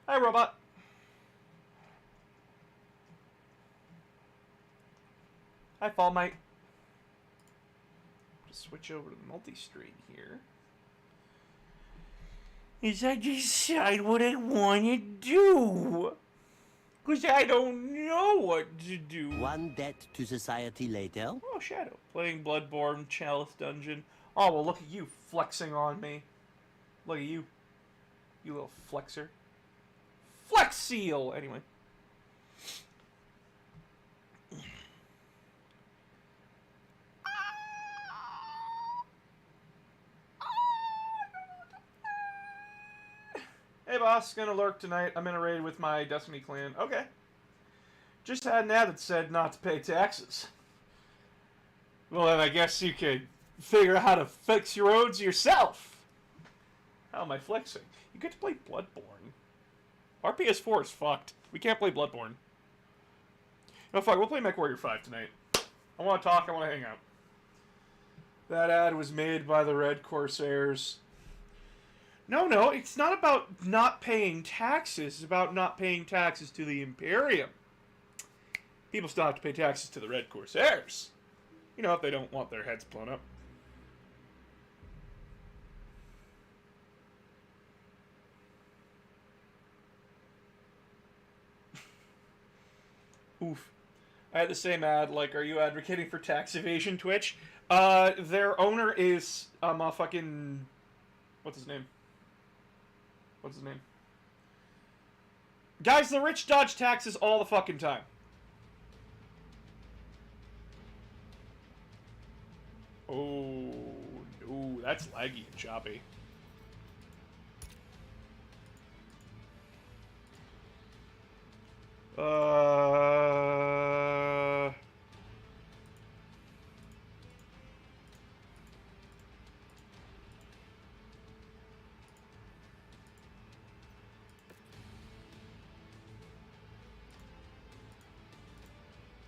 Hi, robot. Hi, Fall Mite. Just switch over to the multi-stream here. Is I decide what I want to do. Because I don't know what to do. One debt to society later. Oh, Shadow. Playing Bloodborne, Chalice Dungeon. Oh, well, look at you flexing on me. Look at you. You little flexer. Flex Seal! Anyway. Hey, boss. Gonna lurk tonight. I'm in a raid with my Destiny clan. Okay. Just had an ad that said not to pay taxes. Well, then I guess you could figure out how to fix your roads yourself. How am I flexing? You get to play Bloodborne. Our PS4 is fucked. We can't play Bloodborne. No, fuck. We'll play MechWarrior 5 tonight. I want to talk. I want to hang out. That ad was made by the Red Corsairs. No, it's not about not paying taxes. It's about not paying taxes to the Imperium. People still have to pay taxes to the Red Corsairs. You know, if they don't want their heads blown up. Oof. I had the same ad, like, are you advocating for tax evasion, Twitch? Their owner is, a fucking... What's his name? Guys, the rich dodge taxes all the fucking time. Oh, no, that's laggy and choppy.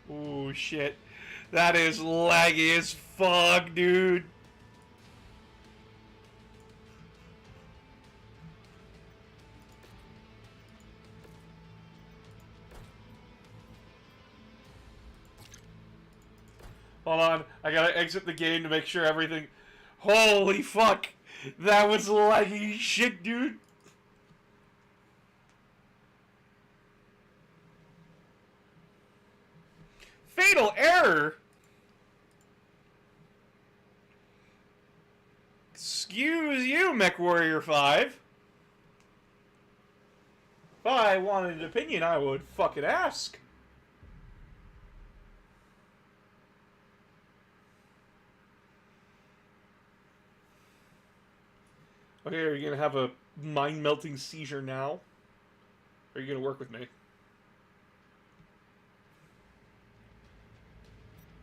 Oh, shit. That is laggy as fuck, dude. Hold on. I gotta exit the game to make sure everything... Holy fuck. That was laggy shit, dude. Fatal error? Excuse you, MechWarrior 5. If I wanted an opinion, I would fucking ask. Okay, are you gonna have a mind-melting seizure now? Or are you gonna work with me?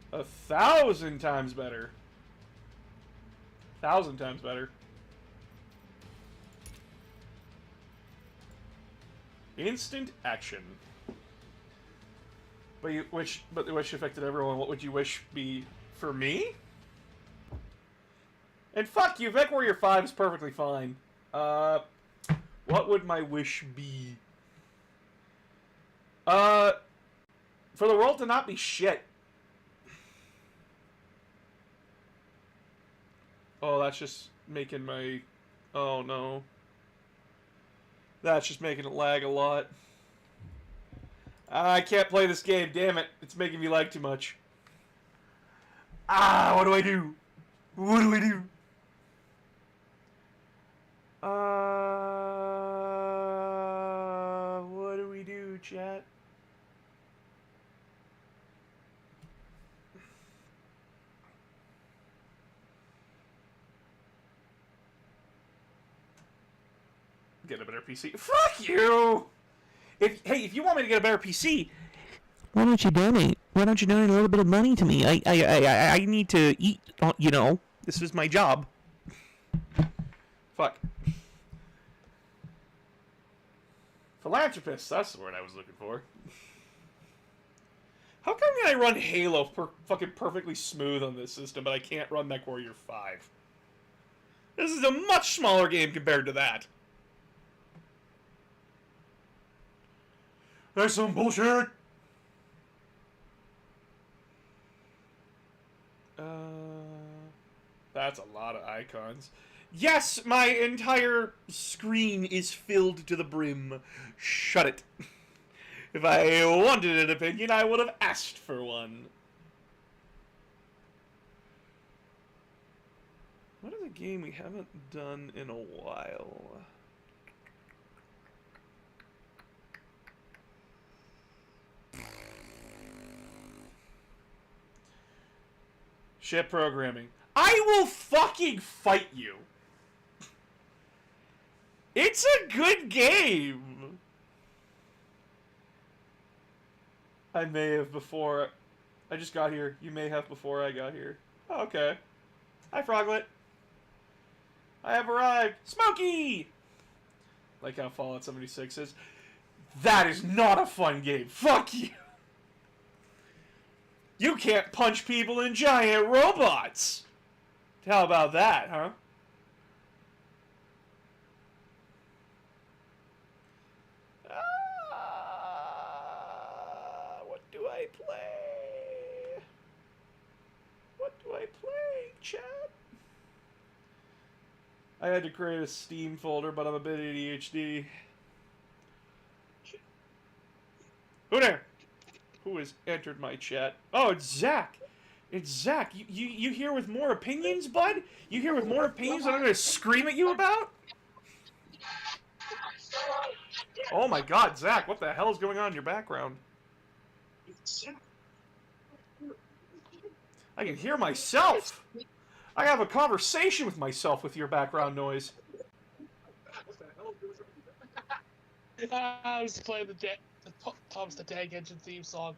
1,000 times better. 1,000 times better. Instant action. But the wish affected everyone. What would you wish be for me? And fuck you, MechWarrior 5 is perfectly fine. What would my wish be? For the world to not be shit. Oh, that's just making my... Oh, no. That's just making it lag a lot. I can't play this game, damn it. It's making me lag too much. What do I do? What do I do? What do we do, chat? Get a better PC. Fuck you! If you want me to get a better PC, why don't you donate? Why don't you donate a little bit of money to me? I need to eat. You know, this is my job. Fuck. Philanthropist. That's the word I was looking for. How come I run Halo fucking perfectly smooth on this system, but I can't run MechWarrior 5? This is a much smaller game compared to that. That's some bullshit! That's a lot of icons. Yes, my entire screen is filled to the brim. Shut it. If I wanted an opinion, I would have asked for one. What is a game we haven't done in a while? Ship programming. I will fucking fight you. It's a good game. I may have before. I just got here. You may have before I got here. Oh, okay. Hi, Froglet. I have arrived. Smokey! Like how Fallout 76 is. That is not a fun game. Fuck you. You can't punch people in giant robots. How about that, huh? What do I play? What do I play, chat? I had to create a Steam folder, but I'm a bit ADHD. Who there? Who has entered my chat? Oh, it's Zach. It's Zach. You here with more opinions, bud? You here with more opinions that I'm gonna scream at you about? Oh my God, Zach! What the hell is going on in your background? I can hear myself. I have a conversation with myself with your background noise. I was playing the Thomas the Tank Engine theme song.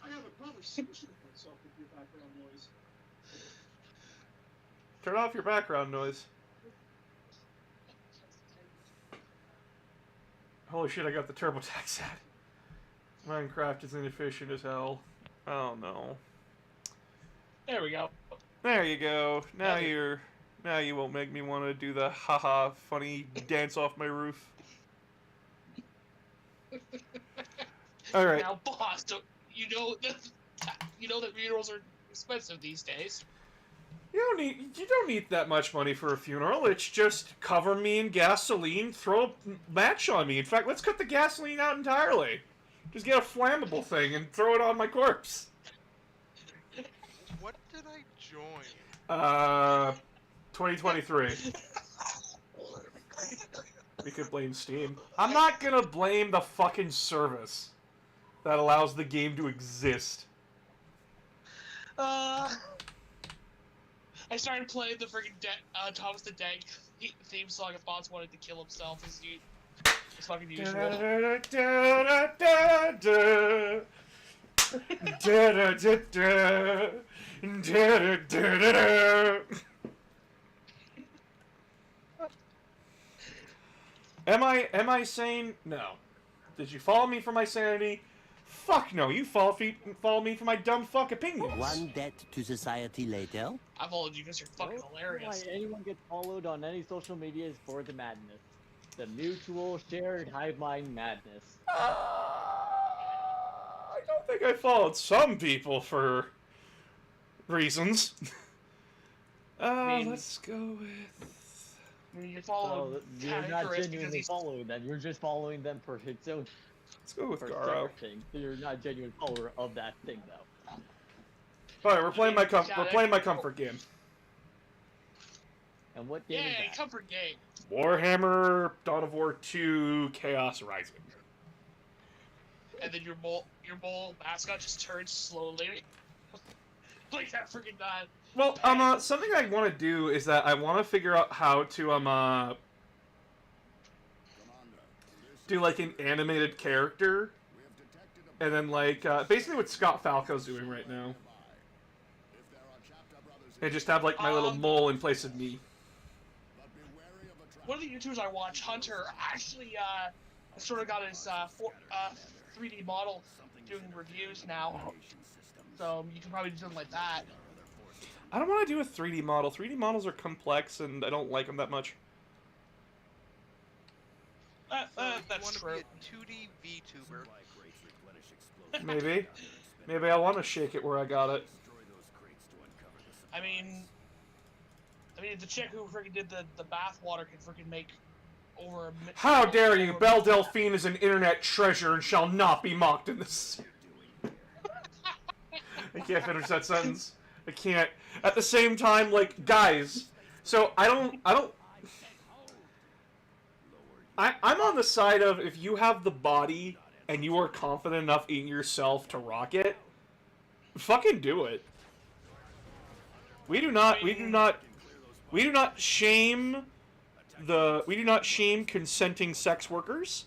I have a conversation with myself with your background noise. Turn off your background noise. Holy shit, I got the TurboTax ad. Minecraft is inefficient as hell. Oh no. There we go. There you go. Now you won't make me want to do the haha funny dance off my roof. All right. Now, boss, you know that funerals are expensive these days. You don't need that much money for a funeral. It's just cover me in gasoline, throw a match on me. In fact, let's cut the gasoline out entirely. Just get a flammable thing and throw it on my corpse. What did I join? 2023. We could blame Steam. I'm not gonna blame the fucking service that allows the game to exist. I started playing the freaking Thomas the Tank theme song if Boss wanted to kill himself. It's fucking usual. Am I sane? No. Did you follow me for my sanity? Fuck no, you follow me for my dumb fuck opinions. One debt to society later. I followed you because you're fucking hilarious. Why anyone gets followed on any social media is for the madness. The mutual shared hive mind madness. I don't think I followed some people for reasons. Let's go with... You follow. So you're not genuinely following them. You're just following them for its own. Let's go with for Garo. thing. You're not a genuine follower of that thing, though. Alright, we're playing my comfort game. And what game is Yay, that? comfort game. Warhammer Dawn of War 2 Chaos Rising. And then your mole mascot just turns slowly. Like that freaking guy. Well, something I want to do is that I want to figure out how to, do, like, an animated character. And then, like, basically what Scott Falco's doing right now. And just have, like, my little mole in place of me. One of the YouTubers I watch, Hunter, actually, sort of got his 3D model doing reviews now. So you can probably do something like that. I don't want to do a 3D model. 3D models are complex, and I don't like them that much. That's want to true. be a 2D VTuber. Maybe I want to shake it where I got it. I mean, the chick who freaking did the bath water can freaking make over a. How dare you! over a- Belle Delphine is an internet treasure and shall not be mocked in this. I can't finish that sentence. I can't. At the same time, like, guys, so I'm on the side of if you have the body and you are confident enough in yourself to rock it, fucking do it. We do not shame consenting sex workers.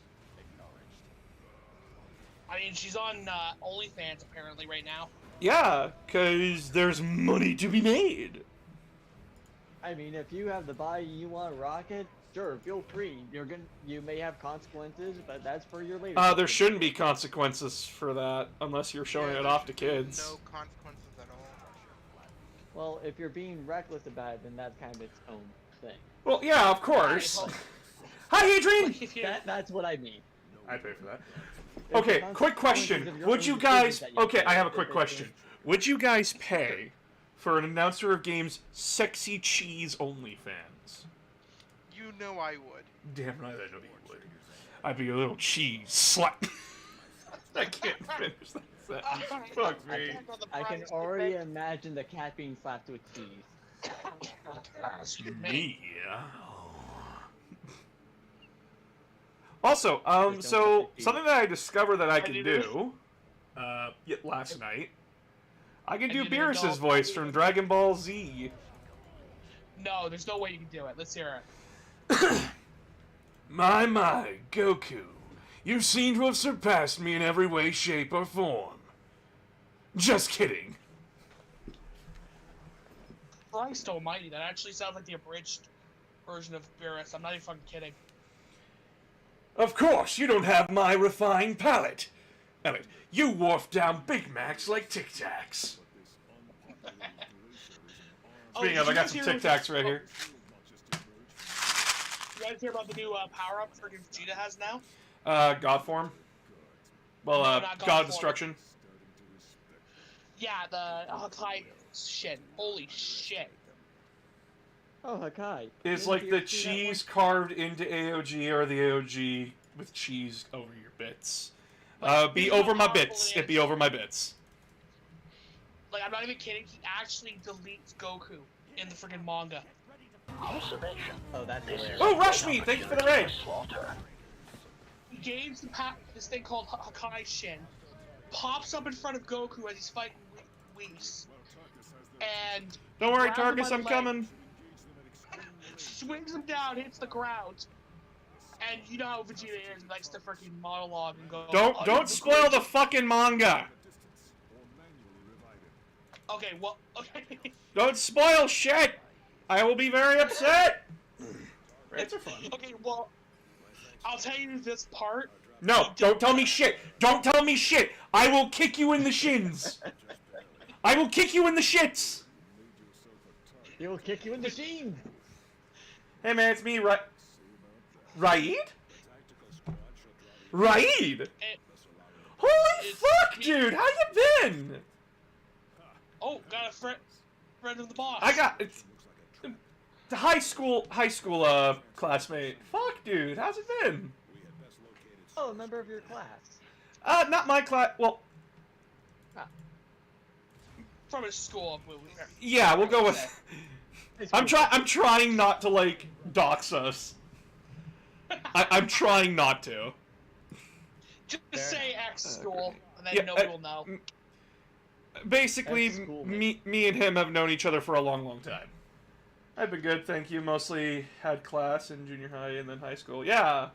I mean, she's on OnlyFans apparently right now. Yeah, because there's money to be made. I mean, if you have the body you want to rock it, sure, feel free. You may have consequences, but that's for your later. There shouldn't be consequences for that unless you're showing it off to kids. No consequences at all. Well, if you're being reckless about it, then that's kind of its own thing. Well, yeah, of course. Hi, Adrian! If you, That's what I mean. I pay for that. If Okay, the quick consequences question. of your Would own you decisions guys... that you Okay, make, I have a if quick it's question. Would you guys pay for an announcer of games sexy cheese OnlyFans? You know I would. Damn right I know you would. I'd be a little cheese slut. I can't finish that sentence. Fuck me. I can already imagine the cat being slapped with cheese. Excuse me. Me. Also, Just so don't touch the something that I discovered that I Can can you do do, last night, I can Can do you do Beerus's adult- voice from Dragon Ball Z. No, there's no way you can do it. Let's hear it. My, Goku. You seem to have surpassed me in every way, shape, or form. Just kidding. Christ almighty, that actually sounds like the abridged version of Beerus. I'm not even fucking kidding. Of course, you don't have my refined palate. Emmett, you wolf down Big Macs like Tic Tacs. Speaking of, I got some Tic Tacs right here. You guys hear about the new power-up freaking Vegeta has now? God form. Well, No, not God God form. destruction. Yeah, the Hakai shit. Holy shit. Oh, Hakai. It's Didn't like you the see that cheese carved into AOG or the AOG with cheese over your bits. Be Like, over my powerful bits. it It be is. over my bits. Like, I'm not even kidding. He actually deletes Goku in the freaking manga. one? Oh, that's hilarious. Oh, Rush Me! Thank you for the raid! He gains this thing called Hakai Shin, pops up in front of Goku as he's fighting Whis, and Don't worry, grabs him Tarkus, by I'm the coming. leg, swings him down, hits the ground, and you know how Vegeta is, he likes to freaking monologue and go. "Oh, Don't you're spoil the great." fucking manga! Okay, well, okay. Don't spoil shit! I will be very upset! Raids are fun. Okay, well, I'll tell you this part. No, don't tell me shit! Don't tell me shit! I will kick you in the shins! I will kick you in the shits! He will kick you in the sheen. Hey man, it's me, Raid? Raid? It- Holy it's fuck, me. dude! How you been? Oh, got a friend of the boss. I got the high school classmate. Fuck, dude, how's it been? Oh, a member of your class. Not my class. Well, from his school. yeah, we'll go with. I'm trying not to like dox us. I'm trying not to. Just say X school, and then Yeah, nobody will know. Basically, That's schoolmate. me and him have known each other for a long, long time. I've been good, thank you. Mostly had class in junior high and then high school. Yeah.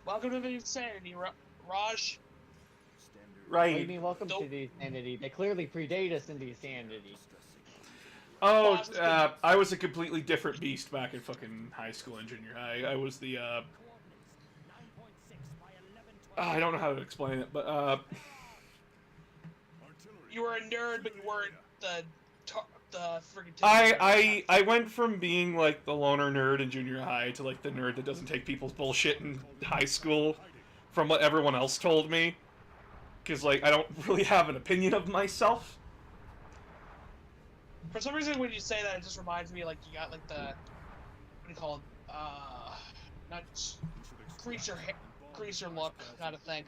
Welcome to the insanity, Raj. What do you Right. mean, welcome Nope. to the insanity? They clearly predate us in the insanity. Oh, I was a completely different beast back in fucking high school and junior high. I was the, I don't know how to explain it, but, You were a nerd, but you weren't the the freaking. I went from being like the loner nerd in junior high to like the nerd that doesn't take people's bullshit in high school, from what everyone else told me, because like I don't really have an opinion of myself. For some reason, when you say that, it just reminds me like you got like the what do you call it? Not greaser look kind of thing.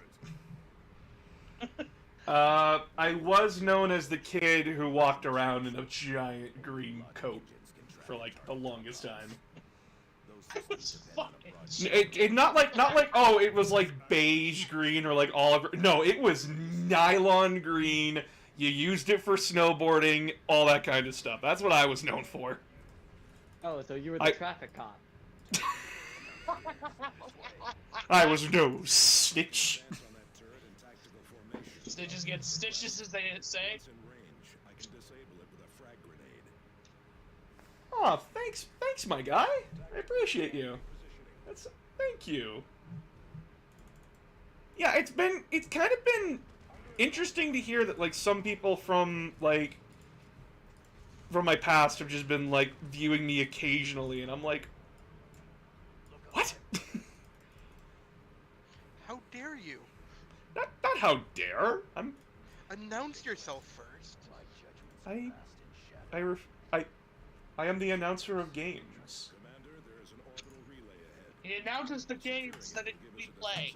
I was known as the kid who walked around in a giant green coat for like the longest time. I was fucking. It not like oh it was like beige green or like olive. No, it was nylon green. You used it for snowboarding, all that kind of stuff. That's what I was known for. Oh, so you were the traffic cop. I was no snitch. Snitches get stitches, as they say. Oh, thanks, my guy. I appreciate you. Thank you. Yeah, it's kind of been interesting to hear that like some people from my past have just been like viewing me occasionally, and I'm like, what? How dare you? Not how dare. Announce yourself first. I am the announcer of games. He announces the games that we play.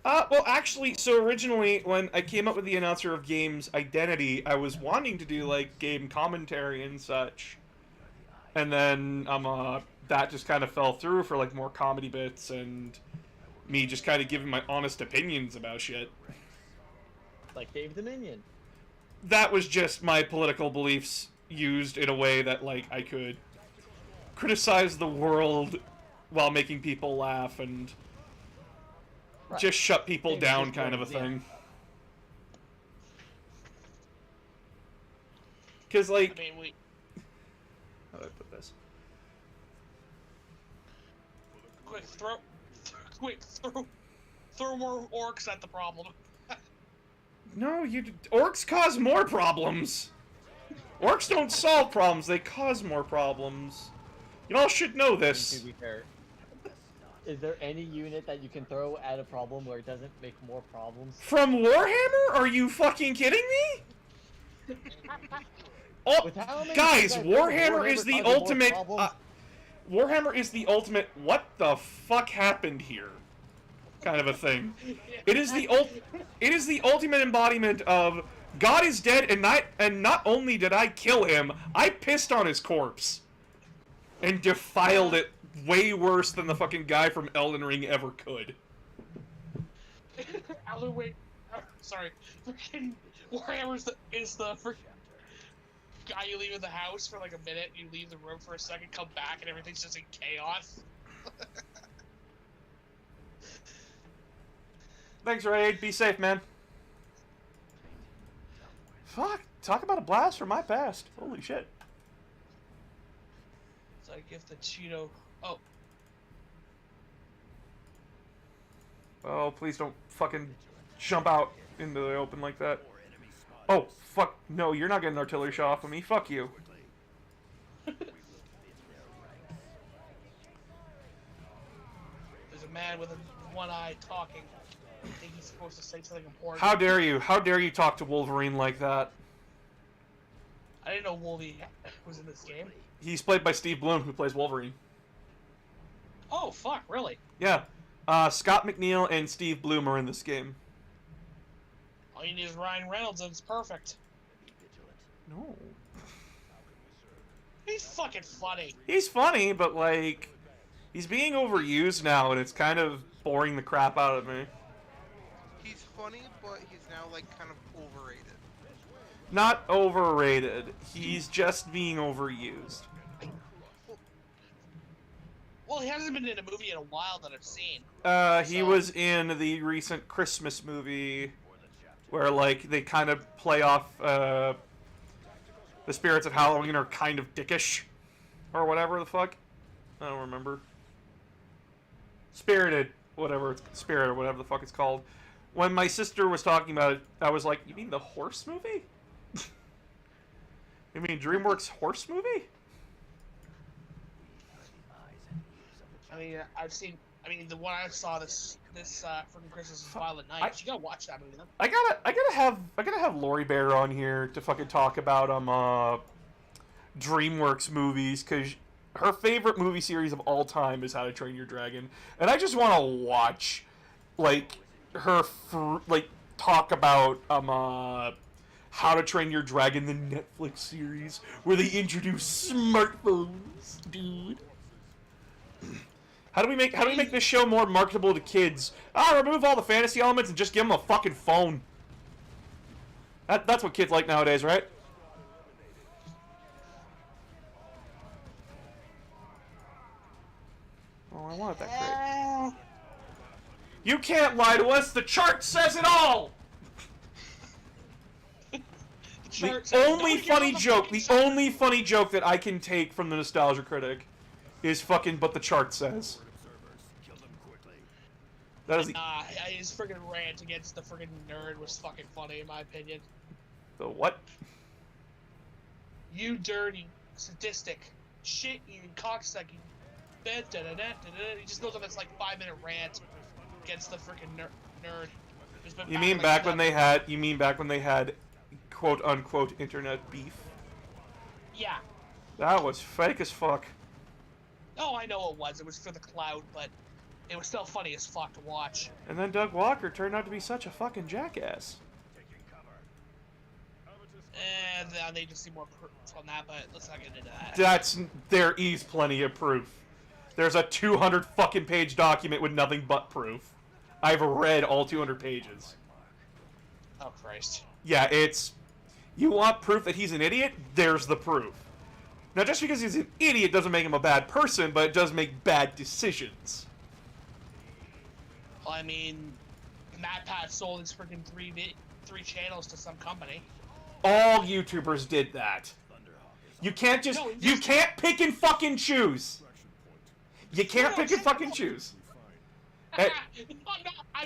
Well, actually, so originally, when I came up with the announcer of games identity, I was wanting to do, like, game commentary and such. And then, that just kind of fell through for, like, more comedy bits and me just kind of giving my honest opinions about shit. Like Dave the Minion. That was just my political beliefs used in a way that, like, I could criticize the world while making people laugh and just shut people down kind of a thing. Because, like... I mean, How do I put this? throw more orcs at the problem. No, orcs cause more problems. Orcs don't solve problems, they cause more problems. You all should know this. To be fair, is there any unit that you can throw at a problem where it doesn't make more problems? From Warhammer? Are you fucking kidding me? Oh, guys, Warhammer is the ultimate... Warhammer is the ultimate, what the fuck happened here? Kind of a thing. It is the ultimate embodiment of God is dead, and not only did I kill him, I pissed on his corpse. And defiled it way worse than the fucking guy from Elden Ring ever could. Elden Ring... sorry. Freaking Warhammer is the freaking guy you leave in the house for like a minute, you leave the room for a second, come back, and everything's just in chaos. Thanks, Raid. Be safe, man. Fuck. Talk about a blast from my past. Holy shit. So I give the Cheeto... Oh. Oh, please don't fucking jump out into the open like that. Oh, fuck. No, you're not getting an artillery shot off of me. Fuck you. There's a man with one eye talking. I think he's supposed to say something important. How dare you? How dare you talk to Wolverine like that? I didn't know Wolvie was in this game. He's played by Steve Bloom, who plays Wolverine. Oh, fuck, really? Yeah. Scott McNeil and Steve Bloom are in this game. All you need is Ryan Reynolds and it's perfect. No. He's fucking funny. He's funny, but, like, he's being overused now, and it's kind of boring the crap out of me. He's funny, but he's now, like, kind of overrated. Not overrated. He's just being overused. Well, he hasn't been in a movie in a while that I've seen. He was in the recent Christmas movie where, like, they kind of play off, the spirits of Halloween are kind of dickish. Or whatever the fuck. I don't remember. Spirited. Whatever it's... Spirit or whatever the fuck it's called. When my sister was talking about it, I was like, you mean the horse movie? You mean DreamWorks horse movie? I mean, I've seen. I mean, the one I saw this from Christmas is Violent Night. You gotta watch that movie. Though. I gotta have Lori Bear on here to fucking talk about DreamWorks movies, because her favorite movie series of all time is How to Train Your Dragon, and I just want to watch like her talk about How to Train Your Dragon, the Netflix series where they introduce smartphones, dude. How do we make this show more marketable to kids? Remove all the fantasy elements and just give them a fucking phone. That's what kids like nowadays, right? Oh, I want it that great. You can't lie to us. The chart says it all. The only funny joke that I can take from the Nostalgia Critic is fucking, but the chart says. That is his friggin' rant against the friggin' nerd was fucking funny, in my opinion. The what? You dirty, sadistic, shit-eating, cocksucking, he just goes on this, like, 5-minute rant against the friggin' nerd. You mean back when they had quote-unquote internet beef? Yeah. That was fake as fuck. Oh, I know it was. It was for the cloud, but it was still funny as fuck to watch. And then Doug Walker turned out to be such a fucking jackass. And I need to see more proof on that, but let's not get into that. There is plenty of proof. There's a 200 fucking page document with nothing but proof. I've read all 200 pages. Oh, Christ. Yeah, you want proof that he's an idiot? There's the proof. Now, just because he's an idiot doesn't make him a bad person, but it does make bad decisions. Well, I mean, MatPat sold his freaking three channels to some company. All YouTubers did that. You can't you can't pick and fucking choose. You can't pick and fucking choose. I'm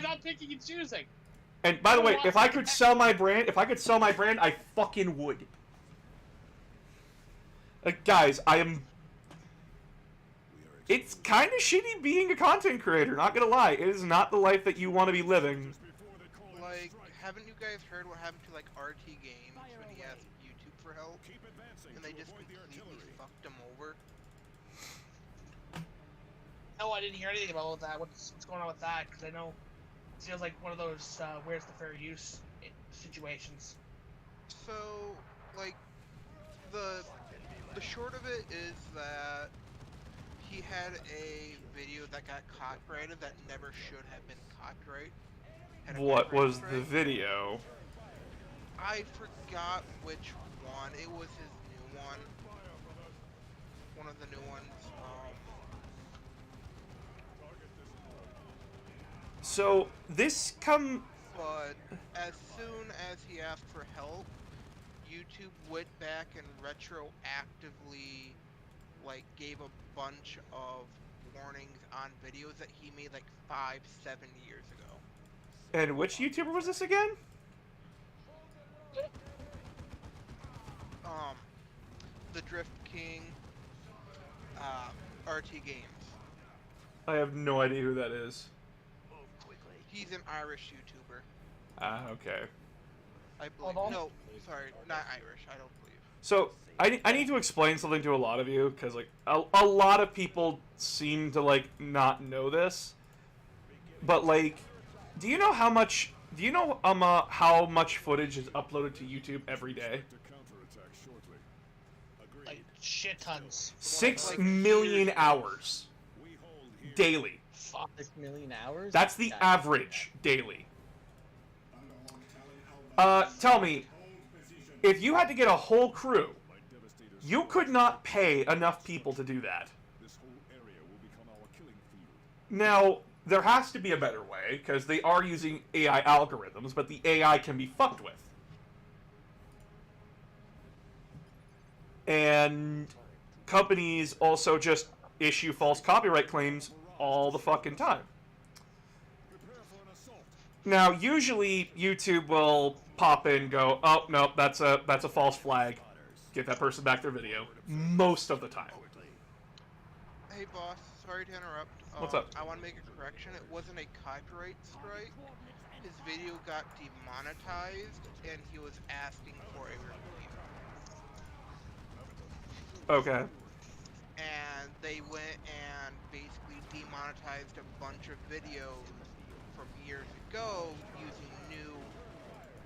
not picking and choosing. And by the way, if I could sell my brand, I fucking would. Guys, it's kind of shitty being a content creator, not gonna lie. It is not the life that you want to be living. Like, haven't you guys heard what happened to, like, RT Games when he asked YouTube for help? And they just completely fucked him over? No, I didn't hear anything about that. What's going on with that? Because I know it feels like one of those where's the fair use situations. So, like, the short of it is that he had a video that got copyrighted that never should have been copyrighted. What was the video? I forgot which one. It was his new one. One of the new ones. So, But as soon as he asked for help, YouTube went back and retroactively, like, gave a bunch of warnings on videos that he made, like, 5-7 years ago. And which YouTuber was this again? The Drift King, RT Games. I have no idea who that is. He's an Irish YouTuber. Okay. I believe. No, sorry, not Irish. I don't believe. So, I need to explain something to a lot of you, because, like, a lot of people seem to, like, not know this. But, like, do you know how much footage is uploaded to YouTube every day? Like, shit tons. 6 million hours. Daily. Fuck. 6 million hours? That's the average daily. Tell me, if you had to get a whole crew, you could not pay enough people to do that. Now, there has to be a better way, because they are using AI algorithms, but the AI can be fucked with. And companies also just issue false copyright claims all the fucking time. Now, usually YouTube will pop in and go, "Oh no, that's a false flag," get that person back their video most of the time. Hey boss, sorry to interrupt. What's up? I want to make a correction. It wasn't a copyright strike. His video got demonetized, and he was asking for a review. Okay. And they went and basically demonetized a bunch of videos from years ago using new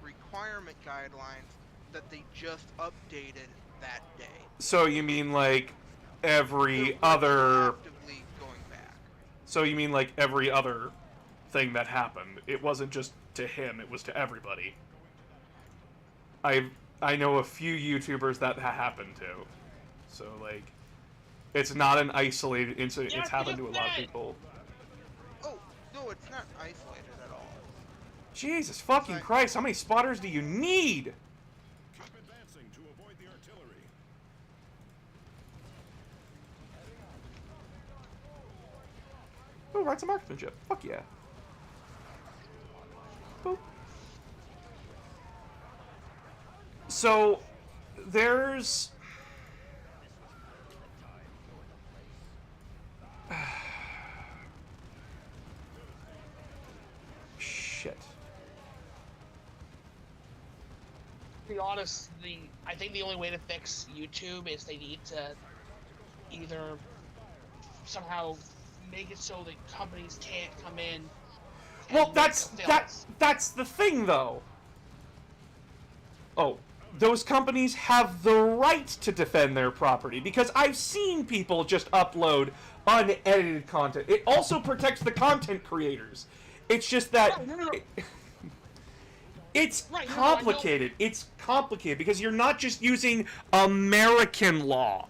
requirement guidelines that they just updated that day. So you mean like every They're other... actively going back. So you mean like every other thing that happened? It wasn't just to him, it was to everybody. I know a few YouTubers that happened to. So like, it's not an isolated incident. It's happened to a lot of people. Oh, no, it's not isolated at all. Jesus fucking Christ! How many spotters do you need? Keep advancing to avoid the artillery. Oh, right, some marksmanship. Fuck yeah. Boop. So, there's... Shit. To be honest, I think the only way to fix YouTube is they need to either somehow make it so that companies can't come in. Well, and that's make films. that's the thing, though. Oh, those companies have the right to defend their property, because I've seen people just upload unedited content. It also protects the content creators. It's just that No. it's Right, no, complicated. It's complicated because you're not just using American law.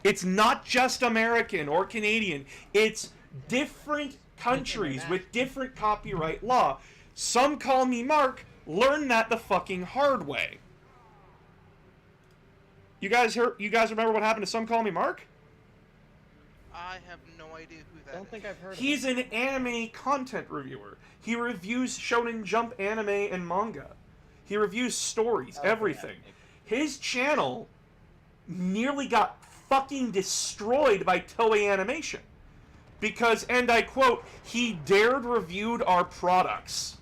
It's not just American or Canadian. It's different countries with different copyright law. Some Call Me Mark learned that the fucking hard way. You guys remember what happened to Some Call Me Mark? I have no idea who that I don't think I've heard He's of an anime content reviewer. He reviews Shonen Jump anime and manga. He reviews stories, Okay, everything. yeah. His channel nearly got fucking destroyed by Toei Animation. Because, and I quote, he dared reviewed our products.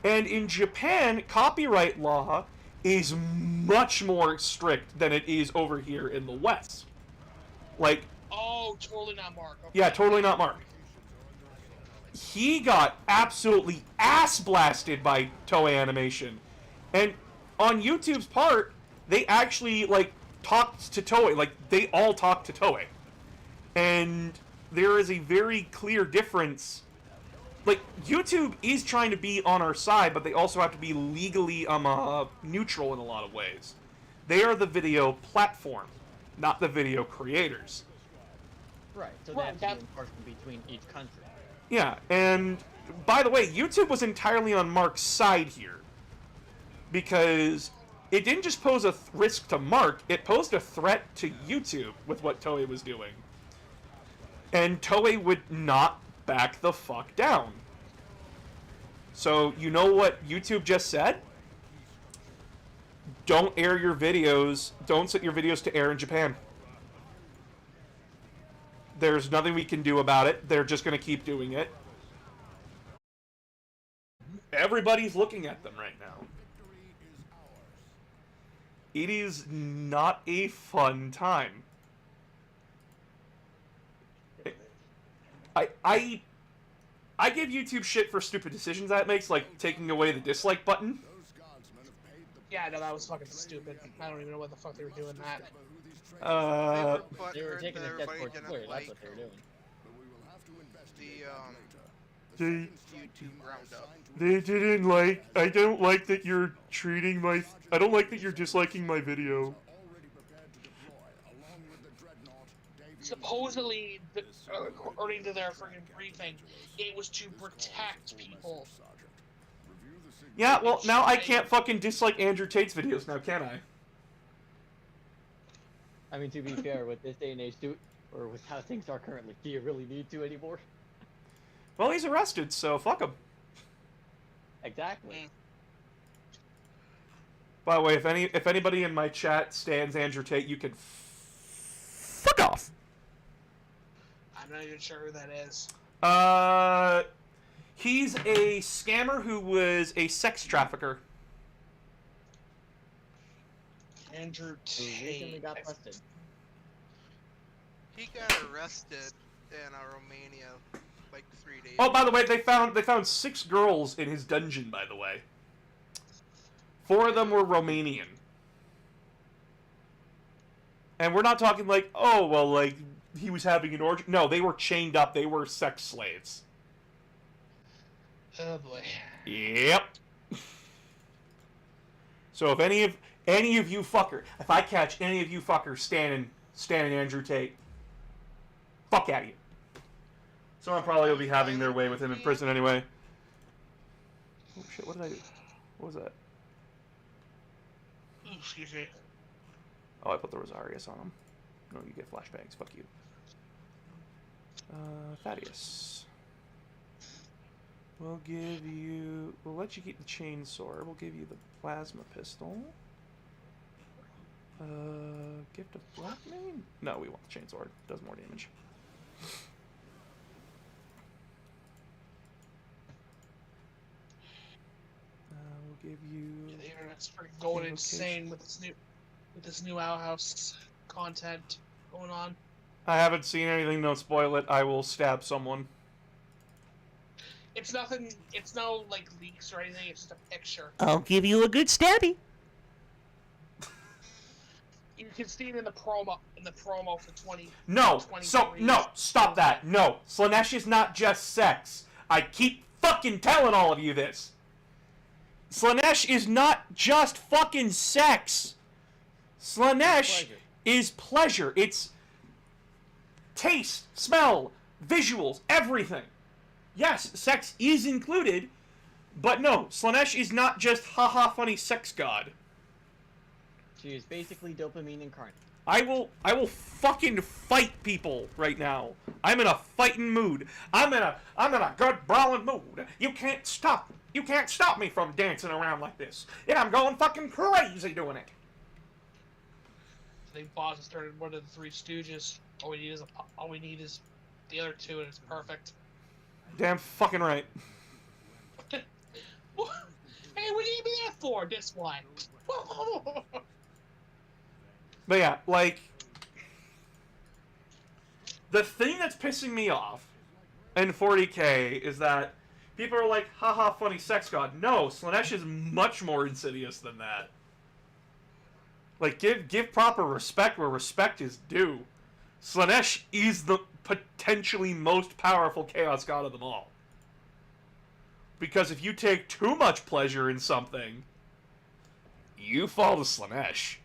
And in Japan, copyright law is much more strict than it is over here in the West. Like, Oh, totally not Mark. Okay. yeah, totally not Mark. He got absolutely ass blasted by Toei Animation. And on YouTube's part, they actually, like, talked to Toei. Like, they all talked to Toei. And there is a very clear difference. Like, YouTube is trying to be on our side, but they also have to be legally neutral in a lot of ways. They are the video platform, not the video creators. Right, so Right, they have to be impartial between each country. Yeah, and by the way, YouTube was entirely on Mark's side here. Because it didn't just pose a risk to Mark, it posed a threat to YouTube with what Toei was doing. And Toei would not back the fuck down. So, you know what YouTube just said? Don't air your videos, don't set your videos to air in Japan. There's nothing we can do about it. They're just going to keep doing it. Everybody's looking at them right now. It is not a fun time. I give YouTube shit for stupid decisions that it makes, like taking away the dislike button. Yeah, no, that was fucking stupid. I don't even know what the fuck they were doing that. They were taking a step towards Twitter, that's what they were doing. The They, YouTube roundup. they didn't like, I don't like that you're treating my, I don't like that you're disliking my video. Supposedly, according to their freaking briefing, it was to protect people. Yeah, well, now I can't fucking dislike Andrew Tate's videos now, can I? I mean, to be fair, with this day and age, or with how things are currently, do you really need to anymore? Well, he's arrested, so fuck him. Exactly. By the way, if anybody in my chat stands Andrew Tate, you can fuck off. I'm not even sure who that is. He's a scammer who was a sex trafficker. Andrew Who recently Tate. got busted. He got arrested in Romania like 3 days. Oh, by the way, they found 6 girls in his dungeon. By the way, 4 of them were Romanian, and we're not talking like, oh well, like he was having an orgy. No, they were chained up. They were sex slaves. Oh boy. Yep. So if any of you fucker, if I catch any of you fuckers standing Andrew Tate, fuck at you. Someone probably will be having their way with him in prison anyway. Oh shit! What did I do? What was that? Ooh, excuse me. Oh, I put the Rosarius on him. No, you get flashbangs. Fuck you. Thaddeus. We'll let you keep the chainsaw. We'll give you the plasma pistol. Gift of Blackmane? No, we want the chainsword. Does more damage. We'll give you... Yeah, the internet's freaking going location. insane with this new Owl House content going on. I haven't seen anything. Don't spoil it. I will stab someone. It's nothing. It's no like leaks or anything. It's just a picture. I'll give you a good stabby. You can see it in the promo. For 20. No. 23. So no. Stop that. No. Slaanesh is not just sex. I keep fucking telling all of you this. Slaanesh is not just fucking sex. Slaanesh is pleasure. It's taste, smell, visuals, everything. Yes, sex is included, but no, Slaanesh is not just haha funny sex god. She is basically dopamine incarnate. I will fucking fight people right now. I'm in a fighting mood. I'm in a good brawling mood. You can't stop me from dancing around like this. Yeah, I'm going fucking crazy doing it. I think Boz has started one of the Three Stooges. All we need is the other 2, and it's perfect. Damn fucking right. Hey, what do you mean that for? This one. But yeah, like, the thing that's pissing me off in 40k is that people are like, haha, funny sex god. No, Slaanesh is much more insidious than that. Like, give proper respect where respect is due. Slaanesh is the potentially most powerful chaos god of them all. Because if you take too much pleasure in something, you fall to Slaanesh.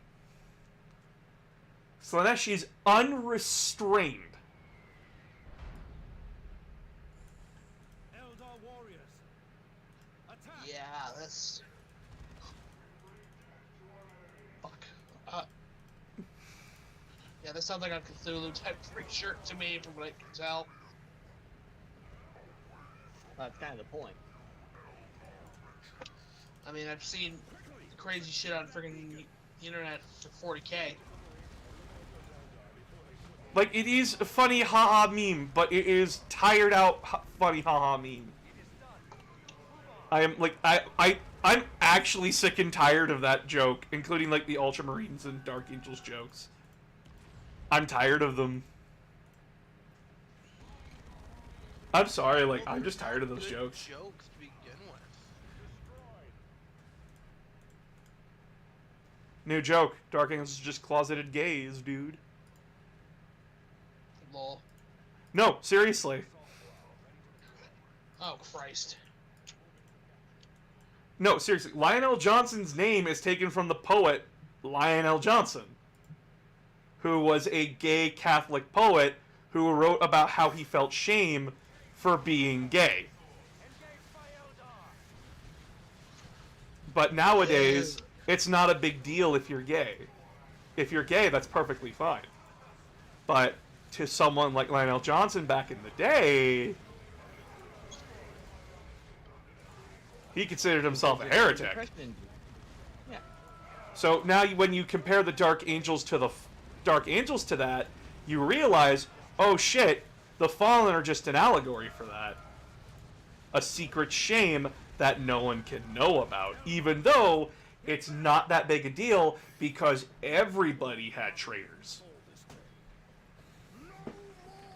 Slaanesh is unrestrained. Eldar warriors. Attack. Yeah, that's. Fuck. Yeah, this sounds like a Cthulhu type 3 shirt to me, from what I can tell. That's kind of the point. I mean, I've seen crazy shit on friggin' the internet for 40k. Like, it is a funny haha meme, but it is tired out funny haha meme. I am, like, I'm actually sick and tired of that joke, including, like, the Ultramarines and Dark Angels jokes. I'm tired of them. I'm sorry, like, I'm just tired of those Good jokes. Jokes to begin with. New joke. Dark Angels is just closeted gays, dude. Lol. No, seriously. Oh, Christ. No, seriously. Lionel Johnson's name is taken from the poet Lionel Johnson, who was a gay Catholic poet who wrote about how he felt shame for being gay. But nowadays, it's not a big deal if you're gay. If you're gay, that's perfectly fine. But to someone like Lionel Johnson back in the day, he considered himself a heretic. Yeah. So now, when you compare the Dark Angels to that, you realize, oh shit, the Fallen are just an allegory for that. A secret shame that no one can know about, even though it's not that big a deal because everybody had traitors.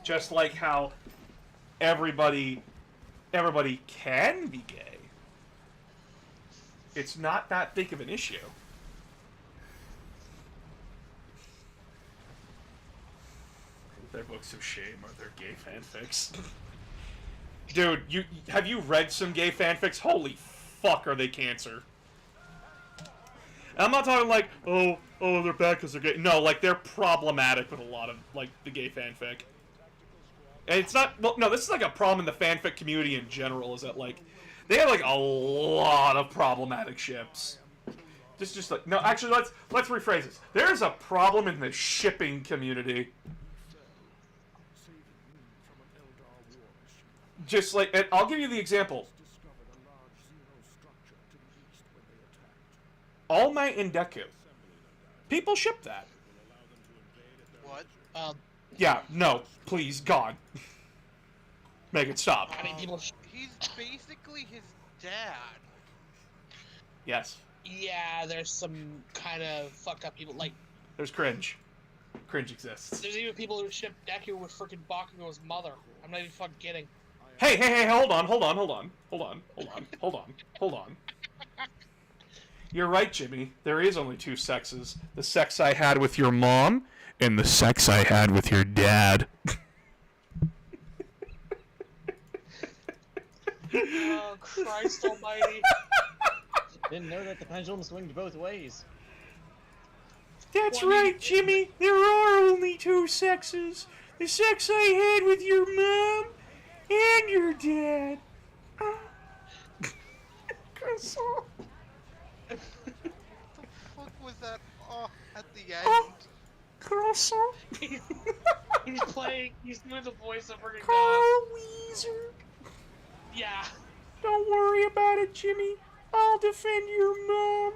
Just like how everybody can be gay. It's not that big of an issue. Their books of shame are their gay fanfics. Dude, have you read some gay fanfics? Holy fuck, are they cancer? And I'm not talking like, oh, they're bad because they're gay. No, like, they're problematic with a lot of, like, the gay fanfic. And it's not, well, no, this is like a problem in the fanfic community in general, is that, like, they have, like, a lot of problematic ships. Just like, no, actually, let's rephrase this. There's a problem in the shipping community. Just like, and I'll give you the example. All Might and Deku. People ship that. What? Yeah, no, please, God. Make it stop. I mean, people. He's basically his dad. Yes. Yeah, there's some kind of fucked up people. Like, There's cringe. Cringe exists. there's even people who ship Deku with freaking Bakugo's mother. I'm not even fucking kidding. Hey, hold on. You're right, Jimmy. There is only two sexes. The sex I had with your mom, and the sex I had with your dad. Oh, Christ almighty. Didn't know that the pendulum swings both ways. That's Well, right, Jimmy. There are only two sexes. The sex I had with your mom and your dad. Croissant. What the fuck was that? Oh, at the end. Oh. Croissant. He's doing the voice of freaking Carl Weezer. yeah. Don't worry about it, Jimmy. I'll defend your mom.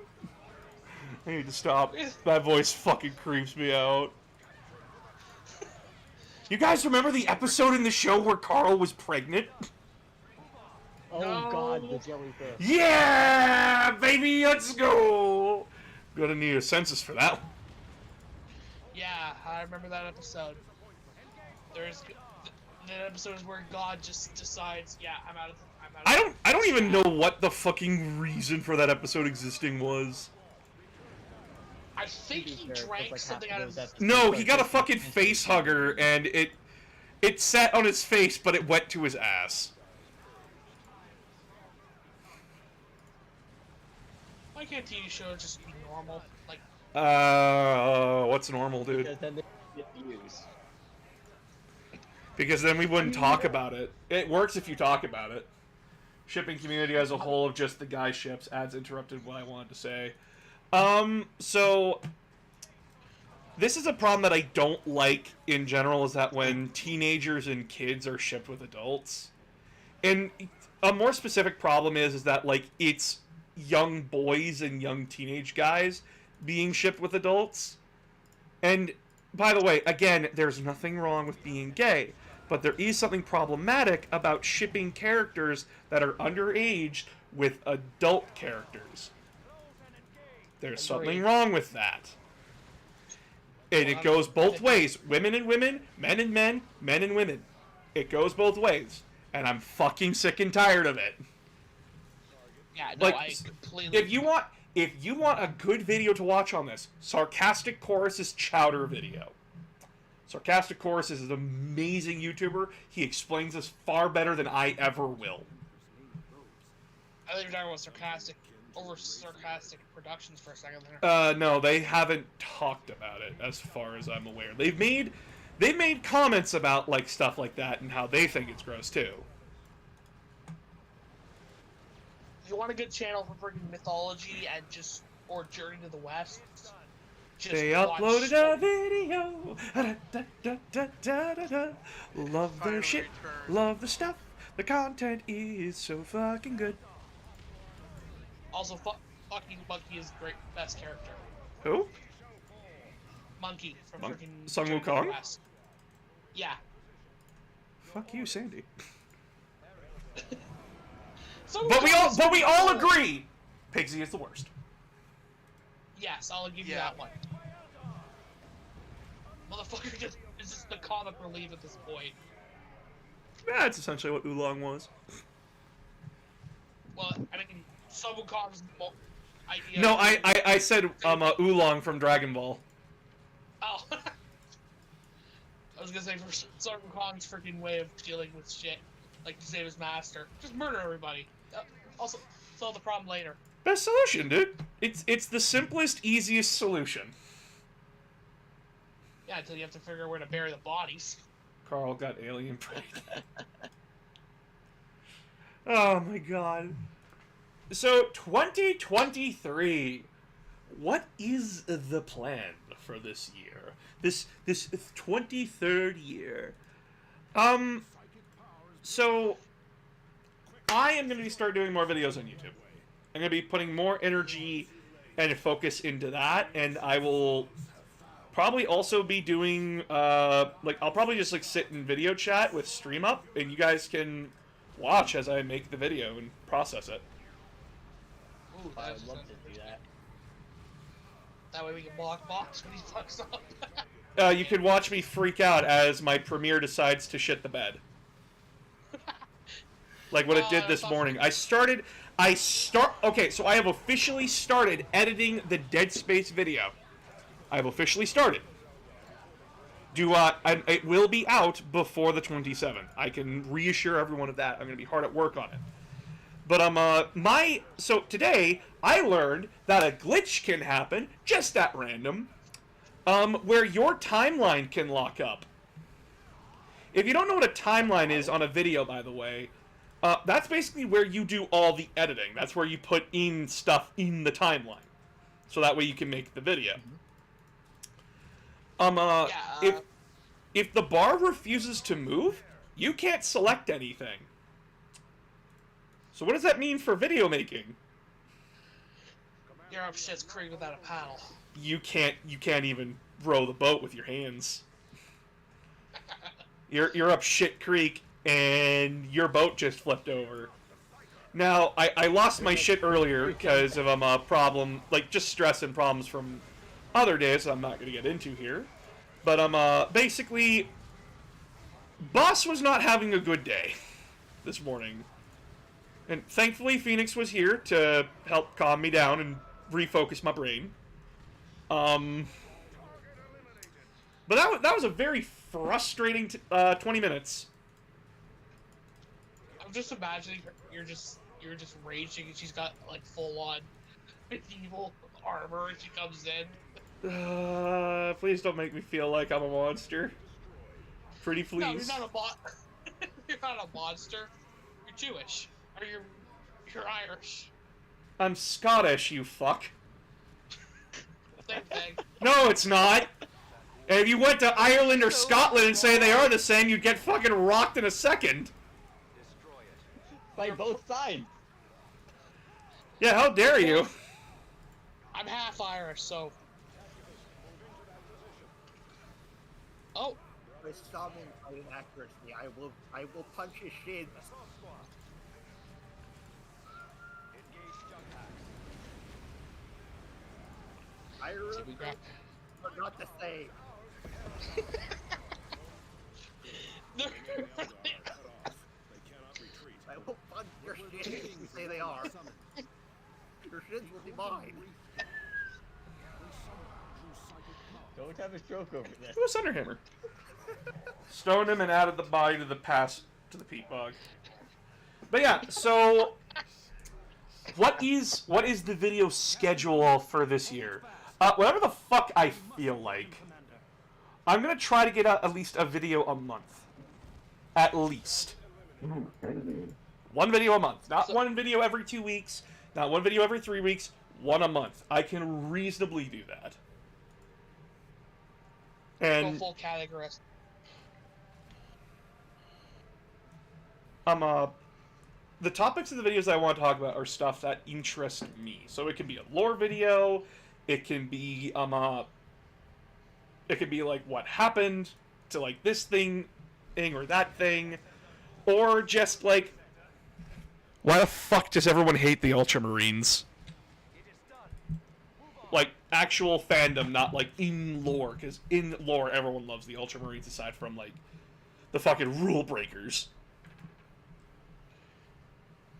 I need to stop. That voice fucking creeps me out. You guys remember the episode in the show where Carl was pregnant? Oh No. God, the jellyfish. Yeah, baby, let's go. Gonna need a census for that one. Yeah, I remember that episode. There's the episode is where God just decides, yeah, I'm out of. I don't even know what the fucking reason for that episode existing was. I think he drank something out of. No, he got a fucking face hugger, and it sat on his face, but it went to his ass. Why can't TV shows just be normal? Like, What's normal, dude? Because then they get views. Because then we wouldn't talk about it. It works if you talk about it. Shipping community as a whole of just the guy ships. Ads interrupted what I wanted to say. So this is a problem that I don't like in general, is that when teenagers and kids are shipped with adults. And a more specific problem is that, like, it's young boys and young teenage guys being shipped with adults. And, by the way, again, there's nothing wrong with being gay, but there is something problematic about shipping characters that are underage with adult characters. There's something wrong with that. And it goes both ways. Women and women, men and men, men and women. It goes both ways. And I'm fucking sick and tired of it. yeah, no, Like, I completely. If you want a good video to watch on this, Sarcastic Chorus's Chowder video. Sarcastic Chorus is an amazing YouTuber. He explains this far better than I ever will. I think you're talking about sarcastic productions for a second there. No, they haven't talked about it as far as I'm aware. They've made comments about, like, stuff like that and how they think it's gross too. If you want a good channel for freaking mythology and or Journey to the West, just They watch uploaded a video. Love their Finally shit. returned. Love the stuff. The content is so fucking good. Also, fucking Monkey is great, best character. Who? Monkey from Mon- freaking Sun Dragon Wukong? Quest. Yeah. Fuck you, Sandy. Sun But Wukong is we all cool. agree, Pigsy is the worst. Yes, I'll give you Yeah. that one. Motherfucker just is just the comic relief at this point. That's essentially what Oolong was. Well, I mean, Sun Wukong's idea. No, I said Oolong from Dragon Ball. Oh. I was gonna say for Sun Wukong's freaking way of dealing with shit, like to save his master, just murder everybody. Also, solve the problem later. Best solution, dude. It's the simplest, easiest solution. Yeah, until you have to figure out where to bury the bodies. Carl got alien pregnant. Oh my god. So 2023. What is the plan for this year? This 23rd year. So I am going to start doing more videos on YouTube. I'm going to be putting more energy and focus into that, and I will probably also be doing I'll probably just sit in video chat with StreamUp, and you guys can watch as I make the video and process it. Ooh, I that's would love to do that. That way we can block Box when he fucks up. You can watch me freak out as my premiere decides to shit the bed. Like what it did this that's morning. Okay, so I have officially started editing the Dead Space video. I have officially started. It will be out before the 27th. I can reassure everyone of that. I'm going to be hard at work on it. But so today I learned that a glitch can happen just at random, where your timeline can lock up. If you don't know what a timeline is on a video, by the way, that's basically where you do all the editing. That's where you put in stuff in the timeline, so that way you can make the video. If the bar refuses to move, you can't select anything. So what does that mean for video making? You're up shit's creek without a paddle. You can't even row the boat with your hands. You're up shit creek and your boat just flipped over. Now, I lost my shit earlier because of a problem, like just stress and problems from other days I'm not going to get into here. But basically, Boss was not having a good day this morning. And thankfully Phoenix was here to help calm me down and refocus my brain. But that was a very frustrating 20 minutes. I'm just imagining you're just raging and she's got like full on medieval armor and she comes in. Please don't make me feel like I'm a monster. Pretty please. No, you're not a you're not a monster. You're Jewish. Or you're Irish. I'm Scottish, you fuck. Same thing. No, it's not. And if you went to Ireland or Scotland and say they are the same, you'd get fucking rocked in a second. By both sides. Yeah, how dare you? I'm half Irish, so. Oh, With some insight and accuracy, I will punch his shins. I we got. forgot to say. I will punch your shins if you say they are. Your shins will be mine. Don't have a stroke over this. It was Thunderhammer. Stoned him and added the body to the peat bog. But yeah, so what is the video schedule for this year? Whatever the fuck I feel like. I'm gonna try to get out at least a video a month. At least. One video a month. Not one video every 2 weeks. Not one video every 3 weeks. One a month. I can reasonably do that. Go And full category. the topics of the videos I want to talk about are stuff that interest me. So it can be a lore video, It can be it could be like what happened to like this thing or that thing, or just like why the fuck does everyone hate the Ultramarines? Like actual fandom, not like in lore, because in lore everyone loves the Ultramarines aside from like the fucking rule breakers.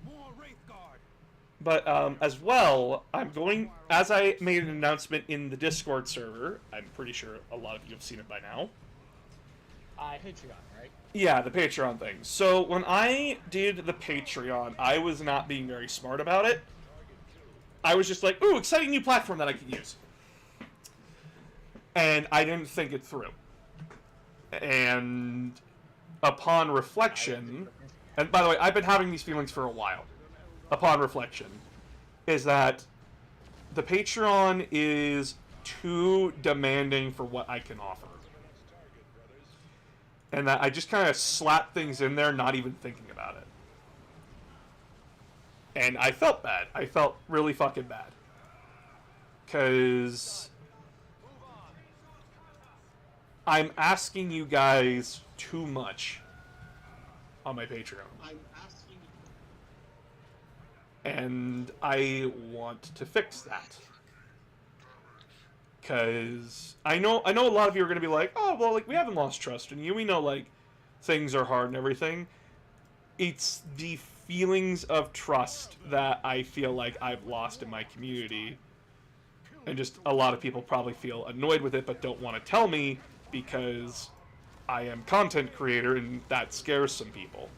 More Wraithguard. But as well, I'm going, as I made an announcement in the Discord server, I'm pretty sure a lot of you have seen it by now. Patreon, right? Yeah, the Patreon thing. So when I did the Patreon, I was not being very smart about it. I was just like, ooh, exciting new platform that I can use. And I didn't think it through. And upon reflection, and by the way, I've been having these feelings for a while. Upon reflection, is that the Patreon is too demanding for what I can offer. And that I just kind of slap things in there, not even thinking about it. And I felt bad. I felt really fucking bad. Because I'm asking you guys too much on my Patreon. I'm asking And I want to fix that. Because I know a lot of you are going to be like, oh, well, like, we haven't lost trust in you. We know, like, things are hard and everything. It's the feelings of trust that I feel like I've lost in my community. And just a lot of people probably feel annoyed with it but don't want to tell me because I am content creator and that scares some people.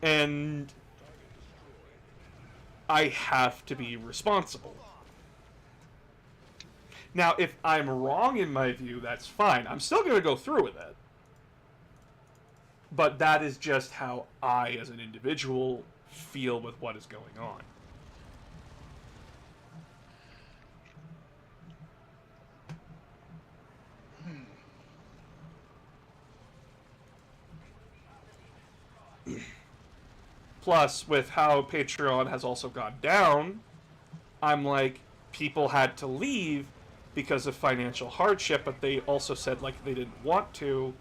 And I have to be responsible. Now, if I'm wrong in my view, that's fine. I'm still going to go through with it. But that is just how I, as an individual, feel with what is going on. Plus, with how Patreon has also gone down, I'm like, people had to leave because of financial hardship, but they also said, like, they didn't want to,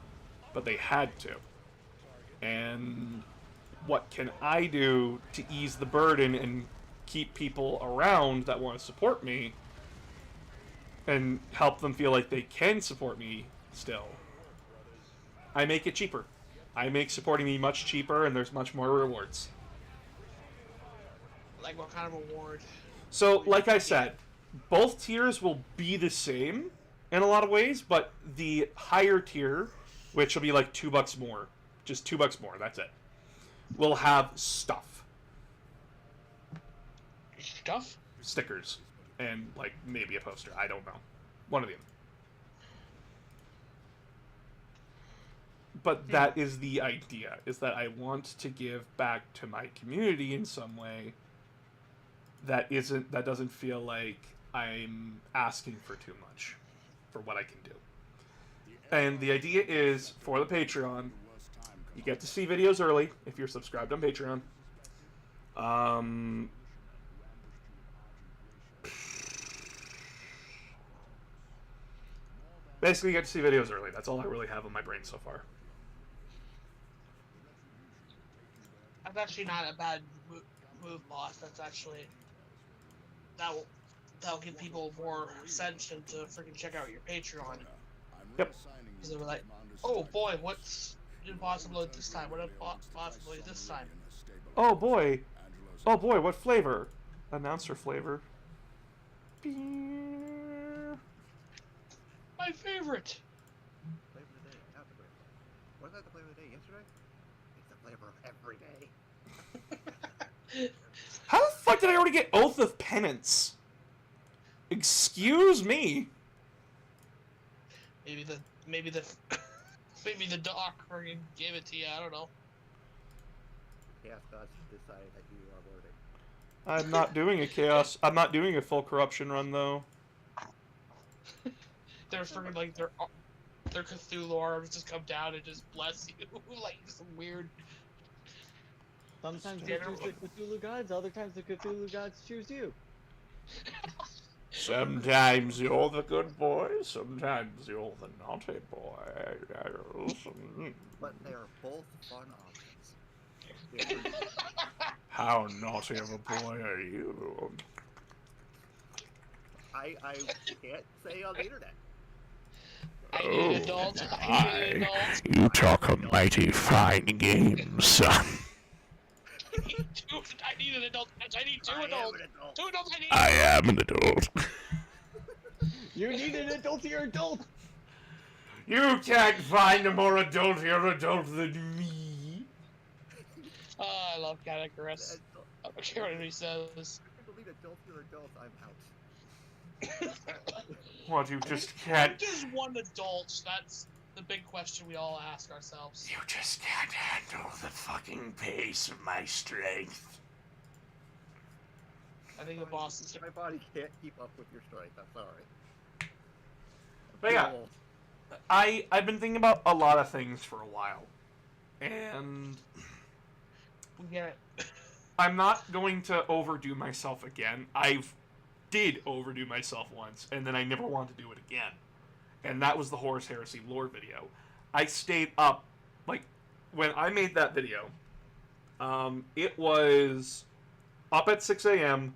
but they had to. And what can I do to ease the burden and keep people around that want to support me and help them feel like they can support me still? I make it cheaper. I make supporting me much cheaper, and there's much more rewards. Like what kind of reward? So, like I said, both tiers will be the same in a lot of ways, but the higher tier, which will be like $2 more, just $2 more, that's it, will have stuff. Stuff? Stickers. And, like, maybe a poster. I don't know. One of them. But that is the idea, is that I want to give back to my community in some way that doesn't feel like I'm asking for too much for what I can do. And the idea is, for the Patreon, you get to see videos early if you're subscribed on Patreon. Basically, you get to see videos early. That's all I really have on my brain so far. That's actually not a bad move, boss. That's actually that'll give people more sense to freaking check out your Patreon. Yep. Because they were like, oh boy, what's impossible this time? What impossible this time? Oh boy, what flavor? Announcer flavor. Beer. My favorite. Flavor of the day, not the flavor. Wasn't that the flavor of the day yesterday? It's the flavor of every day. How the fuck did I already get Oath of Penance? Excuse me. Maybe the maybe the doc freaking gave it to you. I don't know. Chaos gods decided that you are worthy. I'm not doing a chaos. I'm not doing a full corruption run though. They're freaking like their Cthulhu arms just come down and just bless you like some weird. Sometimes you choose the Cthulhu gods, other times the Cthulhu gods choose you. Sometimes you're the good boy, sometimes you're the naughty boy. But they are both fun options. How naughty of a boy are you? I can't say on the internet. I need an adult. I need an adult. You talk a mighty fine game, son. I need an adult. I need two I am adults. an adult. 2 adults. I need. I am an adult. You need an adultier adult! You can't find a more adultier adult than me. Oh, I love Catacrus. I don't care what anybody says. If you believe adult, you're adult, I'm out. What, you just can't... Just one adult. That's the big question we all ask ourselves. You just can't handle the fucking pace of my strength. I think the boss is. My body can't keep up with your strength, I'm sorry. But yeah, Old. I've been thinking about a lot of things for a while. And We get it. I'm not going to overdo myself again. Did overdo myself once, and then I never want to do it again. And that was the Horus Heresy lore video. I stayed up, like, when I made that video, it was up at 6 a.m.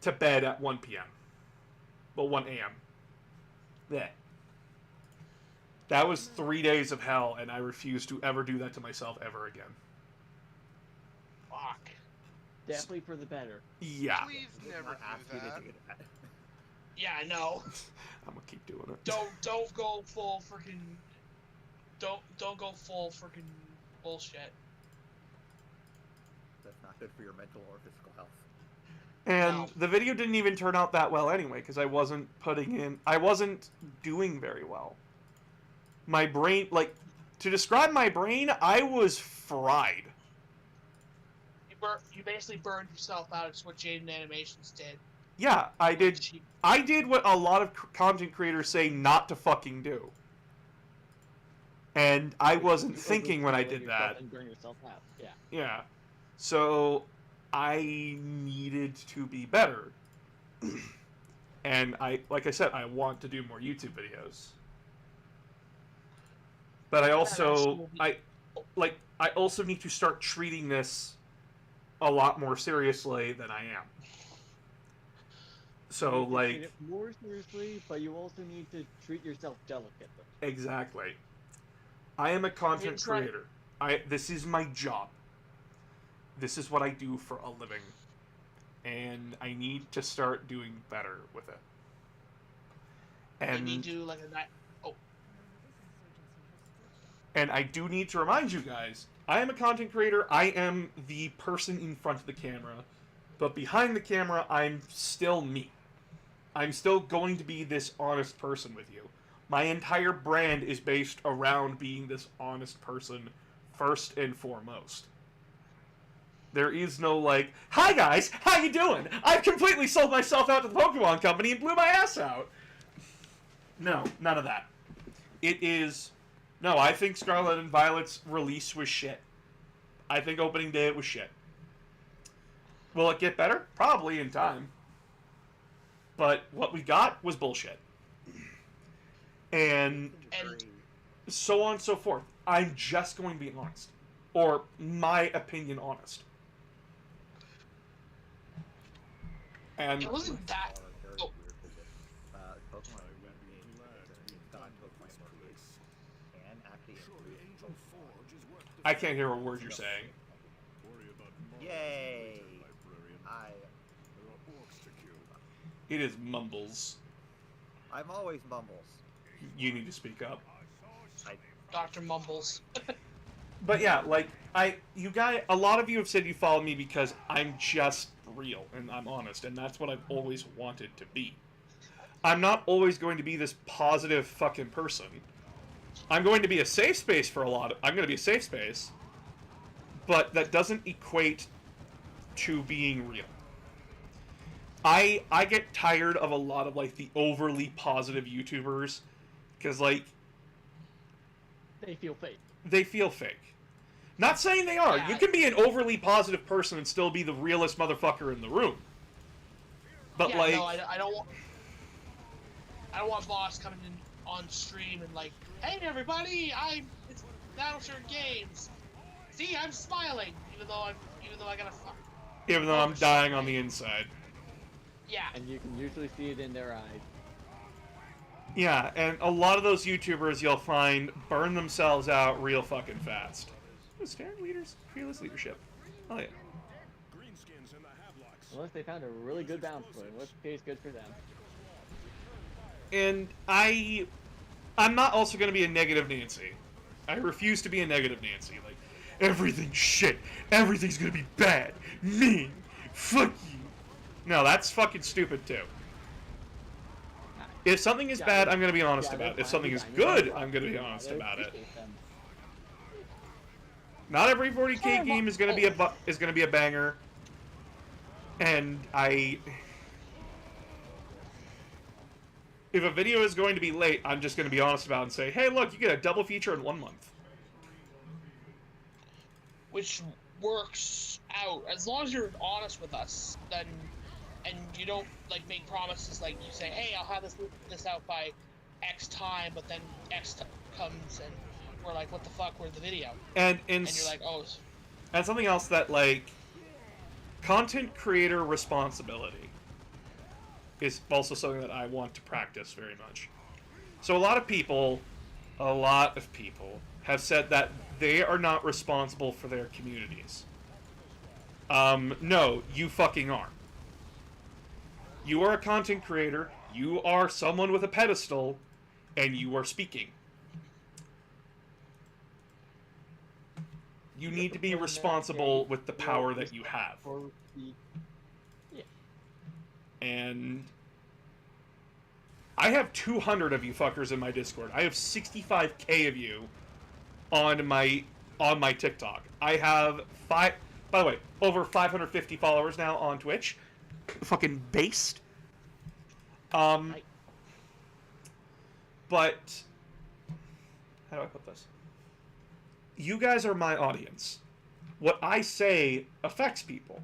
to bed at 1 p.m. Well, 1 a.m. Yeah. That was 3 days of hell, and I refuse to ever do that to myself ever again. Fuck. Definitely for the better. Yeah. Please I did never not ask do you to that. do that. Yeah, I know. I'm gonna keep doing it. Don't go full freaking. Don't go full freaking bullshit. That's not good for your mental or physical health. And No. the video didn't even turn out that well anyway, because I wasn't doing very well. My brain, like, to describe my brain, I was fried. You basically burned yourself out. It's what Jaden Animations did. Yeah, I did what a lot of content creators say not to fucking do. And I wasn't thinking when I did that. And burn yourself out. Yeah. Yeah. So I needed to be better. And like I said, I want to do more YouTube videos. But I also I also need to start treating this a lot more seriously than I am. So You need to like treat it more seriously, but you also need to treat yourself delicately. exactly. I am a content It's right. creator. This is my job. This is what I do for a living. And I need to start doing better with it. You And need to like a night. Oh, And I do need to remind you guys, I am a content creator. I am the person in front of the camera. But behind the camera, I'm still me. I'm still going to be this honest person with you. My entire brand is based around being this honest person first and foremost. There is no like, hi guys, how you doing? I've completely sold myself out to the Pokemon Company and blew my ass out. No, none of that. It is... No, I think Scarlet and Violet's release was shit. I think opening day it was shit. Will it get better? Probably in time. But what we got was bullshit. And so on and so forth. I'm just going to be honest. Or my opinion honest. And it wasn't that. Oh. Pokemon and actually I can't hear a word you're saying. yay! It is mumbles. I'm always mumbles. You need to speak up. Dr. Mumbles. But yeah, like, you guys, a lot of you have said you follow me because I'm just real and I'm honest, and that's what I've always wanted to be. I'm not always going to be this positive fucking person. I'm going to be a safe space for I'm going to be a safe space, but that doesn't equate to being real. I get tired of a lot of, like, the overly positive YouTubers, because, like... They feel fake. They feel fake. Not saying they are. Yeah. You can be an overly positive person and still be the realest motherfucker in the room. But yeah, like, no, I don't want. I don't want boss coming in on stream and like, hey everybody, it's Battleship Games. See, I'm smiling, even though I gotta. even though I'm dying on the inside. Yeah. And you can usually see it in their eyes. Yeah, and a lot of those YouTubers you'll find burn themselves out real fucking fast. Stand leaders, fearless leadership. Oh yeah. Greenskins and the Havelocks. Unless they found a really good balance point, in which case good for them. And I'm not also going to be a negative Nancy. I refuse to be a negative Nancy. Like, everything's shit. Everything's going to be bad. Mean. Fuck you. No, that's fucking stupid too. If something is bad, I'm going to be honest about it. If something is good, I'm going to be honest about it. Not every 40K game is going to be a banger. And if a video is going to be late, I'm just going to be honest about it and say, hey, look, you get a double feature in 1 month. Which works out as long as you're honest with us. Then, and you don't like make promises like you say, hey, I'll have this out by X time, but then comes and we're like, what the fuck? Where's the video? And you're like, oh. And something else that like content creator responsibility is also something that I want to practice very much. So a lot of people have said that they are not responsible for their communities. No, you fucking are. You are a content creator, you are someone with a pedestal, and you are speaking. You need to be responsible with the power that you have. And I have 200 of you fuckers in my Discord. I have 65k of you on my TikTok. I have by the way, over 550 followers now on Twitch. Fucking based. But how do I put this? You guys are my audience. What I say affects people.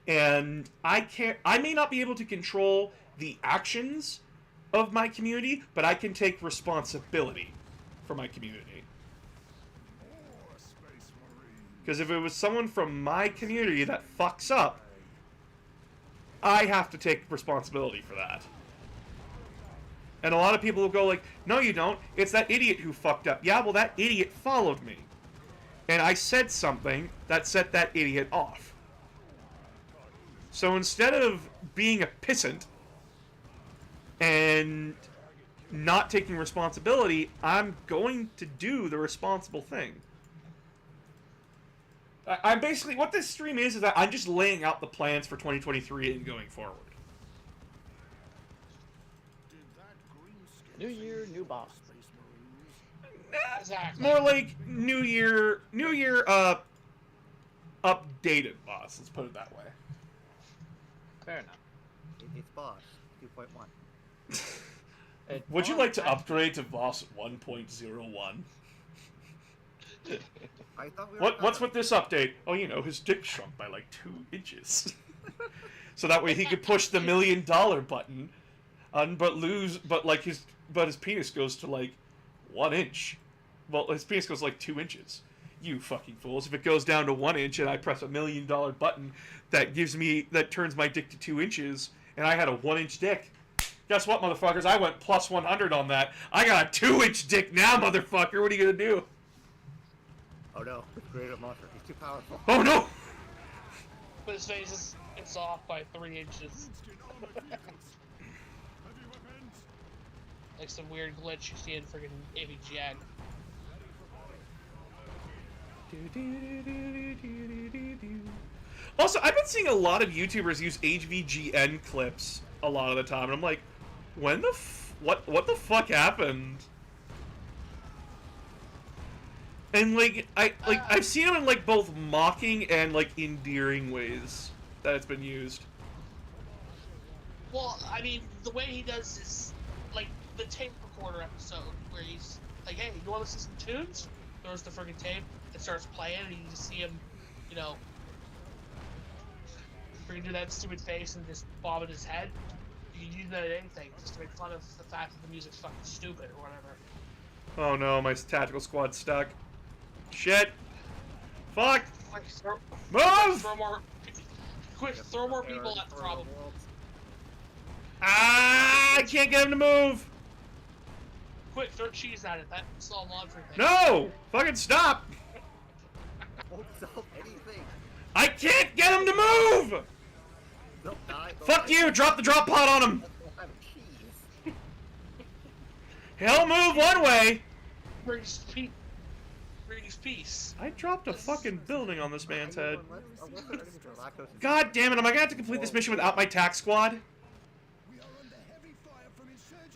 And I may not be able to control the actions of my community, but I can take responsibility for my community. Because if it was someone from my community that fucks up, I have to take responsibility for that. And a lot of people will go like, no you don't, it's that idiot who fucked up. Yeah, well that idiot followed me. And I said something that set that idiot off. So instead of being a pissant and not taking responsibility, I'm going to do the responsible thing. I'm basically, what this stream is that I'm just laying out the plans for 2023 and going forward. New year, new boss. Exactly. More like New Year, updated boss, let's put it that way. Fair enough. It's boss 2.1. Would you like to upgrade to boss 1.01? I thought we were What's with this update? Oh, you know, his dick shrunk by like 2 inches. So that way he could push the $1 million button, but his penis goes to like 1 inch. Well, his penis goes like 2 inches. You fucking fools! If it goes down to 1 inch and I press a $1 million button, that turns my dick to 2 inches, and I had a 1 inch dick. Guess what, motherfuckers? I went plus 100 on that. I got a 2 inch dick now, motherfucker. What are you gonna do? Oh no, the creative monster. He's too powerful. Oh no! But his face it's off by 3 inches. Like some weird glitch you see in friggin' AVGN. Also, I've been seeing a lot of YouTubers use HVGN clips a lot of the time, and I'm like, what the fuck happened? And like I've seen them in like both mocking and like endearing ways that it's been used. Well, I mean, the way he does is like the tape recorder episode where he's like, "Hey, you want to listen to some tunes? throws the friggin' tape, and starts playing, and you just see him, you know, freaking do that stupid face and just bob in his head. You can use that at anything, just to make fun of the fact that the music's fucking stupid or whatever. Oh no, my tactical squad's stuck. Shit! Fuck! Quick, Move! throw more, quick, throw more people at the problem. Ah! I can't get him to move! Quick, throw cheese at it. That solves a lot for things. No! Fucking stop! Won't solve anything. I can't get him to move! They'll die. Fuck you! Drop the drop pod on him! They'll have cheese. He'll move one way! Brings peace. I dropped a fucking building on this man's head. Unless their enemies are lactose intolerant. God damn it, am I gonna have to complete this mission without my tac squad?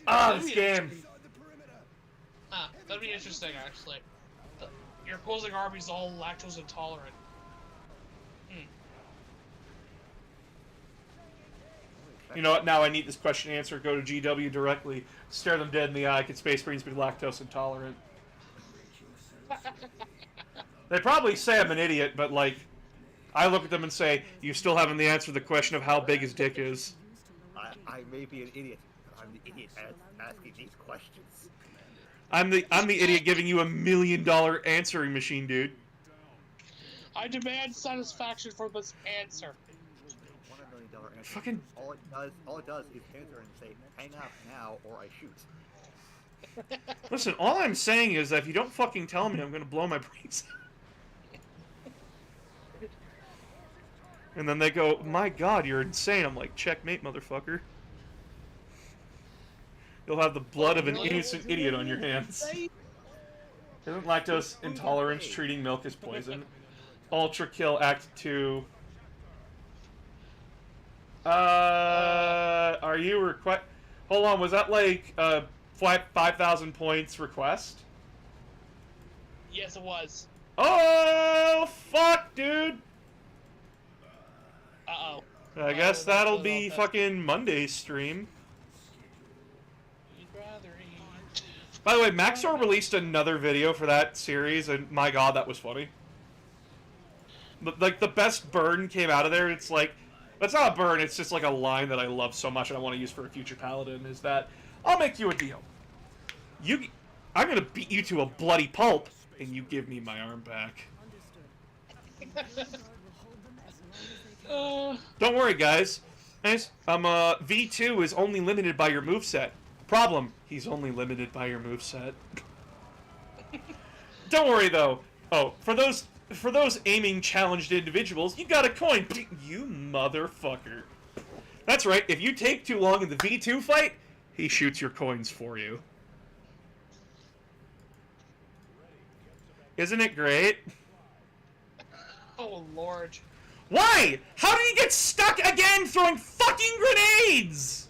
Ah, this game. Ah, that'd be interesting, actually. Your opposing army's all lactose intolerant. You know what, now I need this question answered. Go to GW directly, stare them dead in the eye, could Space Marines be lactose intolerant? They probably say I'm an idiot, but like, I look at them and say, you still haven't the answer to the question of how big his dick is. I may be an idiot, but I'm the idiot asking these questions. I'm the idiot giving you $1 million answering machine, dude. I demand satisfaction for this answer. $1 million answer. Fucking- All it does is answer and say, hang up now or I shoot. Listen, all I'm saying is that if you don't fucking tell me, I'm gonna blow my brains out. And then they go, my god, you're insane. I'm like, checkmate, motherfucker. You'll have the blood of an innocent idiot on your hands. Isn't lactose intolerance treating milk as poison? Ultra Kill Act 2. Are you request? Hold on, was that like 5,000 points request? Yes, it was. Oh fuck, dude! Uh-oh. I guess that'll be fucking Monday's stream. You'd rather eat. By the way, Maxor released another video for that series, and my god, that was funny. But, like, the best burn came out of there. It's like, that's not a burn, it's just like a line that I love so much and I want to use for a future Paladin, is that, I'll make you a deal. I'm gonna beat you to a bloody pulp, and you give me my arm back. Don't worry, guys. V2 is only limited by your moveset. Problem, he's only limited by your moveset. Don't worry, though. Oh, for those aiming challenged individuals, you got a coin. You motherfucker. That's right, if you take too long in the V2 fight, he shoots your coins for you. Isn't it great? Oh, Lord. Why? How did he get stuck again throwing fucking grenades?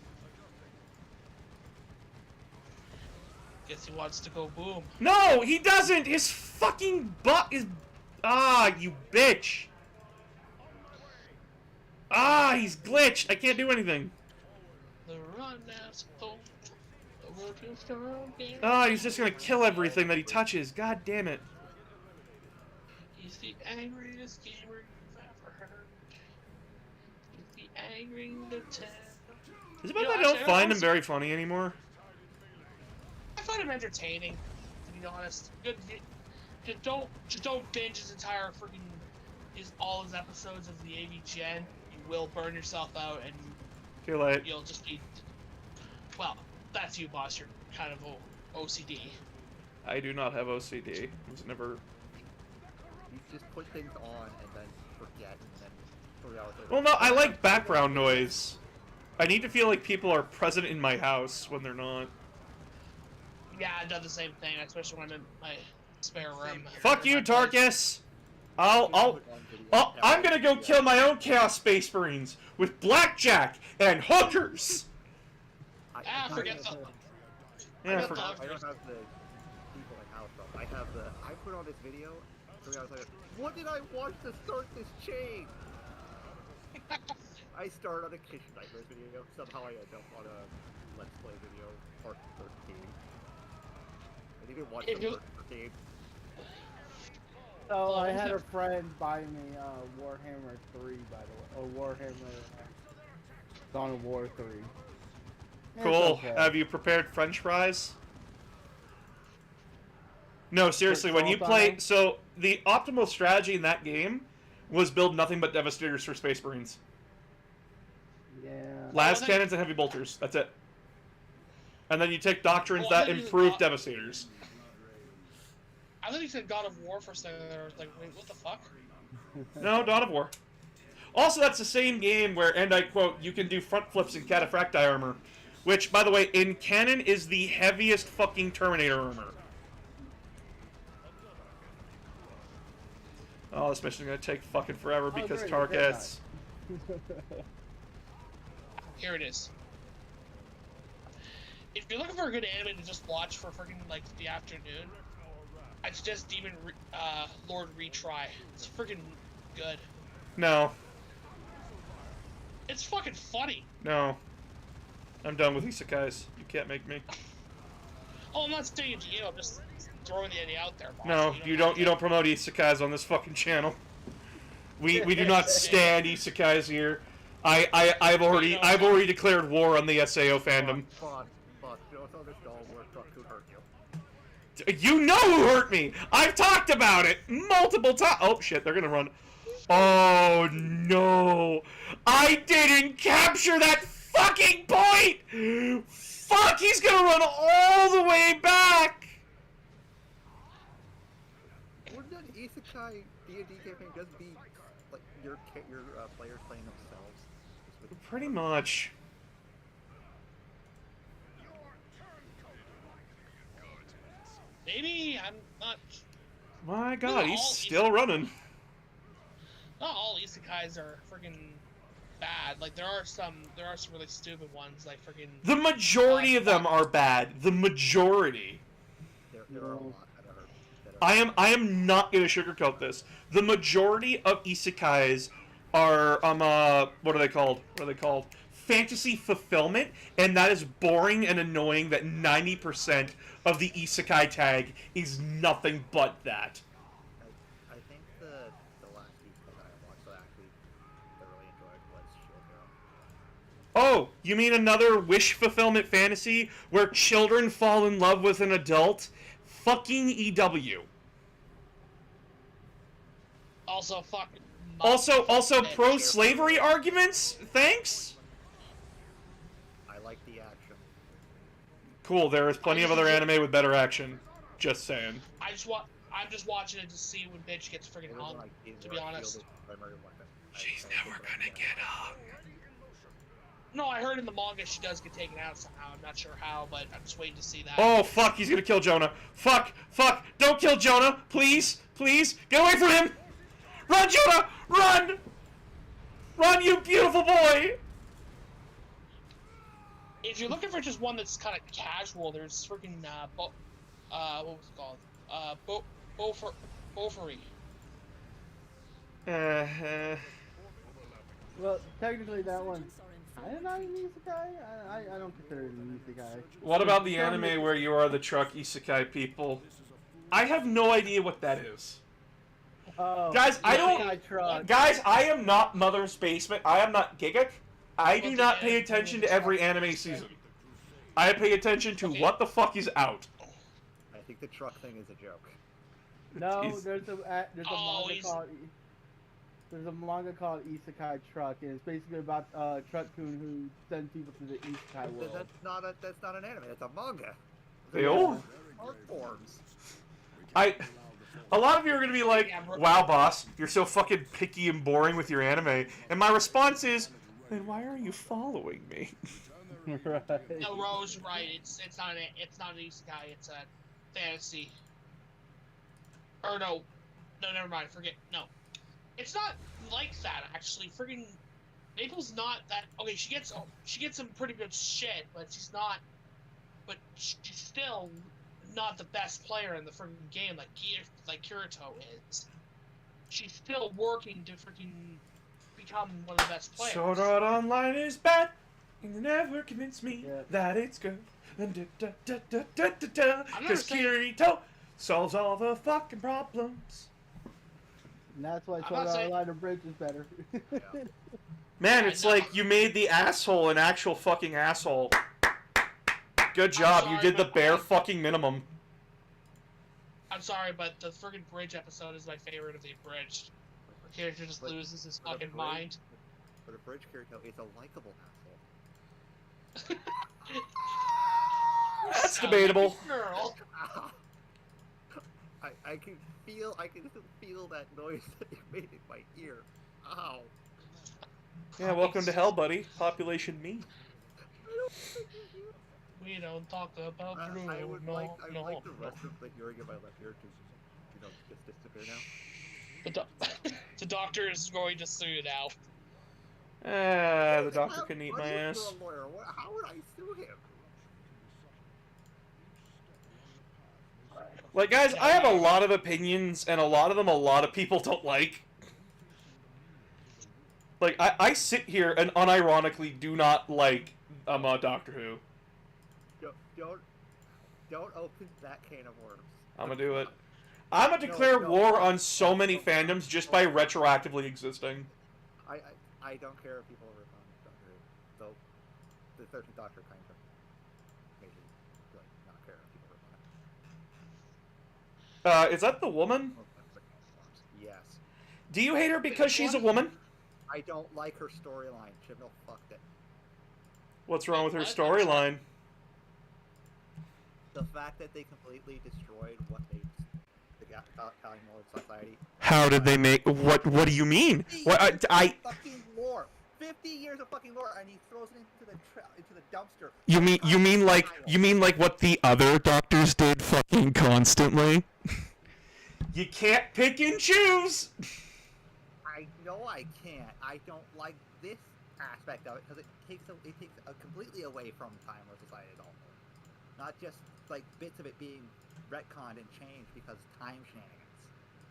Guess he wants to go boom. No, he doesn't. His fucking butt is... Ah, you bitch. Ah, he's glitched. I can't do anything. The run now, home. The world is strong. Ah, he's just gonna kill everything that he touches. God damn it. He's the angriest gamer you've ever heard. He's the angry lieutenant. Is it about You know, I don't actually, find him honestly- very funny anymore? I find him entertaining, to be honest. Good. Just don't binge his entire freaking all his episodes of the AVGN. You will burn yourself out, and Too late. you'll just be. Well, that's you, boss. You're kind of OCD. I do not have OCD. It was never... You just put things on and then forget, and then 3 hours later. Well, no, I like background noise. I need to feel like people are present in my house when they're not. Yeah, I've done the same thing, especially when I'm in my spare room. Fuck you, Tarkus! I'm gonna go kill my own Chaos Space Marines with blackjack and hookers! Forget the. Yeah, forget I don't have the people in house though. I put on this video, 3 hours later. What did I watch to start this chain? I started on a Kitchen Nightmares video. Somehow I end up on a Let's Play video, part 13. I didn't even watch If the you- first 13. So I had a okay. friend buy me Warhammer 3, by the way, or Warhammer Dawn of War 3. It's Cool. okay. Have you prepared French fries? No, seriously, when you salt on play... them? So, the optimal strategy in that game was build nothing but Devastators for Space Marines. Yeah. Las think- Cannons and Heavy Bolters. That's it. And then you take Doctrines Well, I that think- improve Devastators. I thought you said God of War for a second there. I was like, wait, what the fuck? No, Dawn of War. Also, that's the same game where, and I quote, you can do front flips in Cataphracti armor. Which, by the way, in canon is the heaviest fucking Terminator armor. Oh, this mission's gonna take fucking forever because great, Tarkets. Here it is. If you're looking for a good anime to just watch for freaking like the afternoon, I suggest Lord Retry. It's freaking good. No. It's fucking funny. No. I'm done with isekais. You can't make me. Oh, I'm not saying it to you. I'm just throwing the idea out there. Boss. No, you don't promote isekais on this fucking channel. We do not stand isekais here. I've already declared war on the SAO fandom. Fuck, don't throw this doll where who hurt you. You know who hurt me! I've talked about it multiple times! Oh shit, they're gonna run. Oh no! I didn't capture that fucking point! Fuck, he's gonna run all the way back! Wouldn't an isekai D&D campaign just be like your players playing themselves? Just with- Pretty much. Maybe I'm not. My god, he's all still running. Not all isekais are freaking bad. Like there are some really stupid ones. Like freaking. The majority of them are bad. The majority. There are a lot that are I am not gonna sugarcoat this. The majority of isekais are what are they called? Fantasy fulfillment, and that is boring and annoying that 90% of the isekai tag is nothing but that. I think the last isekai that I watched that I actually thoroughly enjoyed was Shield Hero. Oh, you mean another wish fulfillment fantasy where children fall in love with an adult? Fucking EW. Also, fuck. Also bitch. pro-slavery arguments? Thanks? I like the action. Cool, there is plenty of other anime with better action. Just saying. I'm just watching it to see when bitch gets freaking hung. To be honest. She's never gonna get hung. No, I heard in the manga she does get taken out somehow. I'm not sure how, but I'm just waiting to see that. Oh, fuck, he's gonna kill Jonah. Fuck, don't kill Jonah. Please, get away from him. Run, Jonah, run! Run, you beautiful boy! If you're looking for just one that's kind of casual, there's freaking, what was it called? Beaufort. Well, technically that one. I'm not an isekai. I don't consider it an isekai. What about the anime where you are the truck isekai people? I have no idea what that is. Oh, Guys, I don't... isekai truck. Guys, I am not Mother's Basement. I am not Gigak. I do What's not the pay anime attention with to every truck? anime season. I pay attention to what the fuck is out. I think the truck thing is a joke. No, Jeez. there's a Oh, manga he's- called. There's a manga called Isekai Truck, and it's basically about Truck Kun who sends people to the Isekai world. That's not an anime. That's a manga. Ew. Art forms. A lot of you are going to be like, wow, boss, you're so fucking picky and boring with your anime. And my response is, then why are you following me? Right. No, Rose, right? It's not an isekai. It's a fantasy. Or no, never mind. Forget. No, it's not like that actually. Friggin' Maple's not that. Okay, she gets some pretty good shit, but she's not. But she's still not the best player in the friggin' game like Kirito is. She's still working to freaking become one of the best players. Sword Art Online is bad. You never convince me Yeah. that it's good. Because saying- Kirito solves all the fucking problems. And that's why I'm not Sword Art saying- Online and Bridge is better. Man, I it's know. like you made the asshole an actual fucking asshole. Good job, you sorry, did the but bare I- fucking minimum. I'm sorry, but the friggin' Bridge episode is my favorite of the abridged. The character just But- loses his but a fucking Bridge- mind. But a Bridge character is a likable asshole. That's Sound debatable. like a girl. Ow. I can feel that noise that you made in my ear. Ow. Yeah, welcome to hell, buddy. Population me. We don't talk about Bruno. I would no, like no, the no. rest of the hearing in my left ear to, just disappear now. The doctor is going to sue you now. The doctor can eat my Money ass. for a lawyer. How would I sue him? Like, guys, I have a lot of opinions, and a lot of them a lot of people don't like. Like, I sit here and unironically do not like Doctor Who. Don't open that can of worms. I'm gonna do it. I'm gonna declare war on so many fandoms just by retroactively existing. I don't care if people rip on Doctor Who. Though the 13th Doctor kind of made me not care if people rip on it. Is that the woman? Yes. Do you hate her because she's a woman? I don't like her storyline. Chibnall fucked it. What's wrong with her What? storyline? The fact that they completely destroyed what made the Italian Lord Society. How did they make what do you mean? What I Fucking lore. 50 years of fucking lore, and he throws it into the dumpster. you mean like what the other doctors did fucking constantly? You can't pick and choose. I know I can't. I don't like this aspect of it because it takes completely away from Time Lord Society at all. Not just like bits of it being retconned and changed because time shenanigans.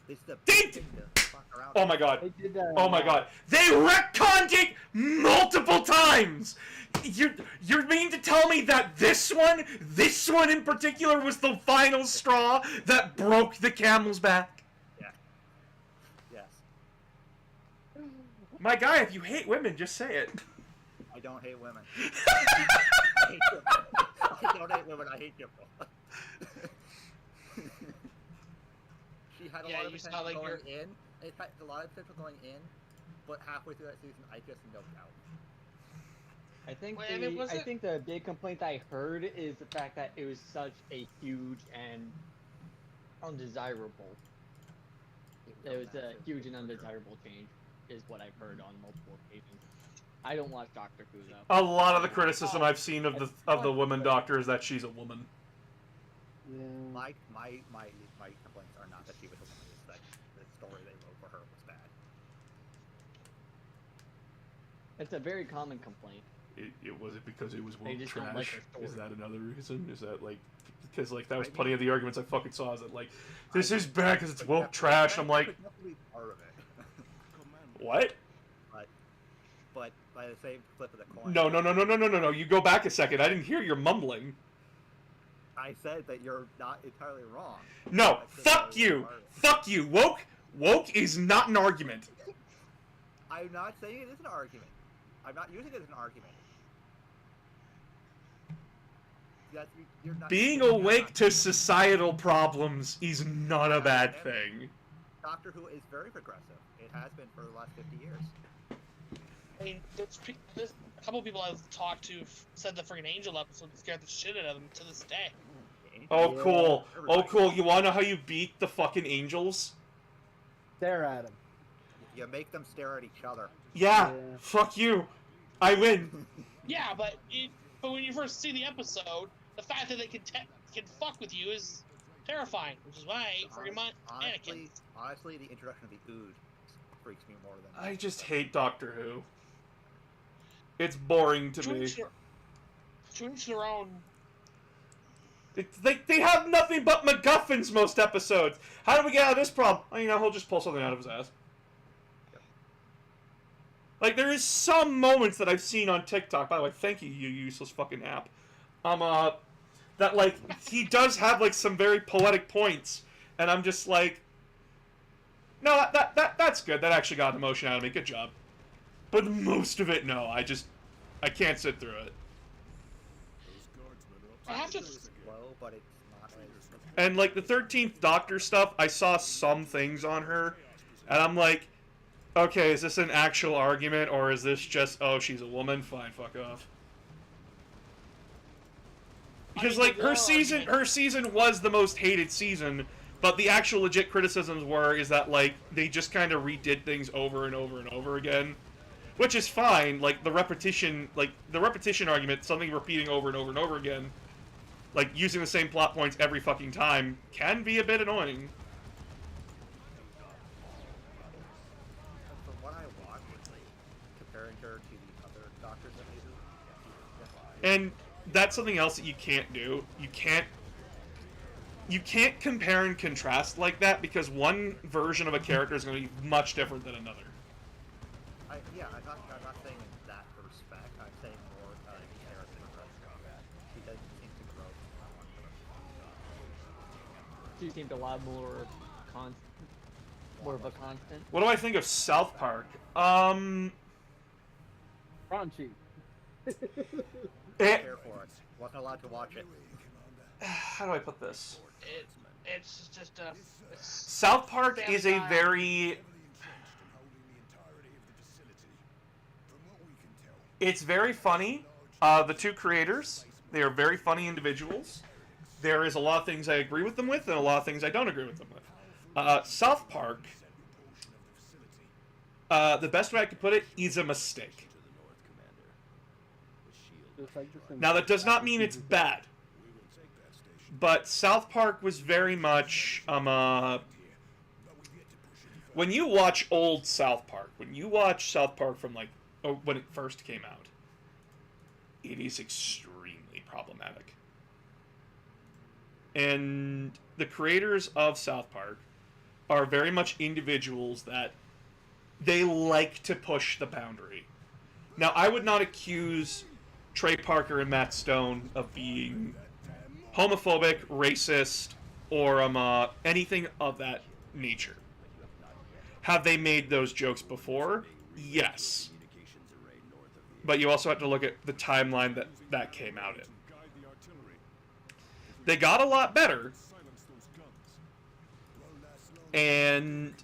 This is the big thing to fuck around. Oh my god. They did that. Oh my god. They retconned it multiple times! You're meaning to tell me that this one in particular was the final straw that broke the camel's back? Yeah. Yes. My guy, if you hate women, just say it. I don't hate women. I don't hate women. I hate you. She had a Yeah, lot of you potential sound like going in. It had a lot of potential going in, but halfway through that season, I just milked out. I think Well, I mean, was I it- think the big complaint I heard is the fact that it was such a huge and undesirable. It was a huge and undesirable change, is what I've heard on multiple occasions. I don't watch Doctor Who though. A lot of the criticism I've seen of the woman doctor is that she's a woman. Yeah. My complaints are not that she was a woman. It's that the story they wrote for her was bad. It's a very common complaint. It was it because it was They woke just don't like trash? her Is story. that another reason? Is that like because like that was I plenty mean- of the arguments I fucking saw is that like this is bad because it's But woke that- trash. that I'm like, could definitely be part of it. what? But by the same flip of the coin. No. You go back a second. I didn't hear your mumbling. I said that you're not entirely wrong. No, I said fuck that you. part of it. Fuck you. Woke is not an argument. I'm not saying it is an argument. I'm not using it as an argument. You're not, Being you're awake not. to societal problems is not a bad thing. Doctor Who is very progressive. It has been for the last 50 years. I mean, there's a couple people I've talked to said the freaking Angel episode scared the shit out of them to this day. Oh, Yeah. cool. Oh, Everybody- cool. You want to know how you beat the fucking angels? Stare at him. You make them stare at each other. Yeah. Yeah. Fuck you. I win. Yeah, but when you first see the episode, the fact that they can fuck with you is terrifying, which is why I ate freaking Anakin. Honestly, the introduction of the Ood freaks me more than. I just hate Doctor Who. It's boring to To me. each their own. They have nothing but MacGuffins most episodes. How do we get out of this problem? Oh, he'll just pull something out of his ass. Like, there is some moments that I've seen on TikTok. By the way, thank you, you useless fucking app. That, like, he does have, like, some very poetic points. And I'm just like, No, that's good. That actually got emotion out of me. Good job. But most of it, no. I can't sit through it. I have to. Slow, but it's not as. And like the 13th Doctor stuff, I saw some things on her, and I'm like, okay, is this an actual argument, or is this just, oh, she's a woman? Fine, fuck off. Because like her season was the most hated season, but the actual legit criticisms is that like they just kind of redid things over and over and over again, which is fine. Like the repetition argument, something repeating over and over and over again, like using the same plot points every fucking time, can be a bit annoying. From what I watched, comparing her to the other Doctors that they do, And that's something else that you can't do. You can't compare and contrast like that, because one version of a character is going to be much different than another. I'm not saying in that respect. I'm saying more the character growth. She doesn't seem to grow. She seemed a lot more of a constant. What do I think of South Park? Crunchy. Care for it. Wasn't allowed to watch it. How do I put this? It's just a. South Park is a very... It's very funny. The two creators, they are very funny individuals. There is a lot of things I agree with them with, and a lot of things I don't agree with them with. South Park, the best way I could put it, is a mistake. Now, that does not mean it's bad. But South Park was very much, when you watch old South Park, when you watch South Park from, like, when it first came out, it is extremely problematic. And the creators of South Park are very much individuals that they like to push the boundary. Now, I would not accuse Trey Parker and Matt Stone of being homophobic, racist, or anything of that nature. Have they made those jokes before? Yes. But you also have to look at the timeline that came out in. They got a lot better, and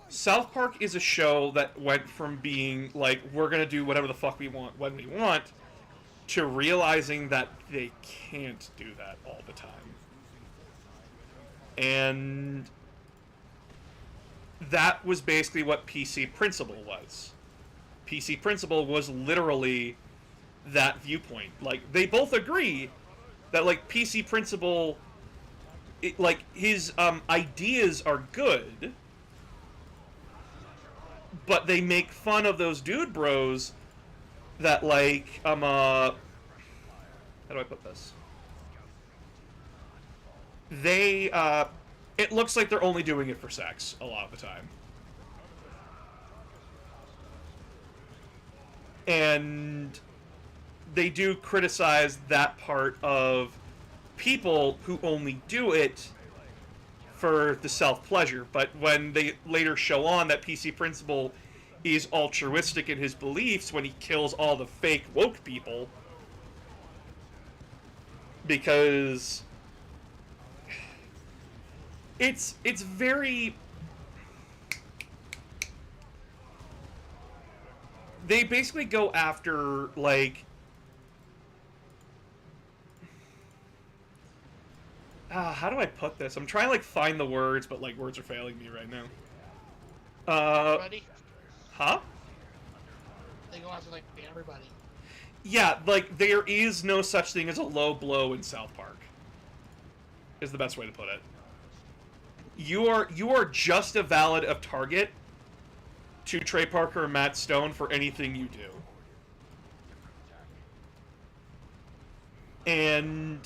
South Park is a show that went from being like, we're gonna do whatever the fuck we want when we want, to realizing that they can't do that all the time. And that was basically what PC Principle was. PC Principle was literally that viewpoint. Like, they both agree that, like, PC Principle, like, his ideas are good, but they make fun of those dude bros that, like, how do I put this? They, it looks like they're only doing it for sex a lot of the time. And they do criticize that part of people who only do it for the self-pleasure. But when they later show on that PC Principle is altruistic in his beliefs when he kills all the fake woke people, because it's very... They basically go after, like... how do I put this? I'm trying to, like, find the words, but, like, words are failing me right now. Ready? Huh? They go after, like, everybody. Yeah, like, there is no such thing as a low blow in South Park, is the best way to put it. You are just as valid of target to Trey Parker or Matt Stone for anything you do. And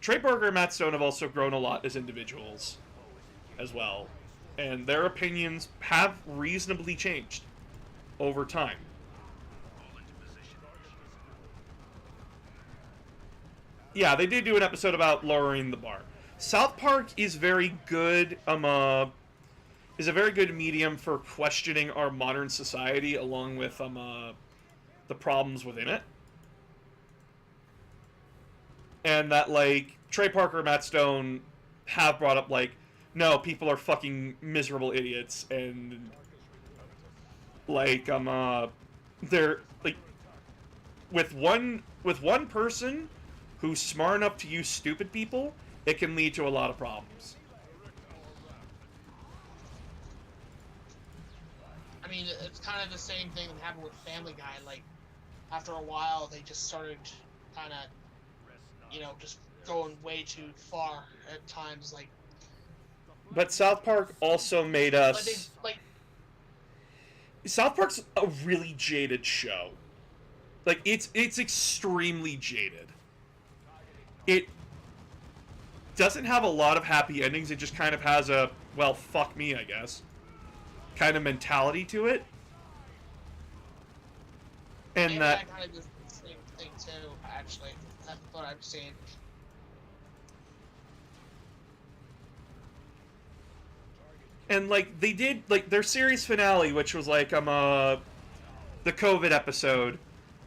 Trey Parker and Matt Stone have also grown a lot as individuals as well. And their opinions have reasonably changed over time. Yeah, they did do an episode about lowering the bar. South Park is very good. Is a very good medium for questioning our modern society, along with the problems within it. And that, like, Trey Parker and Matt Stone have brought up, like, no, people are fucking miserable idiots, and, like, they're, like, with one person who's smart enough to use stupid people, it can lead to a lot of problems. I mean, it's kind of the same thing that happened with Family Guy. Like, after a while, they just started kind of, just going way too far at times. Like, but South Park also made us. South Park's a really jaded show. Like, it's extremely jaded. It doesn't have a lot of happy endings. It just kind of has a, well, fuck me, I guess, kind of mentality to it. And that kind of does the same thing too, actually. That's what I've seen. And, like, they did, like, their series finale, which was, like, the COVID episode,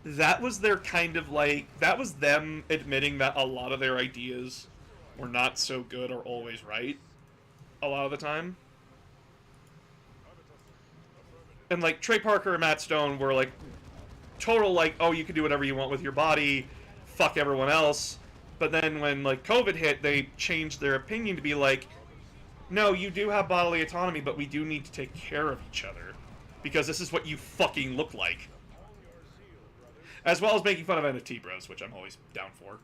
that was their kind of, like, that was them admitting that a lot of their ideas were not so good or always right, a lot of the time. And, like, Trey Parker and Matt Stone were, like, total, like, oh, you can do whatever you want with your body, fuck everyone else. But then when, like, COVID hit, they changed their opinion to be like, no, you do have bodily autonomy, but we do need to take care of each other. Because this is what you fucking look like. As well as making fun of NFT bros, which I'm always down for.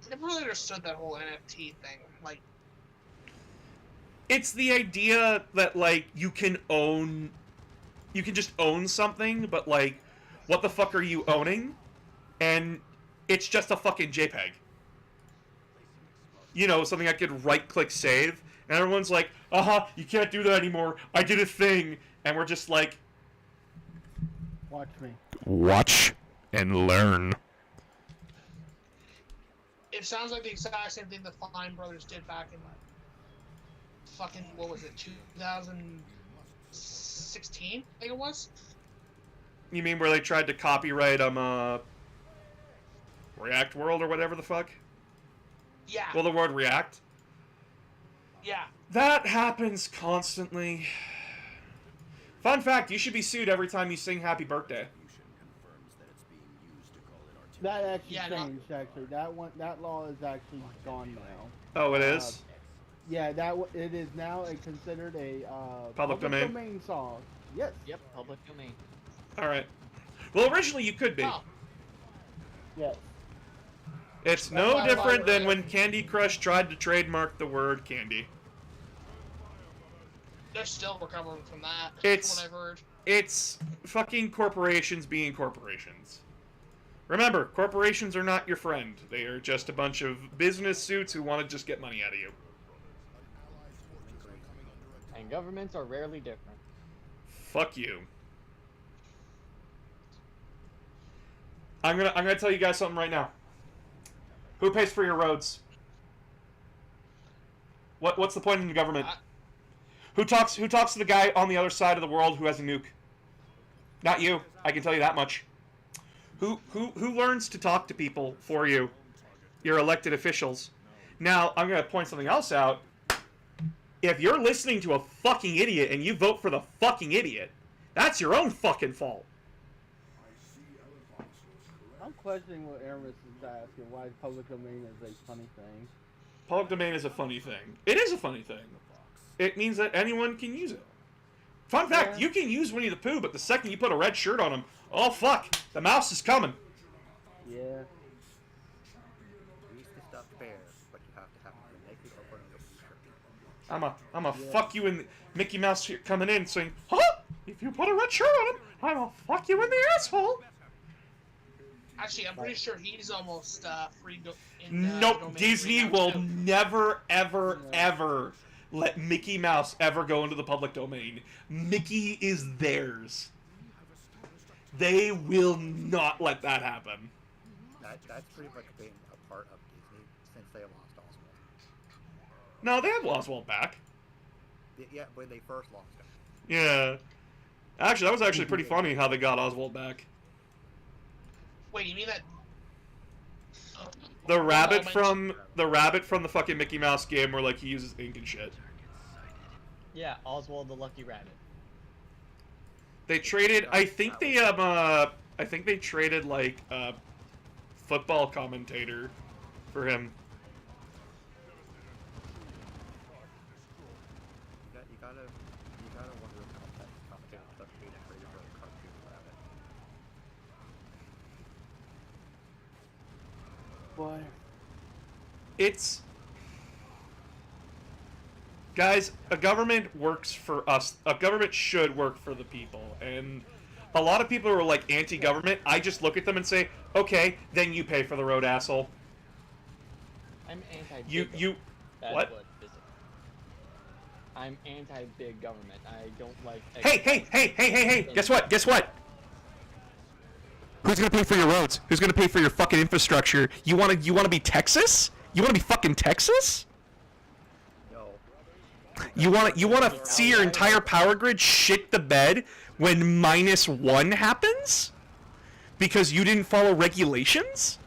I never really understood that whole NFT thing. Like, it's the idea that, like, you can just own something, but, like, what the fuck are you owning? And it's just a fucking JPEG. You know, something I could right-click save, and everyone's like, you can't do that anymore, I did a thing, and we're just like... Watch me. Watch and learn. it sounds like the exact same thing the Fine Brothers did back in fucking, what was it, 2016, I think it was? You mean where they tried to copyright React World or whatever the fuck? Yeah. Well, the word React? Yeah. That happens constantly. Fun fact, you should be sued every time you sing Happy Birthday. That actually Yeah, changed. Actually, that law is actually gone now. Oh, it is? Yeah, it is now considered a Public domain song. Yes. Yep, public domain. Alright. Well, originally you could be. Oh. Yes. It's no different than when Candy Crush tried to trademark the word candy. They're still recovering from that, It's- from what I've heard. It's fucking corporations being corporations. Remember, corporations are not your friend. They are just a bunch of business suits who want to just get money out of you. And governments are rarely different. Fuck you. I'm gonna tell you guys something right now. Who pays for your roads? What's the point in the government? Who talks to the guy on the other side of the world who has a nuke? Not you. I can tell you that much. Who learns to talk to people for you? Your elected officials. Now, I'm going to point something else out. If you're listening to a fucking idiot and you vote for the fucking idiot, that's your own fucking fault. I'm questioning what Aramis is asking. Why public domain is a funny thing. Public domain is a funny thing. It is a funny thing. It means that anyone can use it. Fun fact, you can use Winnie the Pooh, but the second you put a red shirt on him, oh fuck, the mouse is coming. Yeah. Use the stuffed bear, but you have to have it naked or put on a shirt. I'm a fuck you in the Mickey Mouse here coming in saying, huh? If you put a red shirt on him, I'm a fuck you in the asshole. Actually, I'm pretty sure he's almost free Nope, domain Disney right now, will too. never, ever, ever let Mickey Mouse ever go into the public domain. Mickey is theirs. They will not let that happen. that's pretty much been a part of Disney since they lost Oswald. No, they have Oswald back. Yeah, when they first lost him. Yeah. Actually, that was actually pretty funny how they got Oswald back. Wait, you mean that? The rabbit moment- from the fucking Mickey Mouse game where like he uses ink and shit. Yeah, Oswald the Lucky Rabbit. They traded. I think they traded like a football commentator for him. You gotta wonder if that commentator stuff being traded for a cartoon rabbit. Boy. It's guys, a government works for us. A government should work for the people. And a lot of people are like anti-government. I just look at them and say, "Okay, then you pay for the road, asshole." I'm anti. You That's what? is it. I'm anti-big government. I don't like. Hey! Guess what? Who's gonna pay for your roads? Who's gonna pay for your fucking infrastructure? You wanna be Texas? You wanna be fucking Texas? No. You wanna see your entire power grid shit the bed when -1 happens? Because you didn't follow regulations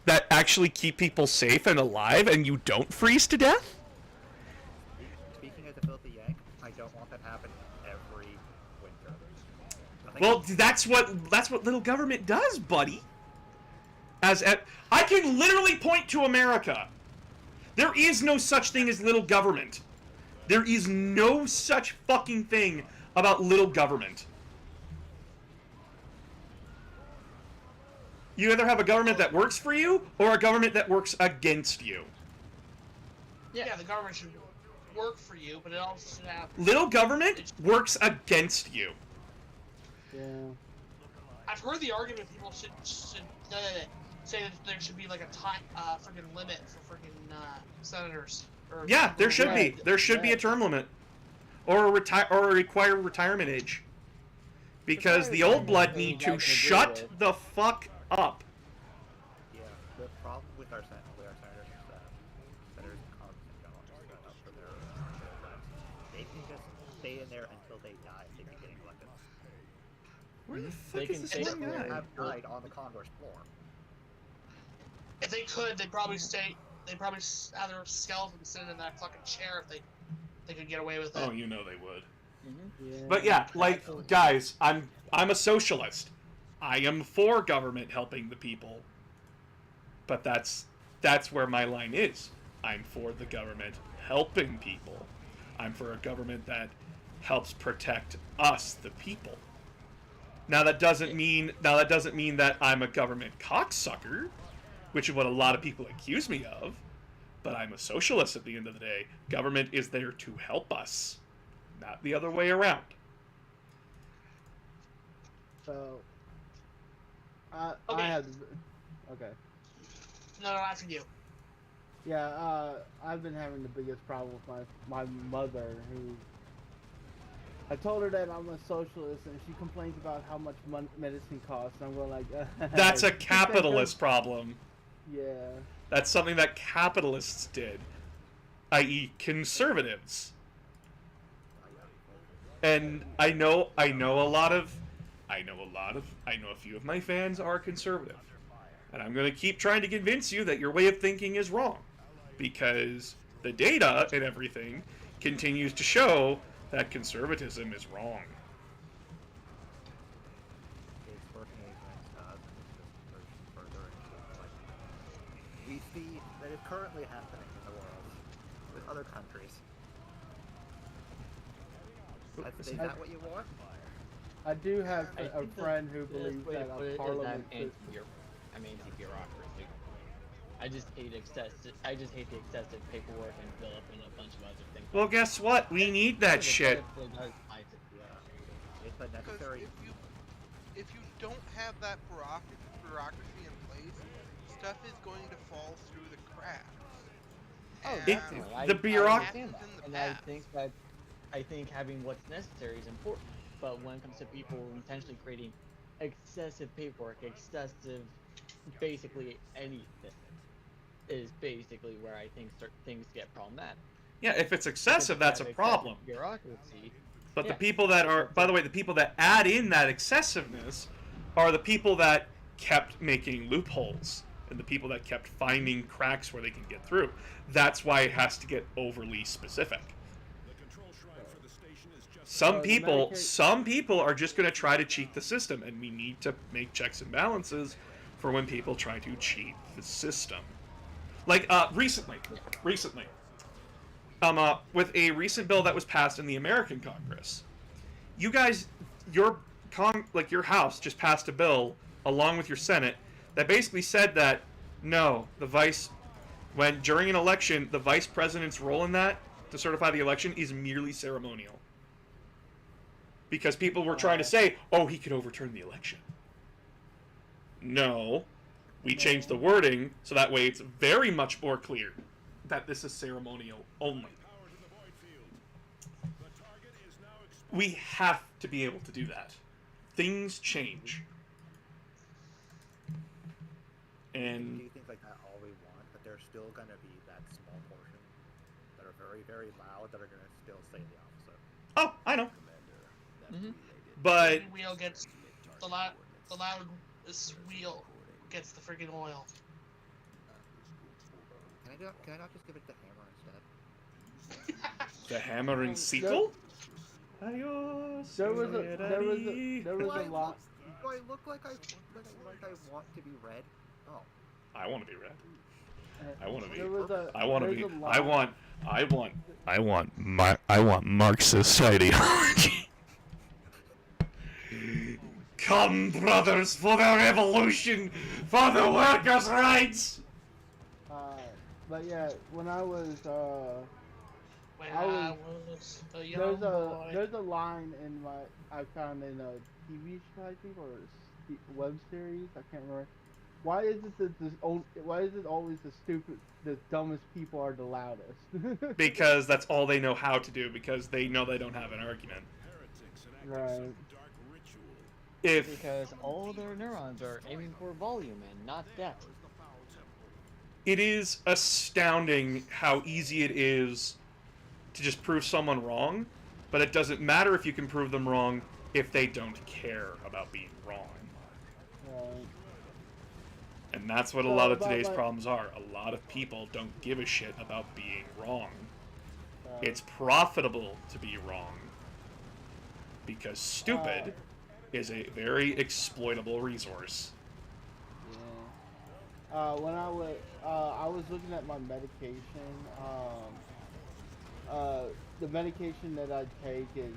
that actually keep people safe and alive and you don't freeze to death? Speaking as a filthy Yank, I don't want that to happen every winter. Well, that's what little government does, buddy. I can literally point to America. There is no such thing as little government. There is no such fucking thing about little government. You either have a government that works for you or a government that works against you. Yeah, the government should work for you, but it also should have. Little government works against you. Yeah. I've heard the argument people should say that there should be like a time, freaking limit for freaking senators. Or Yeah, there should be. Right. There should be a term limit, or a required retirement age, because the old blood need to shut the fuck up. Yeah, the problem with our senators and senators and congressmen don't up for their reps. They can just stay in there until they die if they keep getting elected. Where the They fuck can is this say fucking that. guy? Have died on the Congress floor. If they could, they'd probably have their skeletons sitting in that fucking chair if they could get away with it. Oh, you know they would. Yeah. But yeah, like guys, I'm a socialist. I am for government helping the people. But that's where my line is. I'm for the government helping people. I'm for a government that helps protect us, the people. Now that doesn't mean that I'm a government cocksucker, which is what a lot of people accuse me of. But I'm a socialist at the end of the day. Government is there to help us, not the other way around. So, Okay. I had. Okay. No, after you. Yeah, I've been having the biggest problem with my mother, who I told her that I'm a socialist, and she complains about how much medicine costs. And I'm going like, That's a capitalist problem. Yeah. That's something that capitalists did, i.e., conservatives. And I know a few of my fans are conservative. And I'm going to keep trying to convince you that your way of thinking is wrong. Because the data and everything continues to show that conservatism is wrong. It's working against us, and it's just further into like we see that is currently happening in the world with other countries. Is that what you want? I do have I a think friend who the believes way to that put it a is parliament I'm anti-bureaucracy. I just hate the excessive paperwork and fill up in a bunch of other things. Well, guess what? We need that shit. It's a Because necessary. if you don't have that bureaucracy in place, stuff is going to fall through the cracks. Oh, And definitely. the bureauc- understand that. in the And past. I think having what's necessary is important. But when it comes to people intentionally creating excessive paperwork, excessive basically anything is basically where I think certain things get problematic. Yeah, if it's excessive, that's a Excessive problem. Bureaucracy. But Yeah. the people that are, by the way, the people that add in that excessiveness are the people that kept making loopholes and the people that kept finding cracks where they can get through. That's why it has to get overly specific. The control shrine for the station is just Some people are just going to try to cheat the system, and we need to make checks and balances for when people try to cheat the system. Like recently, with a recent bill that was passed in the American Congress, you guys, your house just passed a bill along with your Senate that basically said that no, when during an election, the vice president's role in that to certify the election is merely ceremonial. Because people were trying to say, oh, he could overturn the election. No, we changed the wording so that way it's very much more clear that this is ceremonial only. power to the void field. The target is now exposed. We have to be able to do that. Things change. Do And things like that all we want, but there's still going to be that small portion that are very, very loud that are going to still say the opposite. oh, I know. Mhm. But Every wheel gets the loudest wheel gets the freaking oil. Can I not just give it to Hammer instead? the hammer and sickle? Adios. There was a lot. Do I look like I want to be red? Oh. I want to be red. I want to be. There was a. I want to there's be. a lot- I want Marxist ideology. Come, brothers, for the revolution, for the workers' rights. But yeah, when I was When I I was- was a young boy. there's a line in I found in a TV show, I think, or a web series, I can't remember. Why is it that why is it always the dumbest people are the loudest? Because that's all they know how to do, because they know they don't have an argument. Heretics and Right. actors of dark ritual. If Because all their neurons are aiming for volume and not depth. it is astounding how easy it is to just prove someone wrong, but it doesn't matter if you can prove them wrong if they don't care about being wrong. And that's what a lot of today's problems are. A lot of people don't give a shit about being wrong. It's profitable to be wrong. Because stupid is a very exploitable resource. When I was looking at my medication. The medication that I take is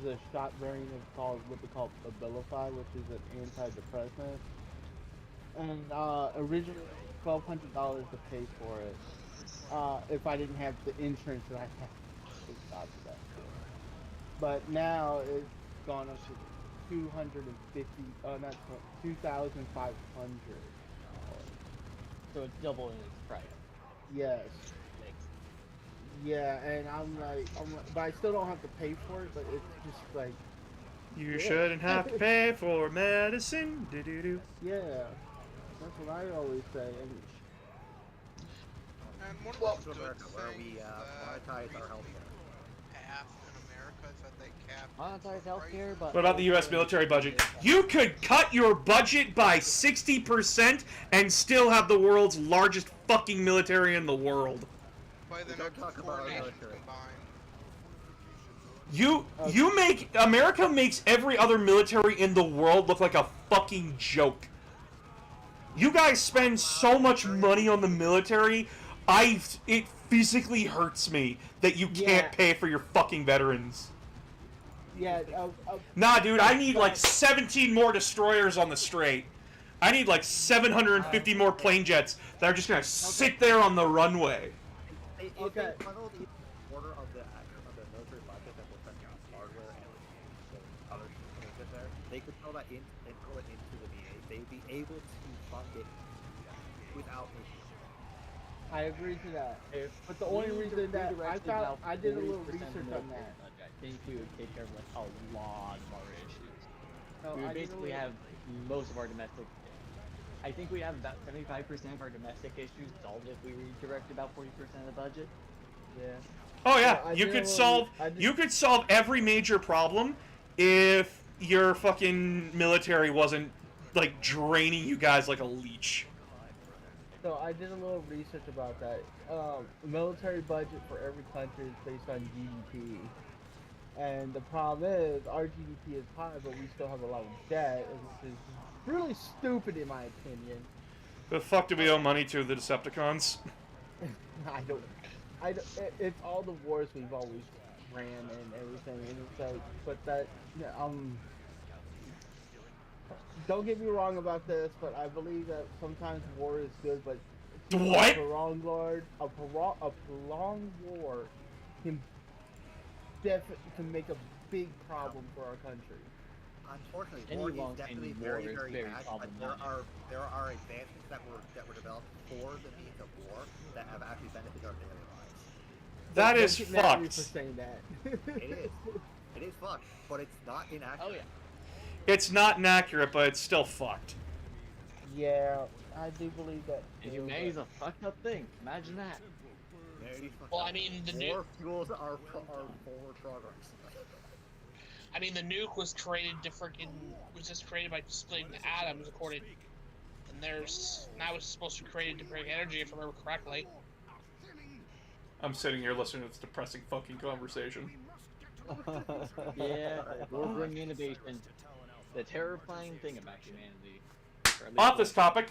a shot variant of what they call Abilify, which is an antidepressant. And originally $1,200 to pay for it if I didn't have the insurance that I had. Thank God for that. But now it's gone up to $2,500. So it's double in its price. Yes. Yeah, and I'm like, but I still don't have to pay for it. But it's just like, You shouldn't have to pay for medicine. Do-do-do. yeah, that's what I always say. And one Welcome of to the good America, where we things that monetize our healthcare. have in America is that they cap Monetize healthcare, but What about the U.S. military budget? You could cut your budget by 60% and still have the world's largest fucking military in the world. by the We don't next talk 4 about our nations military. combined. America makes every other military in the world look like a fucking joke. You guys spend so much money on the military, it physically hurts me that you can't Yeah. pay for your fucking veterans. Yeah, Nah, dude, I need like 17 more destroyers on the straight. I need like 750 more plane jets that are just gonna sit there on the runway. If Okay. they funneled each quarter of the military budget that was spent on hardware and the other things in there, they could throw that in and throw it into the VA. They'd be able to fund it without issue. I agree to that. if But the only reason that I did a little 40% research on military that. budget, I think we would take care of like a lot of our issues. No, We I would did a basically little- have most of our domestic I think we have about 75% of our domestic issues solved if we redirect about 40% of the budget. Yeah. Oh yeah, Well, I you do could have a- solve I just- you could solve every major problem if your fucking military wasn't like draining you guys like a leech. So I did a little research about that. The military budget for every country is based on GDP. And the problem is, our GDP is high, but we still have a lot of debt, which is really stupid in my opinion. The fuck do we owe money to the Decepticons? It's all the wars we've always ran and everything, and it's like, but that, don't get me wrong about this, but I believe that sometimes war is good, but What? a prolonged war can make a big problem for our country. Unfortunately, Any war is long-standing definitely war very, is very very bad, but there problematic. are advancements that were developed for the means of war that have actually benefited our daily lives. That Don't is get mad at me fucked. for saying that. It is fucked, but it's not inaccurate. Oh yeah. It's not inaccurate, but it's still fucked. Yeah, I do believe that. And humanity's a fucked up thing. Imagine that. Humanity's fucked Well, up. I mean, the war nuke. fuels our forward progress. I mean, the nuke was created was just created by splitting the atoms, according. And now it's supposed to be created to bring energy, if I remember correctly. I'm sitting here listening to this depressing fucking conversation. Yeah, we're bringing innovation. The terrifying thing about humanity. Or at least Off this topic.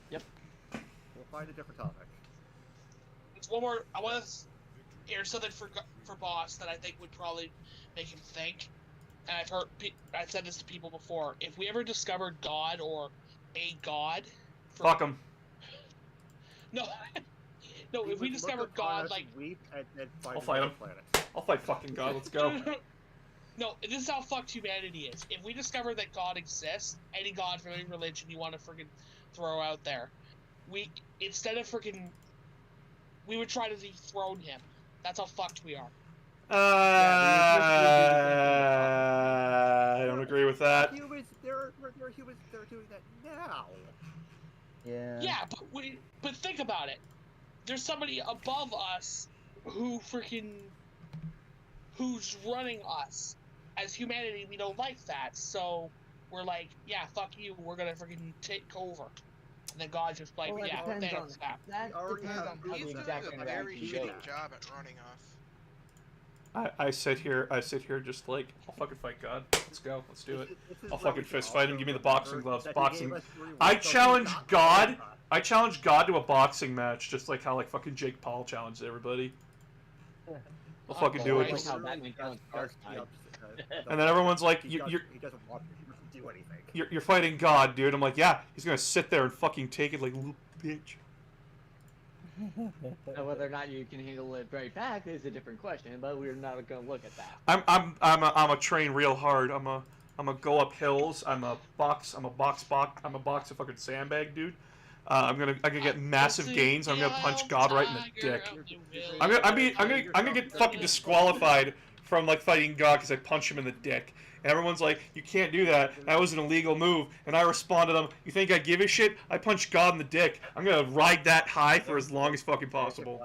Yep. We'll find a different topic. It's one more. I want to hear something for Boss that I think would probably make him think. And I've said this to people before. If we ever discovered God or a God, Fuck them. no, no. He If we would look discovered upon God, us, like weep, and then I'll fight him. planet. I'll fight fucking God. Let's go. No, this is how fucked humanity is. If we discover that God exists, any God from any religion you want to freaking throw out there, we would try to dethrone him. That's how fucked we are. I don't agree with that. Humans, there are humans that are doing that now. Yeah. Yeah, but think about it. There's somebody above us who's running us. As humanity, we don't like that, so we're like, yeah, fuck you, we're gonna freaking take over. And then God's just like, Well, that yeah, depends on thanks, Cap. that already depends have- on how He's the doing exact a very interaction shitty goes. job at running us. I sit here just like, I'll fucking fight God. Let's go. Let's do it. This is I'll where fucking we can fist fight him. also Give me the remember boxing gloves. that he Boxing. gave us free will, I so he's challenge not God. fighting us. I challenge God to a boxing match, just like how like fucking Jake Paul challenged everybody. I'll fucking do Like it. how Batman challenged Darkseid. And then everyone's like, he you're doesn't want to. He doesn't do anything. you're fighting God, dude. I'm like, yeah. He's gonna sit there and fucking take it like a little bitch. Now, whether or not you can handle it very fast is a different question, but we're not going to look at that. I'm a train real hard. I'm a go up hills. I'm a box a fucking sandbag, dude. I'm gonna get massive gains. I'm gonna punch God right in the dick. I'm gonna get fucking disqualified from like fighting God because I punch him in the dick. And everyone's like, you can't do that. That was an illegal move. And I respond to them, you think I give a shit? I punch God in the dick. I'm gonna ride that high for as long as fucking possible.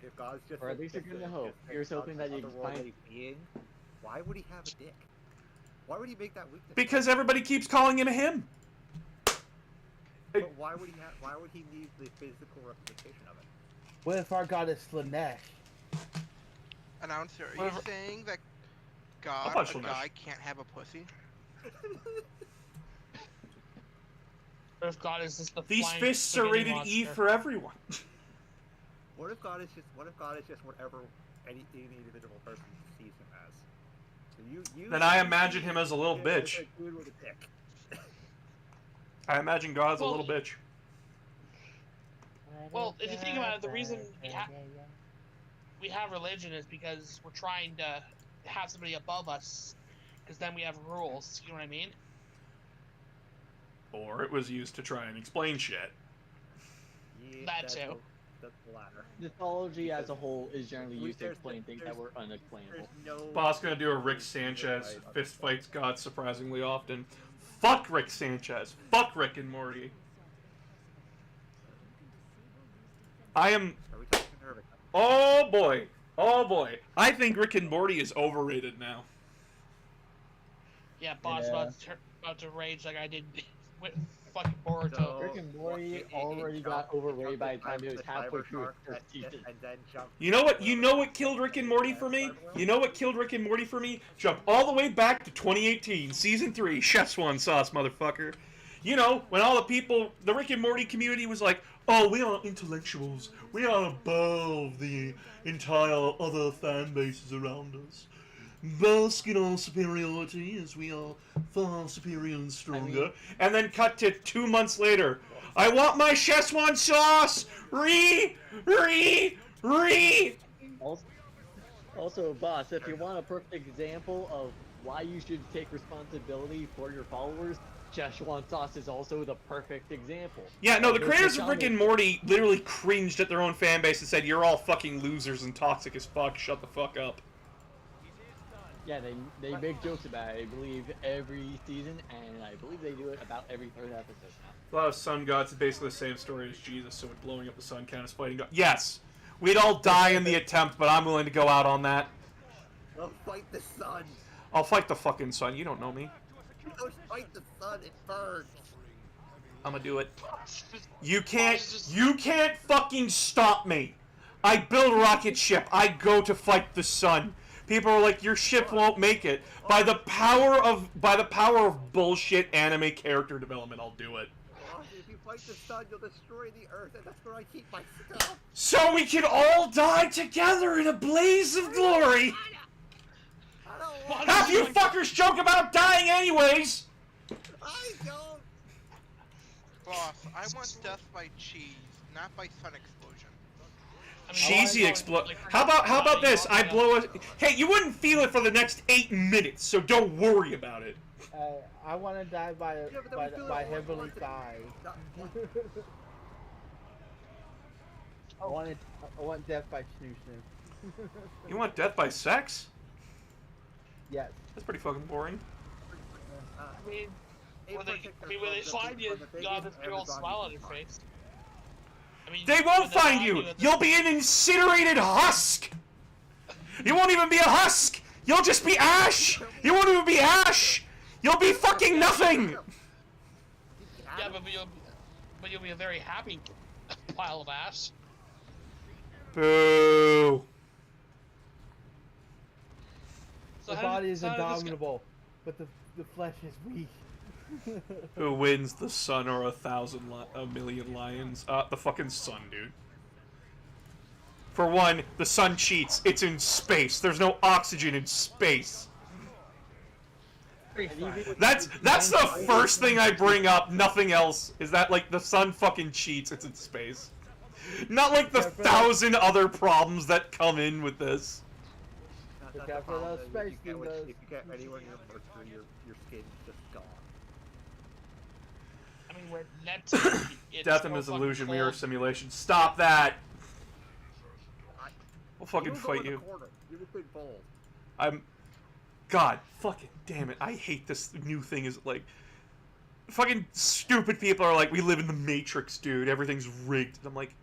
If God's just Or at least you're gonna hope. Here's hoping that you otherworldly find- being, why would he have a dick? Why would he make that weakness? Because everybody keeps calling him a him. But why would he need the physical representation of it? What if our god is Slanesh? Announcer, are you Whatever. saying that I'll God, punch a Slanesh. guy, can't have a pussy? If God is just the These flying fists are spaghetti rated E monster. for everyone. What if God is just whatever any individual person sees him as? So you Then I imagine him as a little bitch. A dude with a dick. I imagine God's a Well, little bitch. Well, if you think about it, the reason we have religion is because we're trying to have somebody above us, because then we have rules. You know what I mean? Or it was used to try and explain shit. Yeah, That that's too. That's the latter. Mythology as a whole is generally used to There's- explain things that there's- were unexplainable. There's no. Boss gonna do a Rick Sanchez fist fights God surprisingly often. Fuck Rick Sanchez. Fuck Rick and Morty. I am... Are we talking nervous? Oh boy. Oh boy. I think Rick and Morty is overrated now. Yeah, boss Yeah. about to rage like I did with fucking Boruto. So- Rick and Morty It already got jumped- overrated by the jumped time it was the halfway cyber through its shark first and- season. and then jumped- You know what? You know what killed Rick and Morty for me? You know what killed Rick and Morty for me? Jump all the way back to 2018, season 3, Chef's sauce, motherfucker. You know, when all the people, the Rick and Morty community was like, oh, we are intellectuals. We are above the entire other fan bases around us. Bask in our superiority as we are far superior and stronger. And then cut to 2 months later. I want my Szechuan sauce! Re! Also, boss, if you want a perfect example of why you should take responsibility for your followers, Szechuan sauce is also the perfect example. Yeah, no, the There's creators the of Rick and comment- Morty literally cringed at their own fan base and said, you're all fucking losers and toxic as fuck, shut the fuck up. Yeah, they make jokes about it, I believe, every season, and I believe they do it about every third episode now. A lot of sun gods is basically the same story as Jesus, so would blowing up the sun count as fighting God? Yes! We'd all die in the attempt, but I'm willing to go out on that. Go fight the sun. I'll fight the fucking sun, you don't know me. Go fight the sun. It burns. I'm gonna do it. You can't fucking stop me! I build a rocket ship, I go to fight the sun. People are like, your ship won't make it. By the power of bullshit anime character development, I'll do it. If you fight the sun, you'll destroy the earth, and that's where I keep my stuff. So we can all die together in a blaze of glory! I don't want Half you fuckers joke about dying anyways! I don't. Boss, I want death by cheese, not by sun explosion. I mean, Cheesy I- explode. like, How about this? I yeah. blow a... Hey, you wouldn't feel it for the next 8 minutes, so don't worry about it. I want to die by Yeah, but then we feel it all at heavily once. thigh. Not- I want death by snoo. You want death by sex? Yes. That's pretty fucking boring. I mean, a when they particular when they club find that- you, from the you got biggest this big old Amazon smile on you your can face. I mean, They when won't find find you! at the- You'll be an incinerated husk! You won't even be a husk! You'll just be ash! You won't even be ash! You'll be fucking nothing! Yeah, but you'll be a very happy pile of ass. Boo! So The how body did- is so how did this go- indomitable, but the flesh is weak. Who wins, the sun or a million lions? The fucking sun, dude. For one, the sun cheats. It's in space. There's no oxygen in space. That's the first thing I bring up. Nothing else is that like the sun fucking cheats. It's in space. Not like the 1,000 other problems that come in with this. Not Look the out for problem those is if you space get windows. if you get anywhere near Mercury, your skin's just gone. I mean, we're Neptune. It's Death and more his fucking illusion, cold. mirror simulation. Stop that! I- We'll fucking go fight in the you. corner. You're the big bold. I'm... God, fucking damn it. I hate this new thing is like... Fucking stupid people are like, we live in the Matrix, dude. Everything's rigged. And I'm like,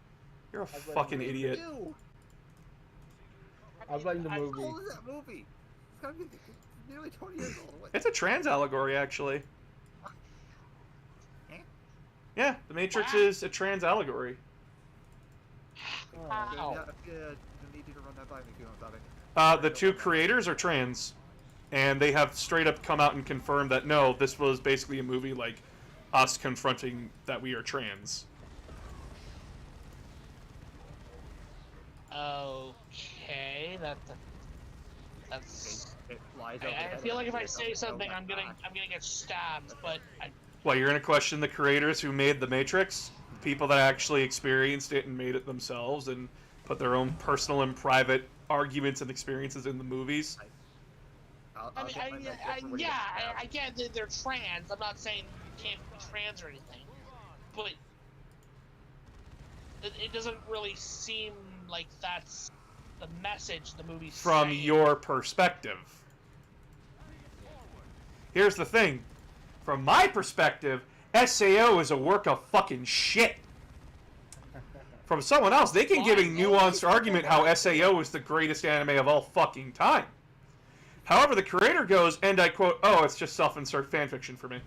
you're a fucking idiot. Ew. I blame the I- How movie. old is that movie? It's gotta be it's nearly 20 years old. What? It's a trans allegory, actually. Eh? Yeah, the Matrix Wow. is a trans allegory. Ow. Yeah, you need you to run that by me, if you know about it. The two creators are trans, and they have straight up come out and confirmed that no, this was basically a movie like us confronting that we are trans. Okay, that's. It flies over the I head feel of like if the I kid, say oh something, my I'm gosh. gonna get stabbed. But Well, you're gonna question the creators who made the Matrix? The people that actually experienced it and made it themselves and put their own personal and private arguments and experiences in the movies? I mean, get my meds before we yeah, get stabbed. I get that they're trans. I'm not saying you can't be trans or anything, but it doesn't really seem like that's the message the movie's From saying. your perspective. Here's the thing. from my perspective, SAO is a work of fucking shit. From someone else, they can give a nuanced argument how SAO is the greatest anime of all fucking time. However, the creator goes, and I quote, "Oh, it's just self-insert fanfiction for me."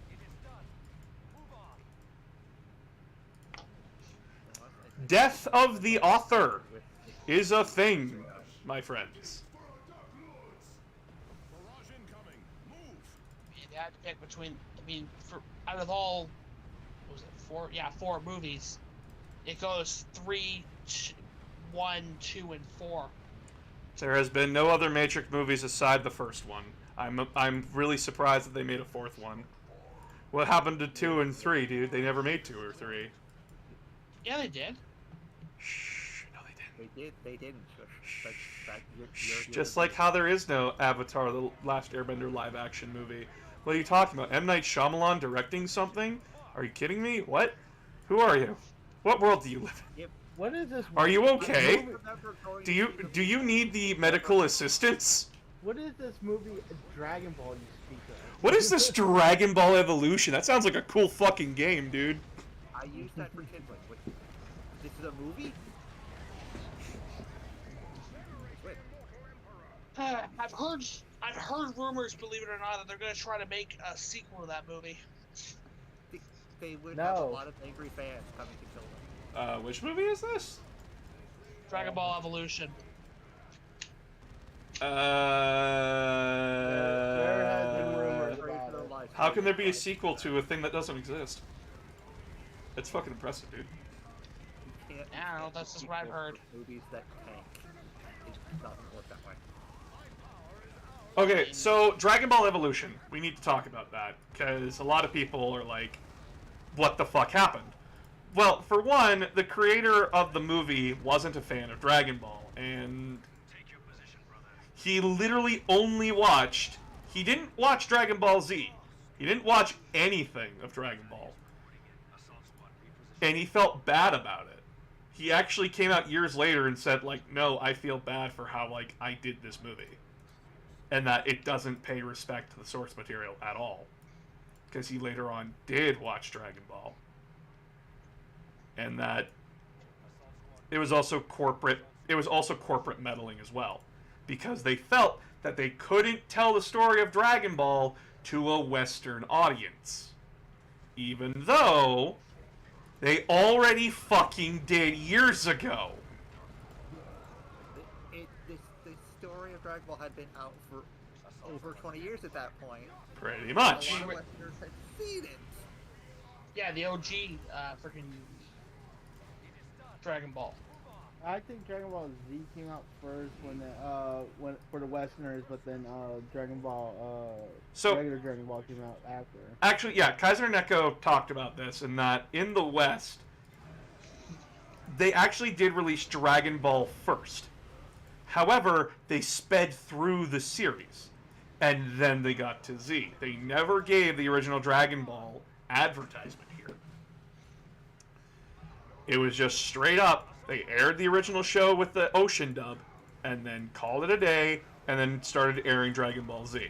Death of the author is a thing, my friends. Barrage incoming. Move. They had to pick between. I mean, out of all, what was it, 4? Yeah, 4 movies. It goes 3, 1, 2, and 4. There has been no other Matrix movies aside the first one. I'm really surprised that they made a 4th one. What happened to 2 and 3, dude? They never made 2 or 3. Yeah, they did. Shh, no, they didn't. They didn't. Just like how there is no Avatar: The Last Airbender live-action movie. What are you talking about? M. Night Shyamalan directing something? Are you kidding me? What? Who are you? What world do you live in? What is this? Are you okay? Do Do you need the medical assistance? What is this movie Dragon Ball you speak of? What is this Dragon Ball Evolution? That sounds like a cool fucking game, dude. I used that for Kindling. This is a movie? Wait. I've heard rumors, believe it or not, that they're gonna try to make a sequel to that movie. They would have a No. lot of angry fans coming to kill them. Which movie is this? Dragon Ball Evolution. There has been rumors about it. How can there be a sequel to a thing that doesn't exist? It's fucking impressive, dude. You can't. I don't know, that's just what I've heard. Movies that tank. It doesn't work that way. Okay, so Dragon Ball Evolution. We need to talk about that, because a lot of people are like, what the fuck happened? Well, for one, the creator of the movie wasn't a fan of Dragon Ball, and he literally only watched... He didn't watch Dragon Ball Z. He didn't watch anything of Dragon Ball. And he felt bad about it. He actually came out years later and said, like, no, I feel bad for how, like, I did this movie. And that it doesn't pay respect to the source material at all. Because he later on did watch Dragon Ball. And that it was also corporate meddling as well. Because they felt that they couldn't tell the story of Dragon Ball to a Western audience. Even though they already fucking did years ago. The story of Dragon Ball had been out for over 20 years at that point. Pretty A much. lot of Westerners had seen it. Yeah, the OG freaking Dragon Ball. I think Dragon Ball Z came out first when for the Westerners, but then Dragon Ball So- regular Dragon Ball came out after. Actually, yeah, Kaiser Neko talked about this, and that in the West, they actually did release Dragon Ball first. However, they sped through the series, and then they got to Z. They never gave the original Dragon Ball advertisement here. It was just straight up, they aired the original show with the Ocean dub, and then called it a day, and then started airing Dragon Ball Z.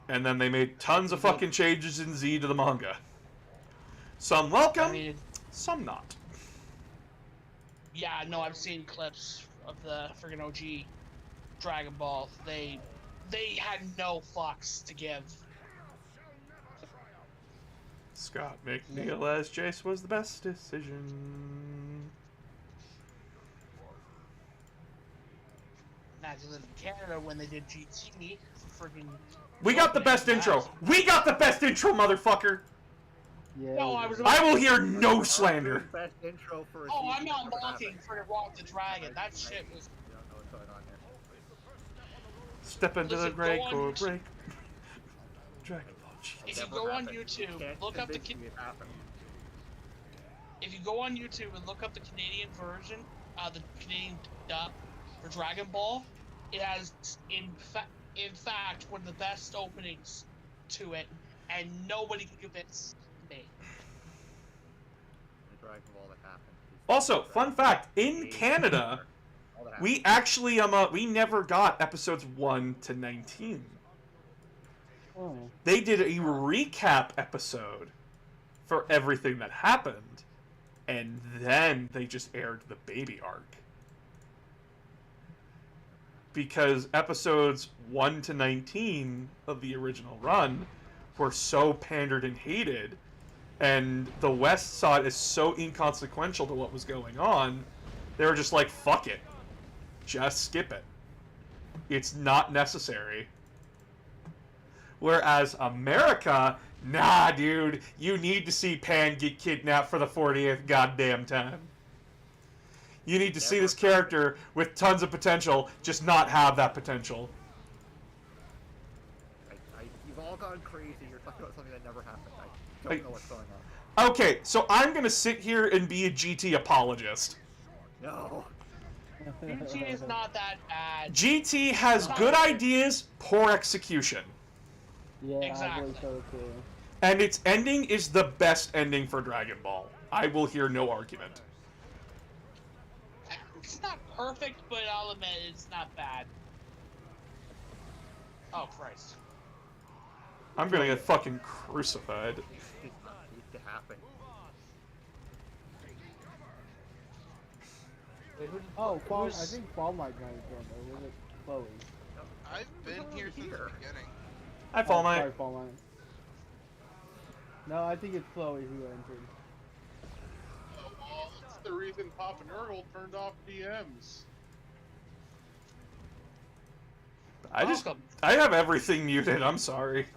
And then they made tons of fucking changes in Z to the manga. Some welcome, I mean, some not. yeah, no, I've seen clips of the friggin' OG Dragon Ball. They had no fucks to give. Scott McNeil as Jace was the best decision. Now, if you live in Canada when they did GT, friggin' We got the best intro. We got the best intro, motherfucker. Yeah. No, I was. I will hear no slander. Best intro for a Oh, season I'm not ever mocking happened. friggin' Walk the Dragon. That shit was. You don't know what's going on here. Step into the Listen, great go on core YouTube. break. Dragon Ball G. If you Never go on happened. YouTube, Can't look up the. convince me it happened. If you go on YouTube and look up the Canadian version, the Canadian dub for Dragon Ball, it has in fact one of the best openings to it, and nobody can convince me. The Dragon Ball that happened. Also, fun fact, in Canada, All We actually we never got episodes 1 to 19. Oh. They did a recap episode for everything that happened, and then they just aired the baby arc. Because episodes 1 to 19 of the original run were so pandered and hated, and the West saw it as so inconsequential to what was going on, they were just like, fuck it. Just skip it. It's not necessary. Whereas America, nah, dude, you need to see Pan get kidnapped for the 40th goddamn time. You need to see this character with tons of potential, just not have that potential. You've all gone crazy. You're talking about something that never happened. I don't know what's going on. Okay, so I'm gonna sit here and be a GT apologist. No. GT is not that bad. GT has good ideas, poor execution. Yeah, Exactly. I believe so too. And its ending is the best ending for Dragon Ball. I will hear no argument. It's not perfect, but I'll admit it's not bad. Oh, Christ. I'm gonna get fucking crucified. It needs to happen. Wait, who did, Oh, Fall, I who's- think Fall Might got it from there. Was it Chloe? I've been here since the beginning. Hi, Fall Oh, Knight. sorry, Fall Might. No, I think it's Chloe who entered. Well, that's the reason Papa Nurgle turned off DMs. Welcome. I have everything muted, I'm sorry.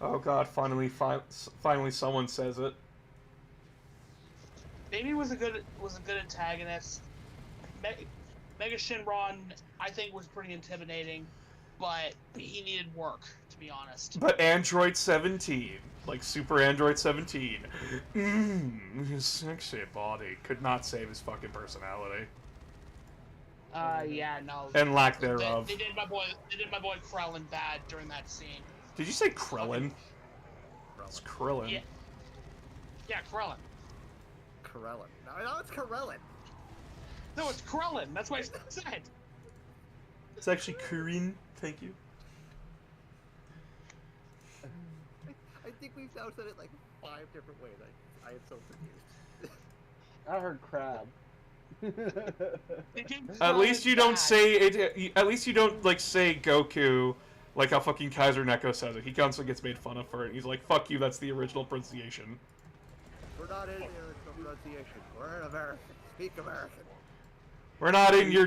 Oh god, finally someone says it. Maybe was a good antagonist. Mega Shinron, I think, was pretty intimidating, but he needed work, to be honest. But Android 17, like Super Android 17, his sexy body could not save his fucking personality. Yeah, no. And lack thereof. They did my boy Krellin bad during that scene. Did you say Krillin? It's Krillin. Yeah. Yeah, Krellin. Corellin. No, it's Corellin. No, it's Krellin. That's what I said. It's actually Kurin. Thank you. I think we've now said it like 5 different ways. I am so confused. I heard crab. They did At least Krellin you don't bad. say it. At least you don't like say Goku, like how fucking Kaiser Neko says it. He constantly gets made fun of for it. He's like, "Fuck you, that's the original pronunciation." We're not in the original pronunciation. We're in American. Speak American. We're not in your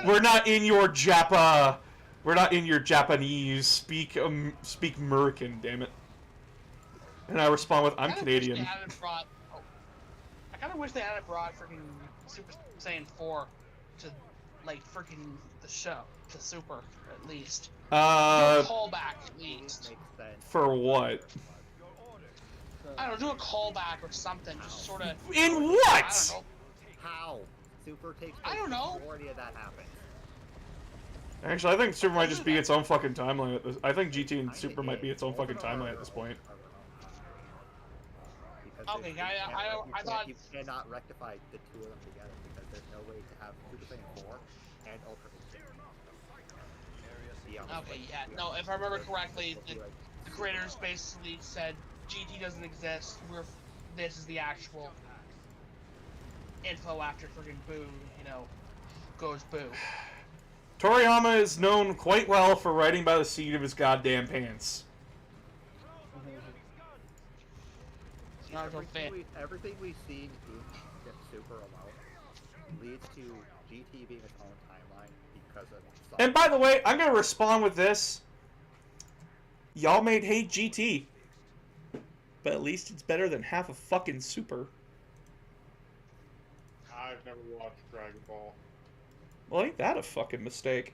We're not in your Japa. We're not in your Japanese. Speak American, damn it. And I respond with, "I'm I Canadian." I kind of wish they hadn't brought freaking Super Saiyan 4 to, like, freaking the show, to Super, at least. Do a callback, at least. Makes sense. For what? I don't know, do a callback or something, just sort of. In I what? don't know. How? Super takes I don't know. The majority of that happens. Actually, I think Super might just be its own fucking timeline. I think GT and Super might be its own fucking timeline at this point. Because Okay, I you thought. you cannot rectify the two of them together because there's no way to have Super Saiyan 4 and Ultra Instinct. Okay, yeah, no, if I remember correctly, the creators basically said GT doesn't exist. This is the actual info after freaking Boo, goes Boo. Toriyama is known quite well for writing by the seat of his goddamn pants. Everything we've seen in Step Super alone leads to GT being its own timeline because of. And by the way, I'm gonna respond with this. Y'all may hate GT, but at least it's better than half of fucking Super. I've never watched Dragon Ball. Well, ain't that a fucking mistake?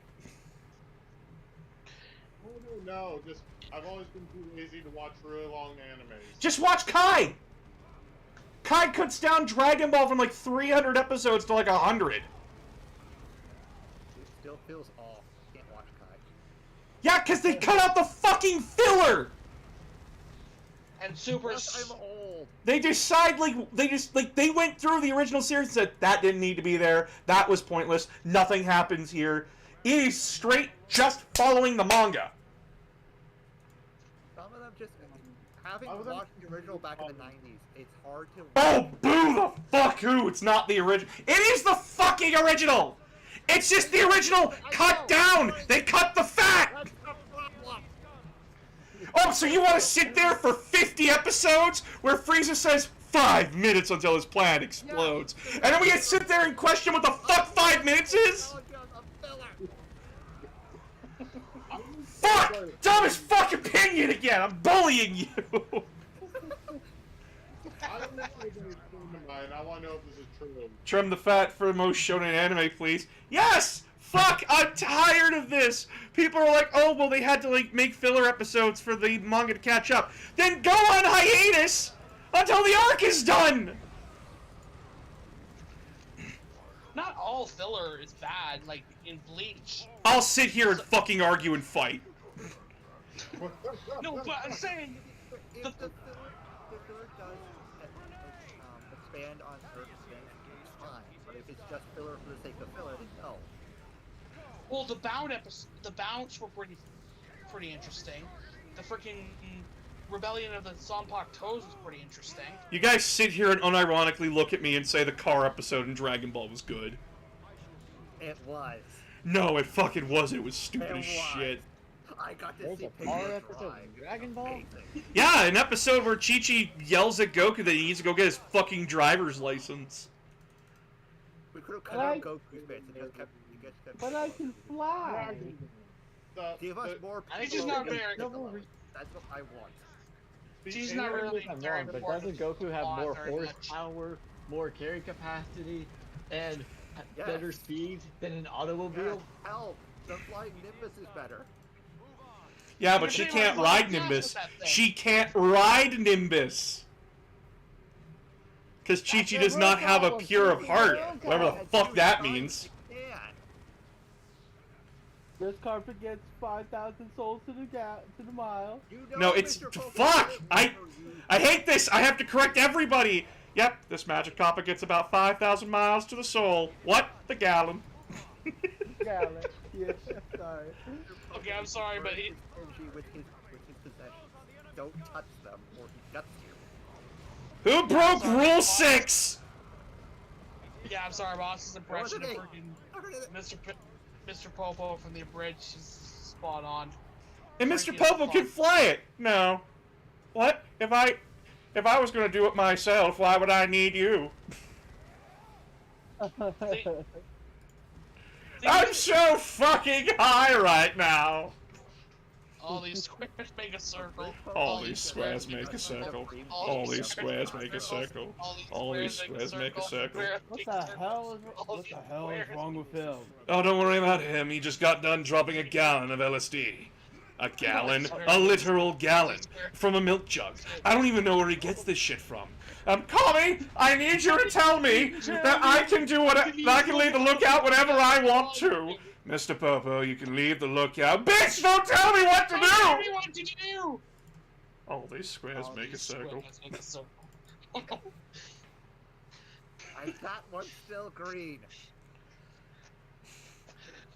Oh, no, just I've always been too lazy to watch really long animes. Just watch Kai! Kai cuts down Dragon Ball from like 300 episodes to like 100. It still feels off. Can't watch Kai. Yeah, because they cut out the fucking filler! And Super's. Plus, I'm old. old. They decide they went through the original series and said that didn't need to be there. That was pointless. Nothing happens here. It is straight just following the manga. Some of them just having watched the original back in the 90s. It's hard to. Oh, boo the fuck who! It's not the original. It is the fucking original. It's just the original cut down. They cut the fat. That's the problem. Oh, so you want to sit there for 50 episodes where Frieza says 5 minutes until his planet explodes, and then we get to sit there and question what the fuck 5 minutes is? Fuck! Dumbest fucking opinion again! I'm bullying you! I don't know if there's any truth to mine. I want to know if this is true. Trim the fat for the most shonen anime, please. Yes! Fuck! I'm tired of this! People are like, oh, well, they had to, like, make filler episodes for the manga to catch up. Then go on hiatus until the arc is done! Not all filler is bad, like in Bleach. I'll sit here and fucking argue and fight. No, but I'm saying If the filler does expand on certain things, it's fine. But if it's just filler for the sake of filler, then no. well, the bounce were pretty interesting. The freaking Rebellion of the Sonpak Toes was pretty interesting. You guys sit here and unironically look at me and say the car episode in Dragon Ball was good. It was. No, it fucking wasn't. It was stupid It as was. shit. I got to There's see a car Piccolo episode drive. in Dragon Ball? Amazing. Yeah, an episode where Chi-Chi yells at Goku that he needs to go get his fucking driver's license. We could have cut But out I- Goku's bits and just kept. But I can fly. Give us more. I think she's Piccolo not and very- Piccolo. That's what I want. She's not really I'm very wrong, but important. doesn't Goku have Plot more very much. horsepower, more carry capacity, and Yes. better speed than an automobile? Hell, the flying Nimbus is better. Yeah, but You're she saying can't like ride Michael Nimbus. Jackson with that thing. She can't ride Nimbus. Because Chi-Chi does not have a pure of heart. Whatever the fuck that means. Yeah. This carpet gets 5,000 souls to the mile. You know No, it's Mr. Popo fuck. lives I for you. hate this. I have to correct everybody. Yep, this magic carpet gets about 5,000 miles to the soul. What? The gallon. Gallon. Yeah, sorry. Okay, I'm sorry, but he, Energy with his possessions. Don't touch them, or he guts you. Who broke Rule 6? yeah, I'm sorry, boss's impression of okay. freaking Mr. Popo from the Abridged is spot on. And Mr. Freaking Popo fuck. can fly it. No. What? If I was gonna do it myself, why would I need you? I'm so fucking high right now. All these squares make a circle. All these squares make a circle. All these squares make a circle. All these squares make a circle. What the hell is wrong with him? Oh, don't worry about him. He just got done dropping a gallon of LSD. A gallon? A literal gallon. From a milk jug. I don't even know where he gets this shit from. Kami, I need you to tell me that I can do what I can leave the lookout whenever I want to. Mr. Popo, you can leave the lookout. Bitch, don't tell me what to Tell me do! what to do! All these squares All make a these circle. squares make a circle. That one's still green.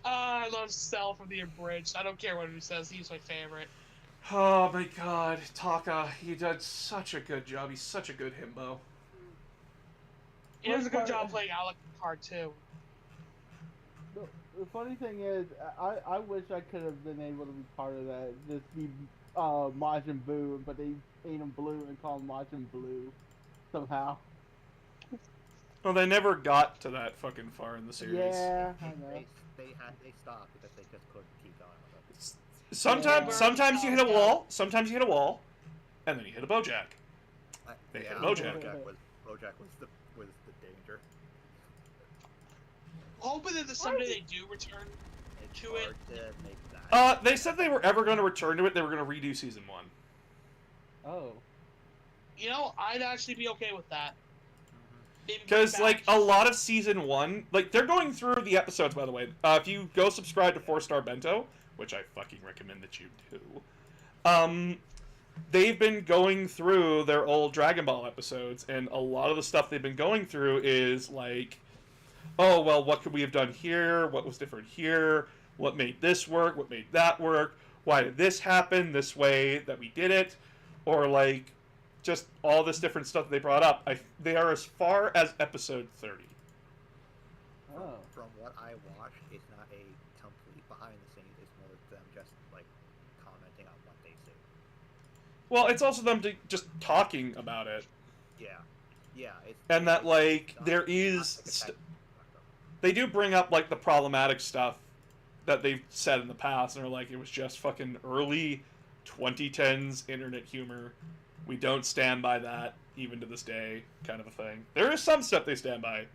I love Cell from the Abridged. I don't care what he says, he's my favorite. Oh my god, Taka, he did such a good job. He's such a good himbo. He does a good job playing Alec Picard too. The funny thing is, I wish I could have been able to be part of that. Just be Majin Buu, but they paint him blue and call him Majin Blue somehow. Well, they never got to that fucking far in the series. Yeah, I know. They stopped because they just couldn't keep going with it. Sometimes you hit a wall, sometimes you hit a wall, and then you hit a Bojack. They hit Bojack. Bojack was the danger. Hoping that someday they do return It's to it. hard to make that. They said they were ever going to return to it. They were going to redo season 1. Oh. You know, I'd actually be okay with that. Maybe bring Because, back- like, a lot of season 1... Like, they're going through the episodes, by the way. If you go subscribe to 4-Star Bento, which I fucking recommend that you do, they've been going through their old Dragon Ball episodes, and a lot of the stuff they've been going through is like, oh, well, what could we have done here? What was different here? What made this work? What made that work? Why did this happen this way that we did it? Or, like, just all this different stuff that they brought up. They are as far as episode 30. Oh. From what I watched, it's not a complete behind the scenes. It's more of them just like commenting on what they see. Well, it's also them just talking about it. Yeah, yeah. It's, And that, like, not- there not is... like They do bring up, like, the problematic stuff that they've said in the past, and are like, it was just fucking early 2010s internet humor. We don't stand by that, even to this day, kind of a thing. There is some stuff they stand by.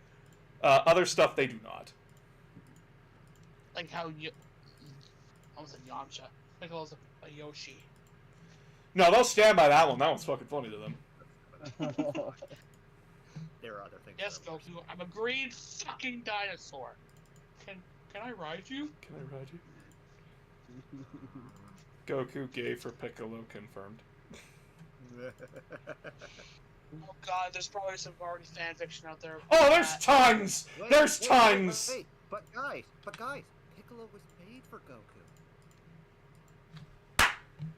Other stuff they do not. Like how you almost a Yamcha. Piccolo's a Yoshi. No, they'll stand by that one. That one's fucking funny to them. there are other things. Yes, that are worse. Goku, I'm a green fucking dinosaur. Can I ride you? Can I ride you? Goku gay for Piccolo confirmed. Oh god, there's probably some already fan fiction out there. Oh, there's tons! Wait, There's wait, tons! Wait, but guys, Piccolo was made for Goku.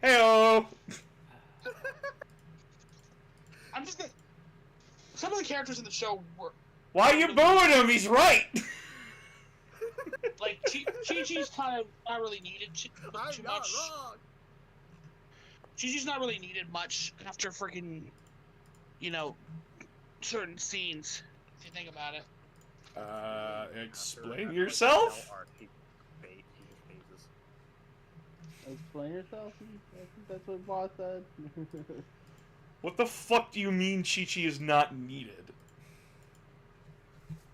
Heyo! I'm just gonna... Some of the characters in the show were... Why are you booing him? He's right! Like, Chi-Chi's kind of not really needed too I'm not much. wrong. Chi-Chi's not really needed much after freaking, you know, certain scenes, if you think about it. Explain yourself? Explain yourself? I think that's what Boss said. What the fuck do you mean Chi-Chi is not needed?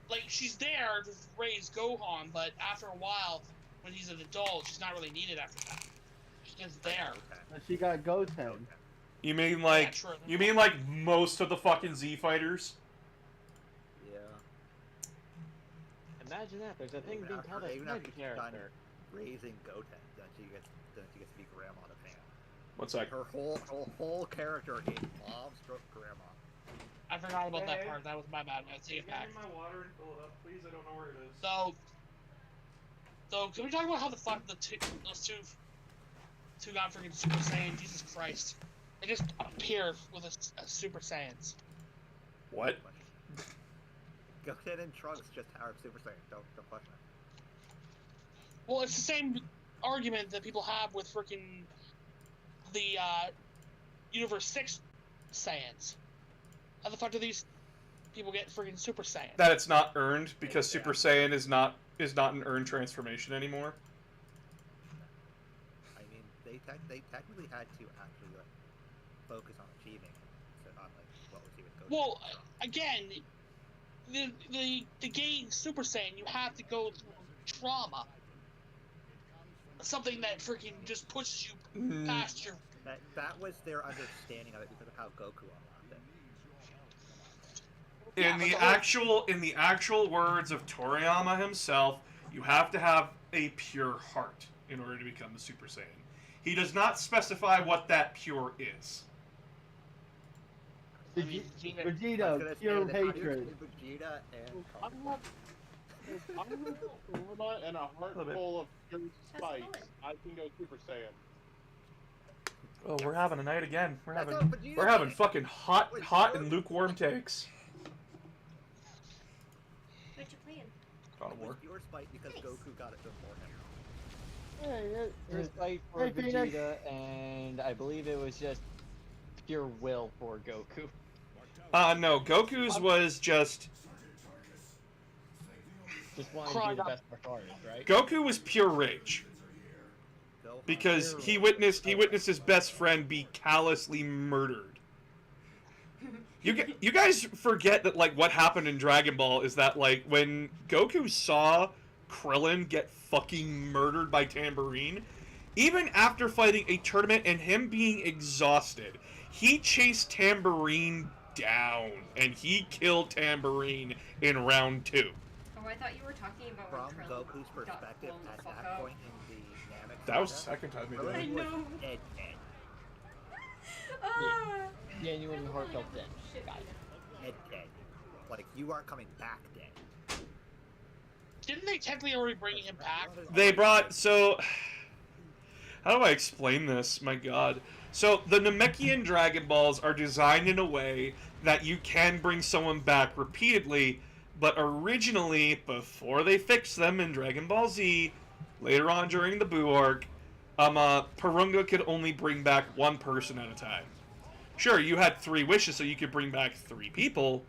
Like, she's there to raise Gohan, but after a while, when he's an adult, she's not really needed after that. She's just there. But she got Goten. You mean like true. you mean like most of the fucking Z fighters? Yeah. Imagine that. There's a thing being called a Even after head she's done character. raising Goten, then she gets to be grandma to Pan. What's that? Her whole character is mom stroke grandma. I forgot about that Hey. part. That was my bad. I take it back. my water and fill it up, please. I don't know where it is. So can we talk about how the fuck those two got freaking Super Saiyan? Jesus Christ! They just appeared with a Super Saiyans. What? Goten and Trunks just are Super Saiyan. Don't question it. Well, it's the same argument that people have with freaking the Universe 6 Saiyans. How the fuck do these people get freaking Super Saiyan? That it's not earned because Super Saiyan is not an earned transformation anymore. I mean, they technically had to actually like, focus on achieving it, so on like what was he with Goten. Well, again, the game Super Saiyan, you have to go through trauma. Something that freaking just pushes you past your... That was their understanding of it because of how Goku unlocked it. In the actual words of Toriyama himself, you have to have a pure heart in order to become a Super Saiyan. He does not specify what that pure is. I mean, I was Vegeta, gonna pure say that hatred. Vegeta and I'm not. If I'm with Bulma and a heart Little bit. full of pure spikes, I can go Super Saiyan. Oh, we're having a night again. We're That's having what Vegeta we're having did. fucking hot and lukewarm takes. What you playing? God of it was War. pure spite because Goku got it before him. Hey, There's fight for Hey, Phoenix. Vegeta, and I believe it was just pure will for Goku. No, Goku's was just Just wanting to be the best martial artist, right? Goku was pure rage Gohan because he witnessed his best friend be callously murdered. You guys forget that like what happened in Dragon Ball is that like when Goku saw Krillin get fucking murdered by Tambourine, even after fighting a tournament and him being exhausted, he chased Tambourine down and he killed Tambourine in round 2. Oh, I thought you were talking about from when Krillin Goku's got perspective blown the at fuck that up. point in the Namek That was the saga, second time he did Krillin it. I was know. dead. Genuine heartfelt thing. Got it. Dead day. Like, you aren't coming back day. Didn't they technically already bring him back? They brought, so, how do I explain this? My god. So, the Namekian Dragon Balls are designed in a way that you can bring someone back repeatedly, but originally, before they fixed them in Dragon Ball Z, later on during the Buu arc, Porunga could only bring back one person at a time. Sure, you had 3 wishes, so you could bring back 3 people,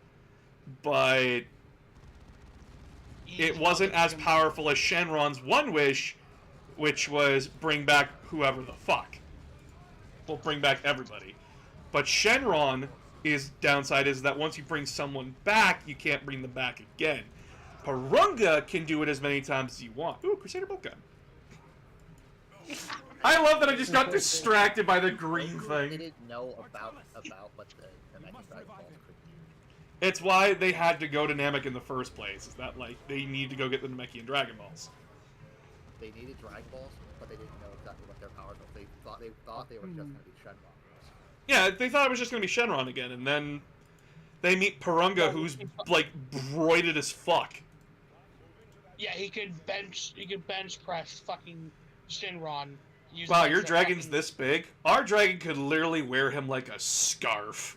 but it wasn't as powerful as Shenron's one wish, which was bring back whoever the fuck. Well, bring back everybody. But Shenron, his downside is that once you bring someone back, you can't bring them back again. Porunga can do it as many times as you want. Ooh, Crusader bolt gun. I love that I just got distracted by the green They thing. didn't know about what the Namek Dragon Balls could do. It's why they had to go to Namek in the first place, is that, like, they need to go get the Namekian Dragon Balls. They needed Dragon Balls, but they didn't know exactly what their powers were. They thought they were just going to be Shenron. Yeah, they thought it was just going to be Shenron again, and then they meet Porunga, who's, like, broided as fuck. Yeah, he could bench press fucking Shenron. using Wow, like your the dragon's fucking- this big? Our dragon could literally wear him like a scarf.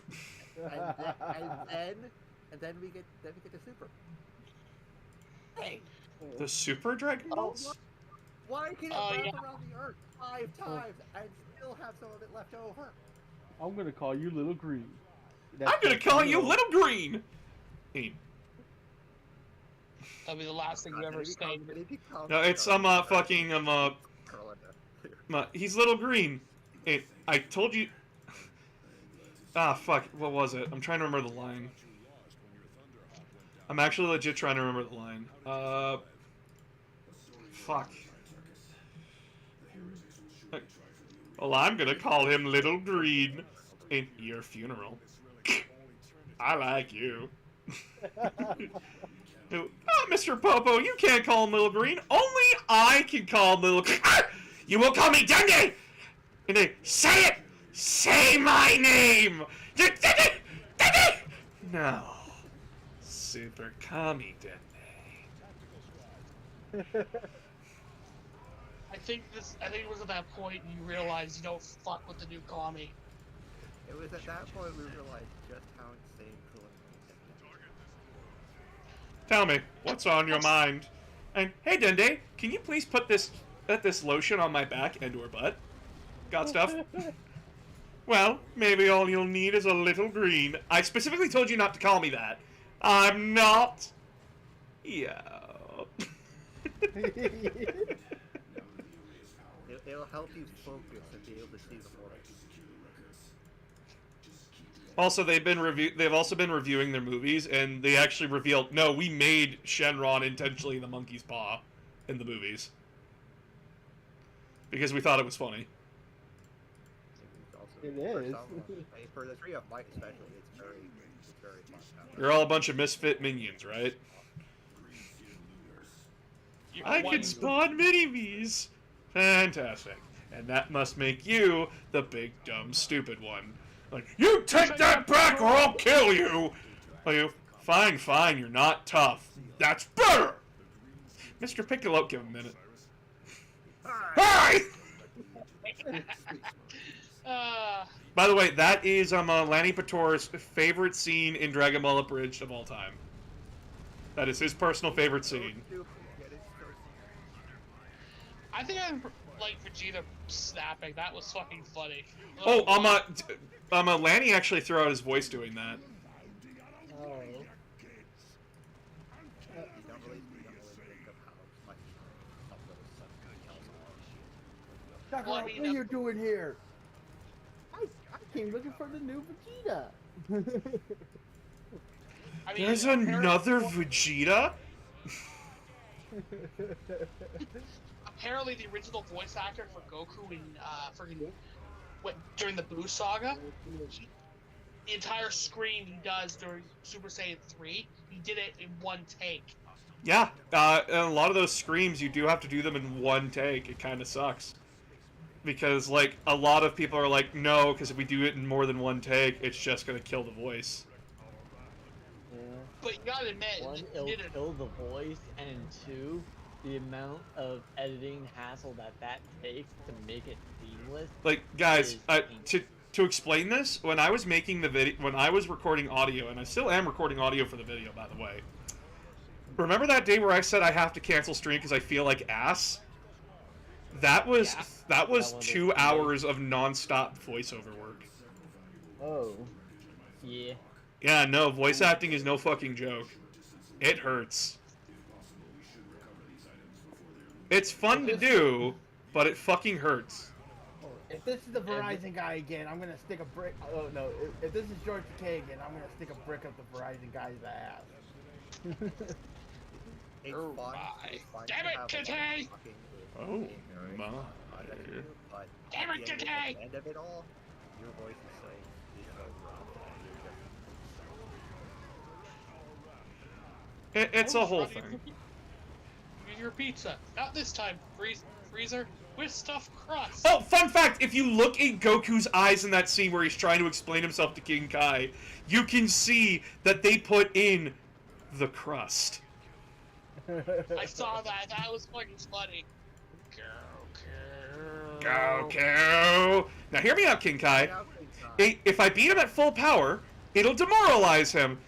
And then we get the super. Hey, The Super Dragon Balls? why can it Oh, wrap yeah. around the Earth 5 times and still have some of it left over? I'm gonna call you Little Green. I'm gonna call you Little Green! Hey, That'll be the last thing you ever say. no, it's, he's Little Green. Hey, I told you... Ah, fuck, what was it? I'm trying to remember the line. I'm actually legit trying to remember the line. Fuck. Well, I'm gonna call him Little Green in your funeral. I like you. Oh, Mr. Popo, you can't call him Little Green. Only I can call him Little Green. You will call me Dende! And then, say it! Say my name! Dende! Dende! No. Super Kami Dende. I think it was at that point you realized you don't fuck with the new Kami. It was at that point we realized just how insane Cooler Tell me, what's on your mind? And, hey Dende, can you please put this lotion on my back and or butt? Got stuff? Well, maybe all you'll need is a little green. I specifically told you not to call me that. I'm not. Yeah. It'll help you focus and be able to see the forest. Also, they've also been reviewing their movies, and they actually revealed, no, we made Shenron intentionally the monkey's paw in the movies. Because we thought it was funny. It is. For the Tree of Might especially, it's very fun. You're all a bunch of misfit minions, right? I can spawn mini-me's! Fantastic. And that must make you the big, dumb, stupid one. Like, you take that back or I'll kill you! Are you? Fine, fine, you're not tough. That's better! Mr. Piccolo, give him a minute. Hi! By the way, that is Lanny Pator's favorite scene in Dragon Ball Abridged of all time. That is his personal favorite scene. I think I like Vegeta snapping. That was fucking funny. Oh, Lanny actually threw out his voice doing that. Oh. You don't really think of how much of those Kakarot, what are you doing here? I came looking for the new Vegeta. I mean, There's another Vegeta? Apparently, the original voice actor for Goku in during the Buu saga, the entire scream he does during Super Saiyan 3, he did it in one take. Yeah, and a lot of those screams, you do have to do them in one take. It kind of sucks. because like a lot of people are like, no, because if we do it in more than one take, it's just gonna kill the voice. Yeah. But you gotta admit, One, you it'll did it. kill the voice, and two, the amount of editing hassle that takes to make it seamless. Like, guys, is to explain this, when I was making the video, when I was recording audio, and I still am recording audio for the video, by the way. Remember that day where I said I have to cancel stream because I feel like ass? That was Yeah. that was That one 2 was- hours of non-stop voiceover work. Oh. Yeah. Yeah, no, voice acting is no fucking joke. It hurts. It's fun to do, but it fucking hurts. If this is the Verizon guy again, I'm gonna stick a brick. Oh no! If this is George Takei again, I'm gonna stick a brick up the Verizon guy's ass. It's Oh fun. my. It's fun Damn to it, have Kitty! fucking Oh, ignorance, my. that I do, but Damn at it, the end, Kitty! at the end of it all, your voice is so rough and you're just It's a Oh, whole Shreddy, thing. Your pizza. Not this time, freezer with stuffed crust. Oh, fun fact, if you look in Goku's eyes in that scene where he's trying to explain himself to King Kai, you can see that they put in the crust. I saw that. That was fucking funny. Goku! Now hear me out, King Kai. Yeah, it's, If I beat him at full power, it'll demoralize him.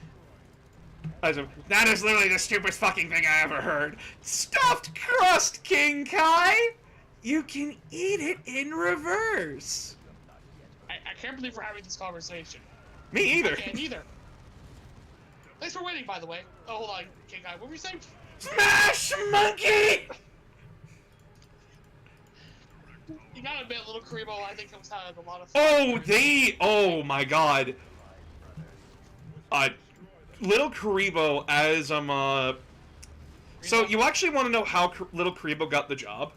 That is literally the stupidest fucking thing I ever heard. Stuffed crust, King Kai! You can eat it in reverse. I can't believe we're having this conversation. Me either. I can't either. Thanks for waiting, by the way. Oh, hold on, King Guy. What were you saying? Smash Monkey! You gotta admit, Little Karibo, I think it was having a lot of fun. Oh my god. Little Karibo as, so you actually want to know how Little Karibo got the job?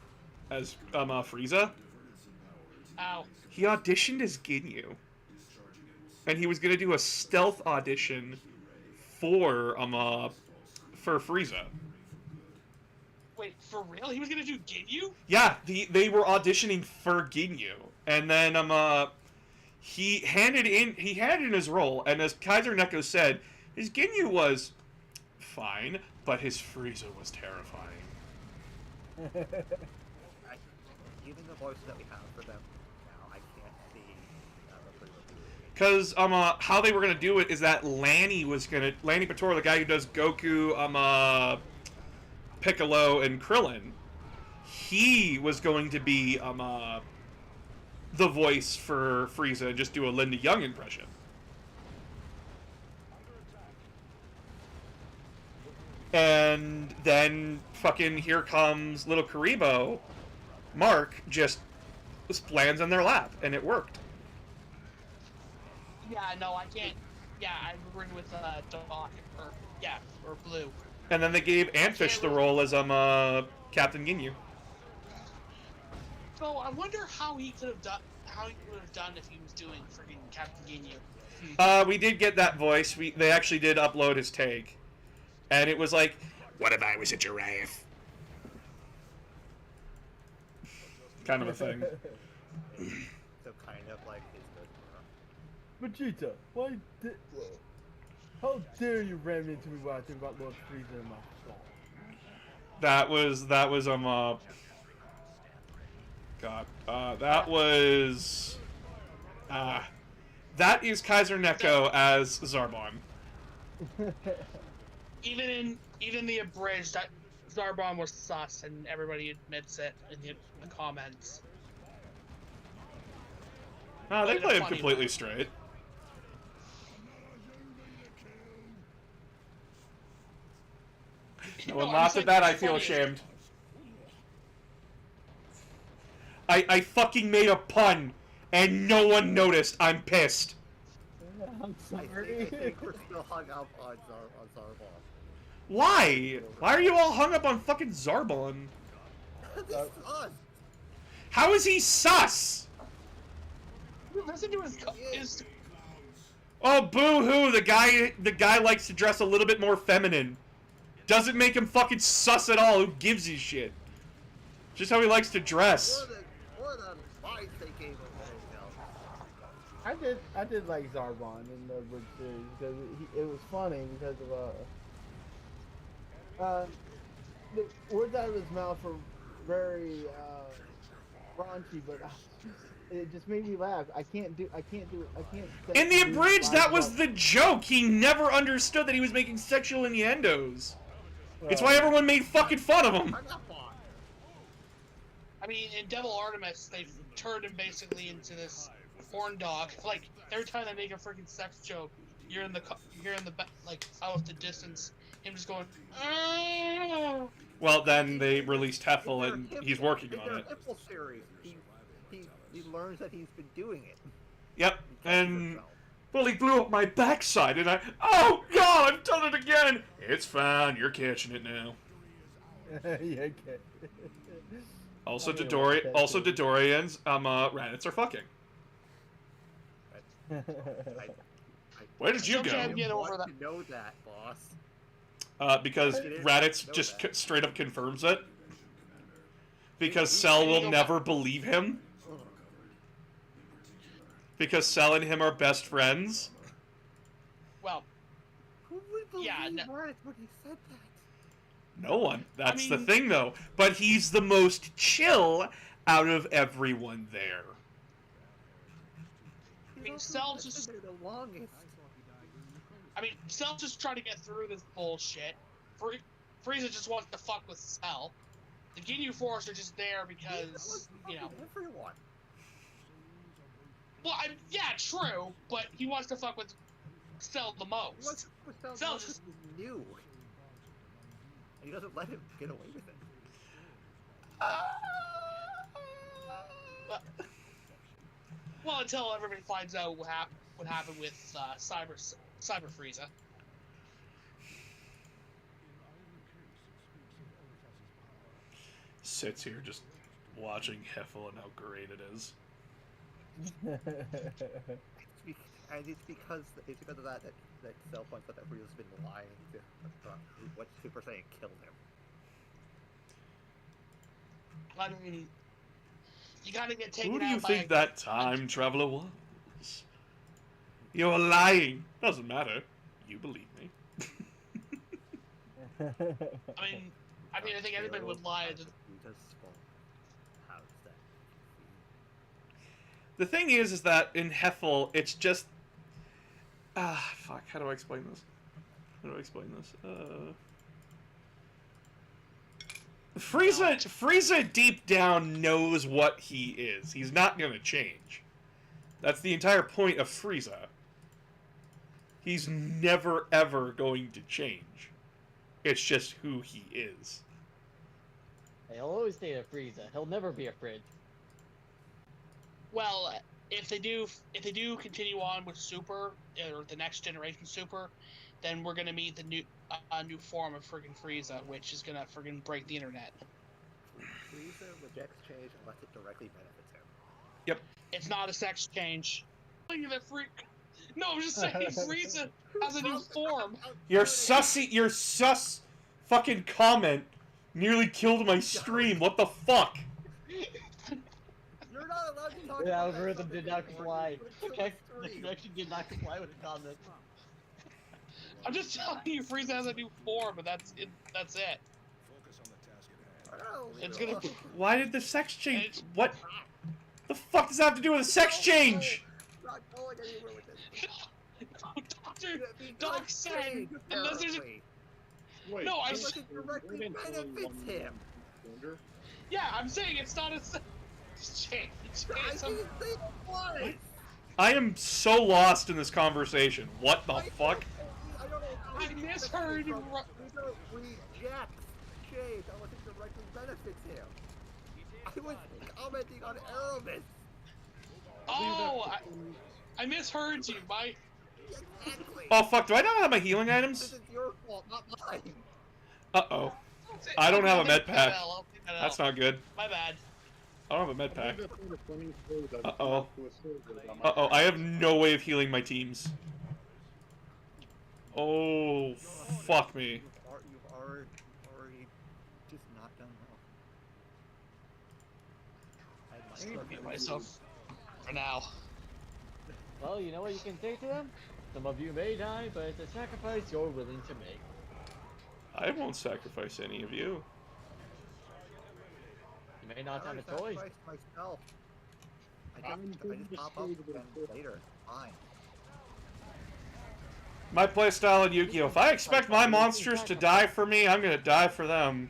As, Frieza? Ow. He auditioned as Ginyu. And he was gonna do a stealth audition for Frieza. Wait, for real? He was gonna do Ginyu? Yeah, they were auditioning for Ginyu. And then, he handed in his role, and as Kaiser Neko said, his Ginyu was fine, but his Frieza was terrifying. Even the voices that we have for them now, I can't see the pretty much Because, how they were gonna do it is that Lanny Petoro, the guy who does Goku, Piccolo, and Krillin, he was going to be, the voice for Frieza and just do a Linda Young impression. And then fucking here comes Little Karibo, Mark just lands on their lap, and it worked. Yeah, no, I can't. Yeah, I agree with Doc, or Blue. And then they gave Antfish the role as Captain Ginyu. So I wonder how he would have done if he was doing freaking Captain Ginyu. We did get that voice. They actually did upload his take, and it was like, "What if I was a giraffe?" Kind of a thing. so kind of like his good. Vegeta, how dare you ram into me while I think about Lord Frieza in my soul? That was God. That is Kaiser Neko as Zarbon. Even the abridged, that Zarbon was sus, and everybody admits it in the comments. No, they In a play him funny completely way. straight. No, When I'm laughed saying at that, I it's feel funny. ashamed. I fucking made a pun, and no one noticed. I'm pissed. I'm I sorry. think we're still hung up on Zarbon. Why? Why are you all hung up on fucking Zarbon? This is us. How is he sus? Listen to his Oh, boo-hoo! The guy likes to dress a little bit more feminine. Doesn't make him fucking sus at all. Who gives a shit? Just how he likes to dress. More than I did like Zarbon in the Bridge series because it was funny because of the words out of his mouth were very raunchy, but it just made me laugh. I can't. In the Abridged, that was the joke. He never understood that he was making sexual innuendos. It's why everyone made fucking fun of him. I mean, in Devil Artemis, they've turned him basically into this horn dog. Like every time they make a freaking sex joke, you're in the like out of the distance, him just going. "Ah." Well, then they released Heffel, and he's working on it. Heffel series. He learns that he's been doing it. Yep, and well, he blew up my backside, and oh god, I've done it again. It's fine, you're catching it now. Yeah, okay. Also, Dodorians, Raditz are fucking. Where did you go? Get over that. You know that, boss. Because Raditz just straight up confirms it. Because Cell will never believe him. Because Cell and him are best friends. Well, Who would believe no. Raditz when he said that? No one. That's the mean- thing, though. But he's the most chill out of everyone there. I mean, Cell's just. They're the longest. I mean, Cell's just trying to get through this bullshit. Frieza just wants to fuck with Cell. The Ginyu Force are just there because, you know. Everyone. Well, yeah, true, but he wants to fuck with Cell the most. Cell just new. And he doesn't let him get away with it. Well, until everybody finds out what happened with Cyber Frieza. Sits here just watching Heffel and how great it is. And it's because of that Cell points out that Frieza's been lying to what Super Saiyan killed him. I mean, you gotta get taken Who out do you by think that time traveler was? You're lying. Doesn't matter. You believe me. I think anybody would lie. The thing is that in Heffel, it's just... fuck, how do I explain this? Frieza deep down knows what he is. He's not gonna change. That's the entire point of Frieza. He's never ever going to change. It's just who he is. He'll always stay a Frieza. He'll never be a Fridge. Well, if they do continue on with Super or the next generation Super, then we're gonna meet the new form of friggin' Frieza, which is gonna friggin' break the internet. Frieza rejects change unless it directly benefits him. Yep. It's not a sex change. Look at that freak. No, I'm just saying Frieza has a new form. Your sus fucking comment nearly killed my stream. What the fuck? You're not allowed to talk The about algorithm did not comply. The The connection did not comply with the comment. I'm just telling you, Frieza has a new form, but that's it. That's it. It's gonna. Why did the sex change? What? The fuck does that have to do with a sex change? Not going anywhere with this. Doc said, unless there's a... Wait, No, I Unless it directly benefits him. Yeah, I'm saying it's not a sex change. I It's didn't say it was. I am so lost in this conversation. What the fuck? I don't know. I misheard you. Frieza rejects change unless it directly benefits him. I was commenting on Aramis. Oh, I misheard you. Exactly. Oh fuck, do I not have my healing This items? is your fault, not mine. Uh-oh. I don't have a med pack. I'll take that out. That's not good. My bad. I don't have a med pack. Uh-oh. Uh-oh, I have no way of healing my teams. Oh, fuck me. You've already just not done well. I'm gonna mute myself for now. Well, you know what you can say to them? Some of you may die, but it's a sacrifice you're willing to make. I won't sacrifice any of you. You may not I have a already choice. sacrificed myself. I I'm just going to pop up stay again with later. Fine. My playstyle in Yu-Gi-Oh! If I expect my monsters to die for me, I'm gonna die for them.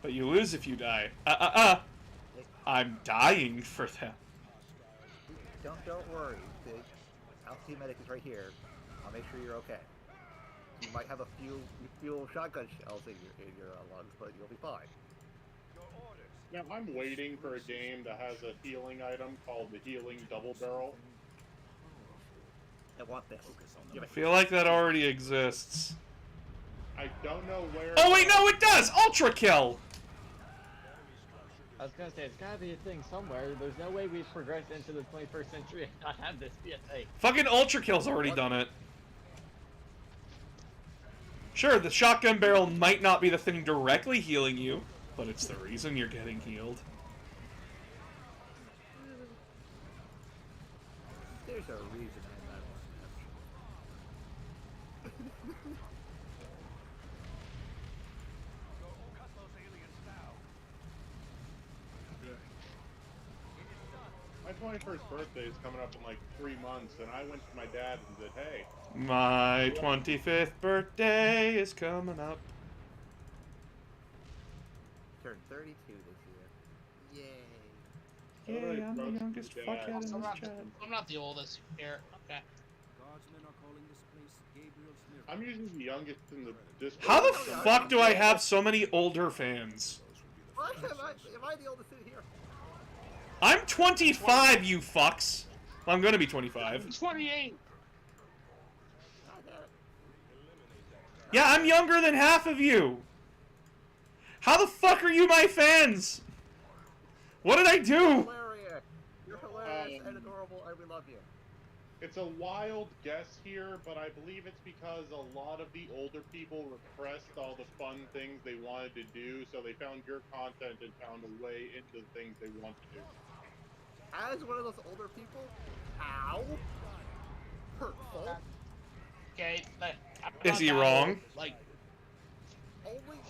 But you lose if you die. I'm dying for them. Don't worry. The LT medic is right here. I'll make sure you're okay. You might have a few shotgun shells in your lungs, but you'll be fine. Now, I'm waiting for a game that has a healing item called the Healing Double Barrel. I want this. Give I it. feel like that already exists. I don't know where... Oh wait, no, it does! Ultra Kill! I was gonna say, it's gotta be a thing somewhere. There's no way we've progressed into the 21st century and not have this be a thing. Fucking Ultra Kill's already done it. Sure, the shotgun barrel might not be the thing directly healing you, but it's the reason you're getting healed. There's a reason I'm not. My 21st birthday is coming up in like 3 months, and I went to my dad and said, hey, My 25th birthday is coming up. Turned 32 this year. Yay. Yay, I'm the youngest fuckhead in this chat. I'm not the oldest here. Okay. I'm usually the youngest in the district. How the fuck do I have so many older fans? What? Am I the oldest in here? I'm 25, you fucks. Well, I'm gonna be 25. 28. Yeah, I'm younger than half of you. How the fuck are you my fans? What did I do? Hilarious. You're hilarious and adorable, and we love you. It's a wild guess here, but I believe it's because a lot of the older people repressed all the fun things they wanted to do, so they found your content and found a way into the things they want to do. As one of those older people, ow, hurtful. Okay, but I'm Is not he that wrong? old, Like, Only,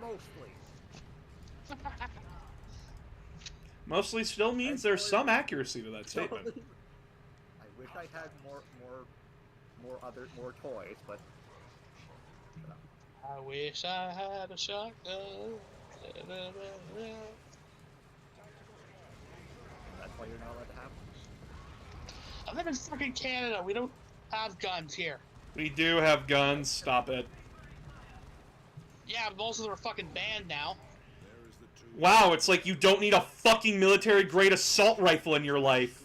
mostly. Mostly still means there's some accuracy to that statement. I wish I had more toys, but I wish I had a shotgun. that's why you're not allowed to have them. I live in fucking Canada. We don't have guns here. We do have guns. Stop it. Yeah, but most of them are fucking banned now. Wow, it's like you don't need a fucking military-grade assault rifle in your life.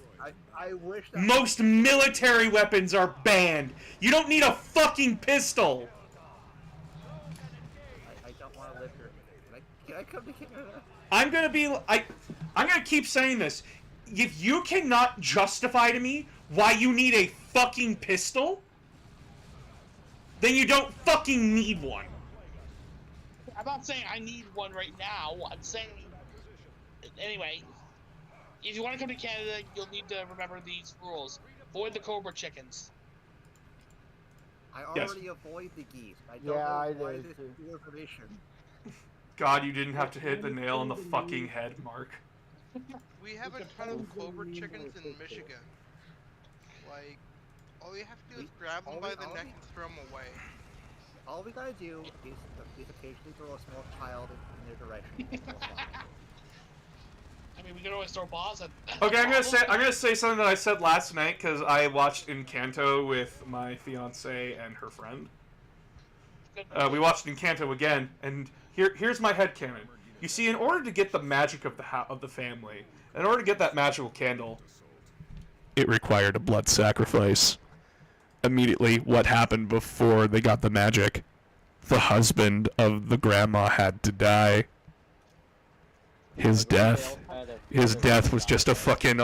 I wish that Most military weapons are banned. You don't need a fucking pistol. I don't want to live here. Can I come to Canada? I'm gonna keep saying this. If you cannot justify to me why you need a fucking pistol, then you don't fucking need one. I'm not saying I need one right now. I'm saying, anyway, if you want to come to Canada, you'll need to remember these rules. Avoid the Cobra chickens. I Yes. already avoid the geese. I don't Yeah, know I why did this too. new information. God, you didn't have to hit the nail on the fucking head, Mark. We have a ton of cobra chickens in Michigan. Like, all you have to do is grab them by the neck and throw them away. All we gotta do is occasionally throw a small child in their direction. I mean, we can always throw balls at. Okay, I'm gonna say something that I said last night because I watched Encanto with my fiance and her friend. We watched Encanto again, and here's my headcanon. You see, in order to get the magic of the family, in order to get that magical candle, it required a blood sacrifice. Immediately, what happened before they got the magic? The husband of the grandma had to die. His death was just a fucking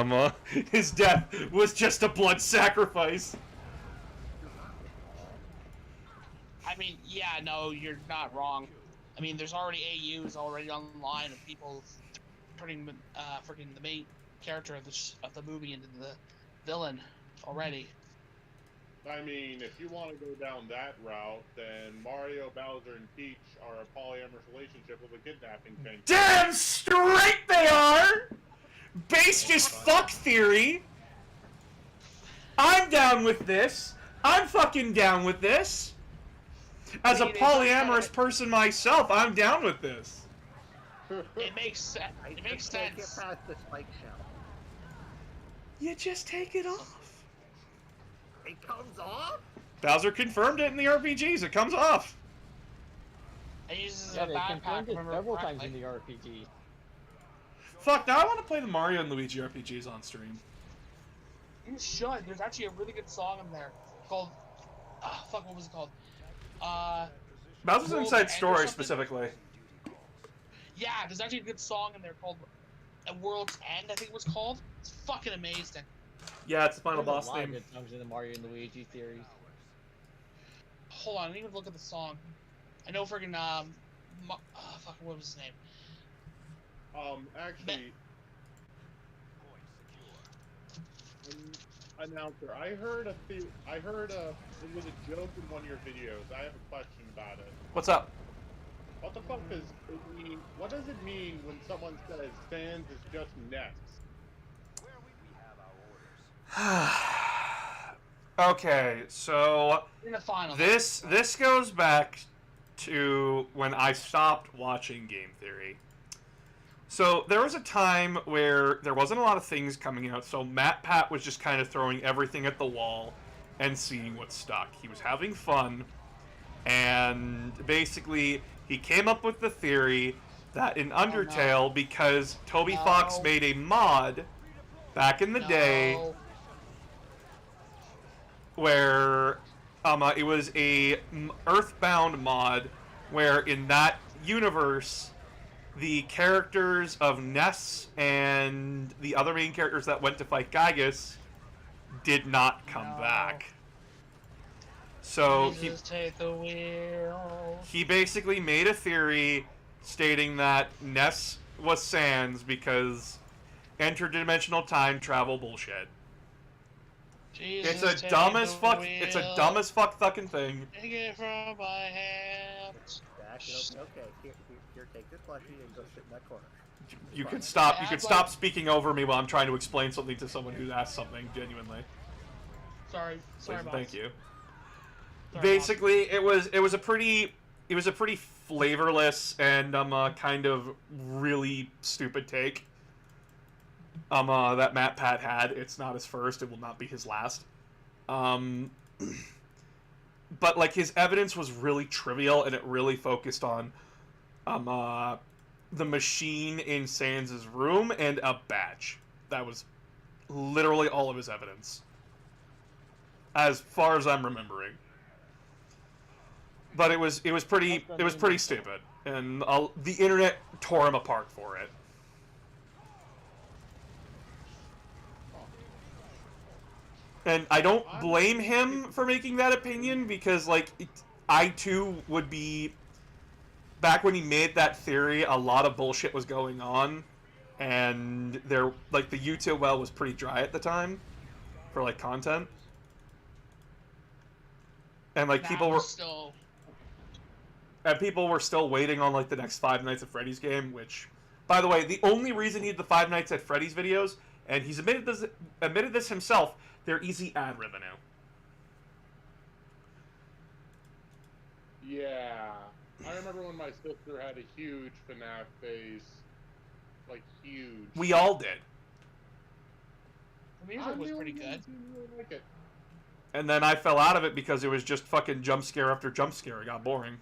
his death was just a blood sacrifice. I mean, yeah, no, you're not wrong. I mean, there's already AUs already online of people turning freaking the main character of the movie into the villain. already. I mean, if you want to go down that route, then Mario, Bowser, and Peach are a polyamorous relationship with a kidnapping thing. Damn straight they are! Based as fuck theory. I'm down with this. I'm fucking down with this. As a polyamorous person myself, I'm down with this. It makes sense. It makes Can't sense. get past the spike shell. You just take it off. It comes off? Bowser confirmed it in the RPGs. It comes off. It uses Yeah, a they backpack. confirmed it remember several times correctly. in the RPG. Fuck, now I want to play the Mario and Luigi RPGs on stream. You should. There's actually a really good song in there called. Fuck, what was it called? Bowser's World's Inside End or Story something? specifically. Yeah, there's actually a good song in there called "A World's End." I think it was called. It's fucking amazing. Yeah, it's the final There's boss a lot of theme. good songs in the Mario and Luigi series. Hold on, I need to look at the song. I know freaking fuck, what was his name? Actually, announcer, I heard it was a joke in one of your videos. I have a question about it. What's up? What the fuck does it mean? What does it mean when someone says Sans is just next? Okay, so In the final. this goes back to when I stopped watching Game Theory. So there was a time where there wasn't a lot of things coming out, so MatPat was just kind of throwing everything at the wall and seeing what stuck. He was having fun, and basically he came up with the theory that in Undertale, because Toby Fox made a mod back in the day where it was a Earthbound mod where in that universe the characters of Ness and the other main characters that went to fight Gygus did not come back. So Jesus, take the wheel. he basically made a theory stating that Ness was Sans because interdimensional time travel bullshit. Jesus, It's a take dumb the as fuck. It's a wheel. dumb as fuck fucking thing. Take it from my hands. Okay, here, take this plushie and go sit in that corner. You could stop. You Yeah, could but- stop speaking over me while I'm trying to explain something to someone who asked something genuinely. Sorry, Please and thank you. Sorry, Basically, it was a pretty flavorless and kind of really stupid take. That MatPat had. It's not his first. It will not be his last. But like his evidence was really trivial, and it really focused on the machine in Sans' room and a badge. That was literally all of his evidence, as far as I'm remembering. But it was pretty stupid, and the internet tore him apart for it. And I don't blame him for making that opinion, because like I too would be. Back when he made that theory, a lot of bullshit was going on, and the YouTube well was pretty dry at the time for like content, and like people were still waiting on like the next Five Nights at Freddy's game. Which, by the way, the only reason he did the Five Nights at Freddy's videos, and he's admitted this himself, they're easy ad revenue. Yeah. I remember when my sister had a huge FNAF phase. Like, huge. We all did. The music was pretty good. Really like it. And then I fell out of it because it was just fucking jump scare after jump scare. It got boring.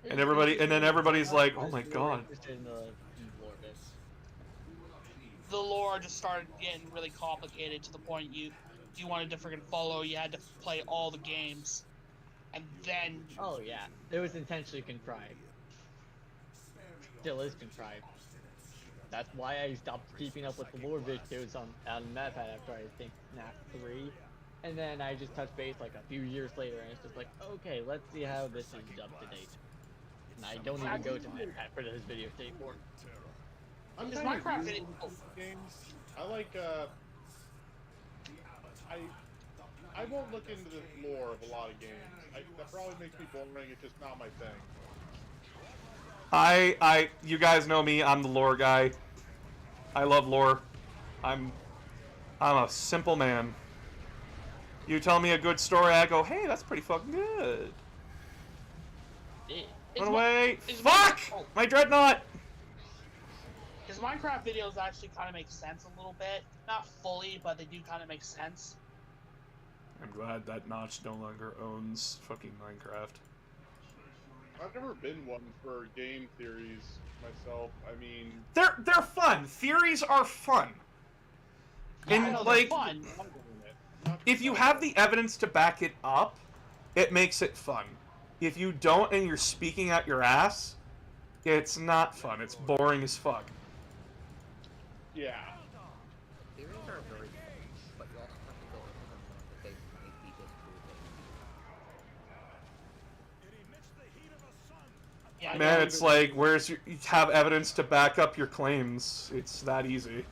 And then everybody's like, "Oh my god." The lore just started getting really complicated to the point you wanted to freaking follow. You had to play all the games, and then. Oh yeah, it was intentionally contrived. Still is contrived. That's why I stopped keeping up with the lore videos on MatPat after I think FNAF 3, and then I just touched base like a few years later, and it's just like, okay, let's see how this is up to date. And I don't even go to MatPat for those videos anymore. I'm Is kinda Minecraft new in- to games, I like, I won't look into the lore of a lot of games. That probably makes me boring, it's just not my thing. You guys know me, I'm the lore guy. I love lore. I'm a simple man. You tell me a good story, I go, hey, that's pretty fucking good. Run away! Fuck! My dreadnought! His Minecraft videos actually kind of make sense a little bit. Not fully, but they do kind of make sense. I'm glad that Notch no longer owns fucking Minecraft. I've never been one for game theories myself. I mean, They're fun. Theories are fun. Yeah, And I know, like, they're fun. if you have the evidence to back it up, it makes it fun. If you don't and you're speaking out your ass, it's not fun. It's boring as fuck. yeah. Theories are very fun, but you also have to go over them that they might be disproven. Yeah, Man, it's like, where's your, you have evidence to back up your claims. It's that easy.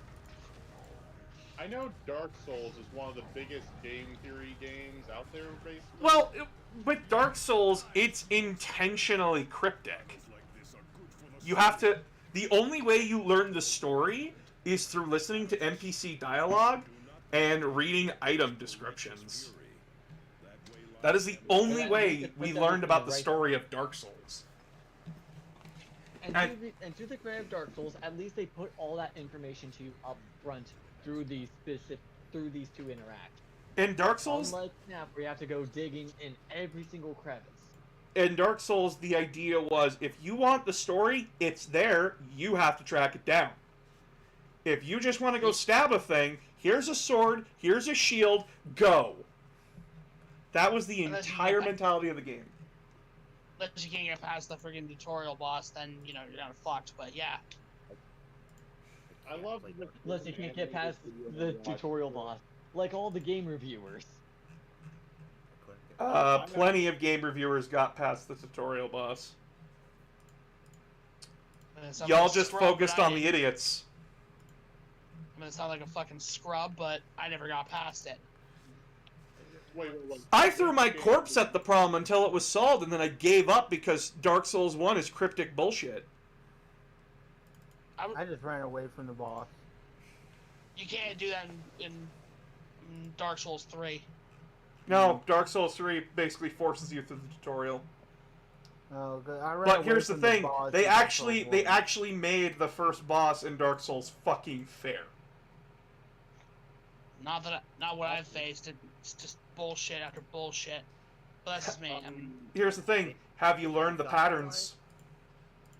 I know Dark Souls is one of the biggest game theory games out there, basically. Well, with Dark Souls, it's intentionally cryptic. You have to... The only way you learn the story is through listening to NPC dialogue and reading item descriptions. That is the only way we learned about the story of Dark Souls. And to the credit of Dark Souls, at least they put all that information to you up front through these two interact. In Dark Souls, unlike Snap, where you have to go digging in every single crevice. in Dark Souls, the idea was if you want the story, it's there. You have to track it down. If you just want to go stab a thing, here's a sword, here's a shield, go. That was the entire mentality of the game. Unless you can't get past the friggin' tutorial boss, then, you know, you're not fucked, but yeah. I love Unless you can't get past the tutorial boss. Like all the game reviewers. Plenty of game reviewers got past the tutorial boss. Y'all just focused on the idiots. I'm gonna sound like a fucking scrub, but I never got past it. Wait. I threw my corpse at the problem until it was solved, and then I gave up because Dark Souls 1 is cryptic bullshit. I just ran away from the boss. You can't do that in Dark Souls 3. No, Dark Souls 3 basically forces you through the tutorial. Oh, I ran But away here's the from thing: boss they in Dark actually Souls they 1. actually made the first boss in Dark Souls fucking fair. Not what I've faced. It's just bullshit after bullshit. But that's just me. I mean, Here's the thing: have you learned the patterns?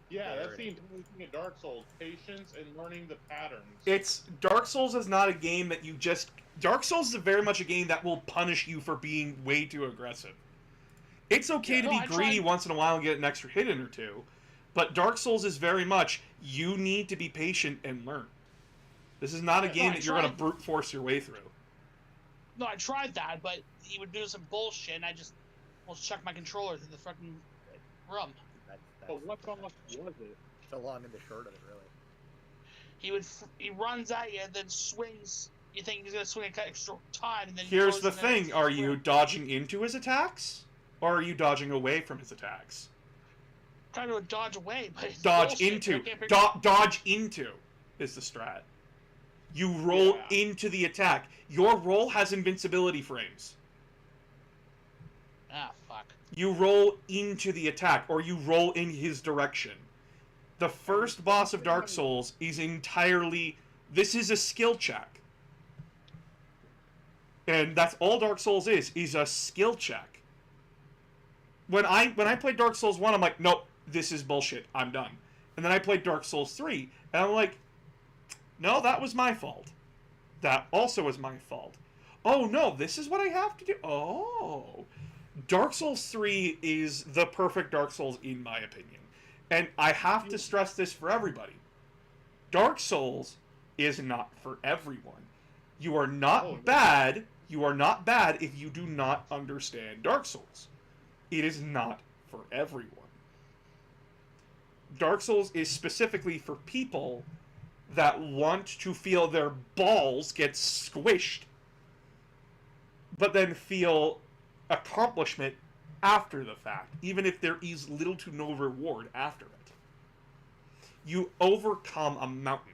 Yeah, that's the entire thing at Dark Souls. Patience and learning the patterns. It's Dark Souls is not a game that you just. Dark Souls is very much a game that will punish you for being way too aggressive. It's okay to be greedy once in a while and get an extra hit in or two, but Dark Souls is very much you need to be patient and learn. This is not a game that you're going to brute force your way through. no, I tried that, but he would do some bullshit, and I just almost chuck my controller through the fucking room. But what boss was it? The long and the short of it, really. He runs at you and then swings. You think he's gonna swing a extra time, and then Here's he the goes in there thing: are you dodging into his attacks, or are you dodging away from his attacks? trying to dodge away, but it's Dodge bullshit. into. I can't figure- Dodge into is the strat. You roll into the attack. Your roll has invincibility frames. Ah, fuck. You roll into the attack, or you roll in his direction. The first boss of Dark Souls is entirely... This is a skill check. And that's all Dark Souls is a skill check. When I played Dark Souls 1, I'm like, nope, this is bullshit. I'm done. And then I played Dark Souls 3, and I'm like, no, that was my fault. That also was my fault. Oh, no, this is what I have to do? Oh... Dark Souls 3 is the perfect Dark Souls in my opinion. And I have to stress this for everybody. Dark Souls is not for everyone. You are not bad. You are not bad if you do not understand Dark Souls. It is not for everyone. Dark Souls is specifically for people that want to feel their balls get squished, but then feel accomplishment after the fact, even if there is little to no reward after it. You overcome a mountain.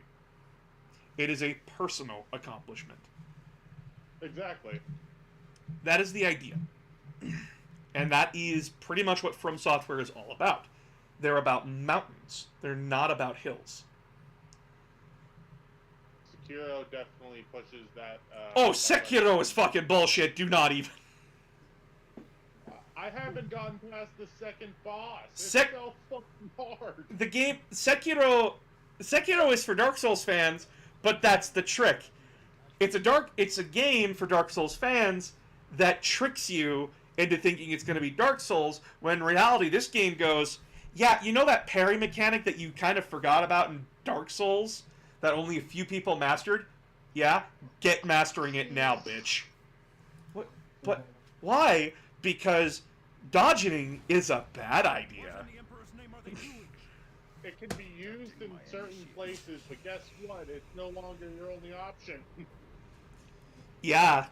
It is a personal accomplishment. Exactly. That is the idea. And that is pretty much what From Software is all about. They're about mountains. They're not about hills. Sekiro definitely pushes that. Oh, Sekiro is fucking bullshit. Do not even. I haven't gotten past the second boss. It's so fucking hard. The game Sekiro is for Dark Souls fans, but that's the trick. It's a game for Dark Souls fans that tricks you into thinking it's going to be Dark Souls, when in reality this game goes, yeah, you know that parry mechanic that you kind of forgot about in Dark Souls that only a few people mastered? Yeah, get mastering it now, bitch. What? But why? Because dodging is a bad idea. It can be used in certain places, but guess what? It's no longer your only option. Yeah.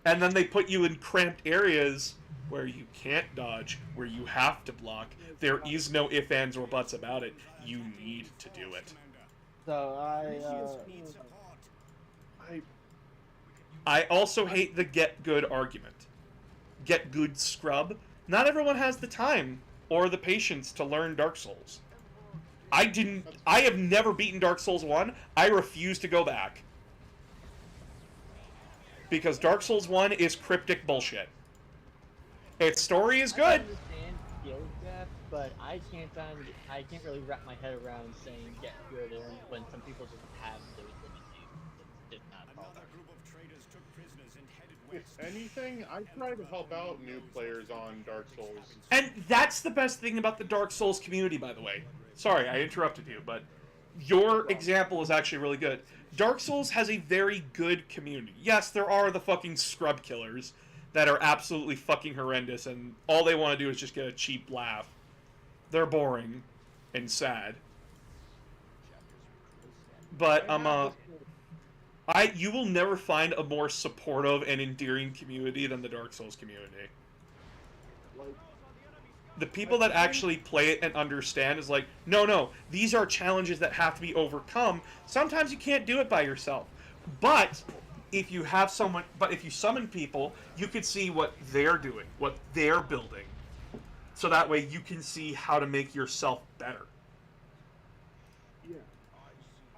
And then they put you in cramped areas where you can't dodge, where you have to block. There is no ifs, ands, or buts about it. You need to do it. So I also hate the get good argument. Get good scrub. Not everyone has the time or the patience to learn Dark Souls. I have never beaten Dark Souls 1. I refuse to go back. Because Dark Souls 1 is cryptic bullshit. Its story is good. I understand skill depth, but I can't really wrap my head around saying get good when some people just have those limitations. It's just not possible. If anything, I try to help out new players on Dark Souls. And that's the best thing about the Dark Souls community, by the way. Sorry, I interrupted you, but your example is actually really good. Dark Souls has a very good community. Yes, there are the fucking scrub killers that are absolutely fucking horrendous, and all they want to do is just get a cheap laugh. They're boring and sad. But you will never find a more supportive and endearing community than the Dark Souls community. The people that actually play it and understand is like, no, these are challenges that have to be overcome. Sometimes you can't do it by yourself. But if you summon people, you can see what they're doing, what they're building. So that way you can see how to make yourself better.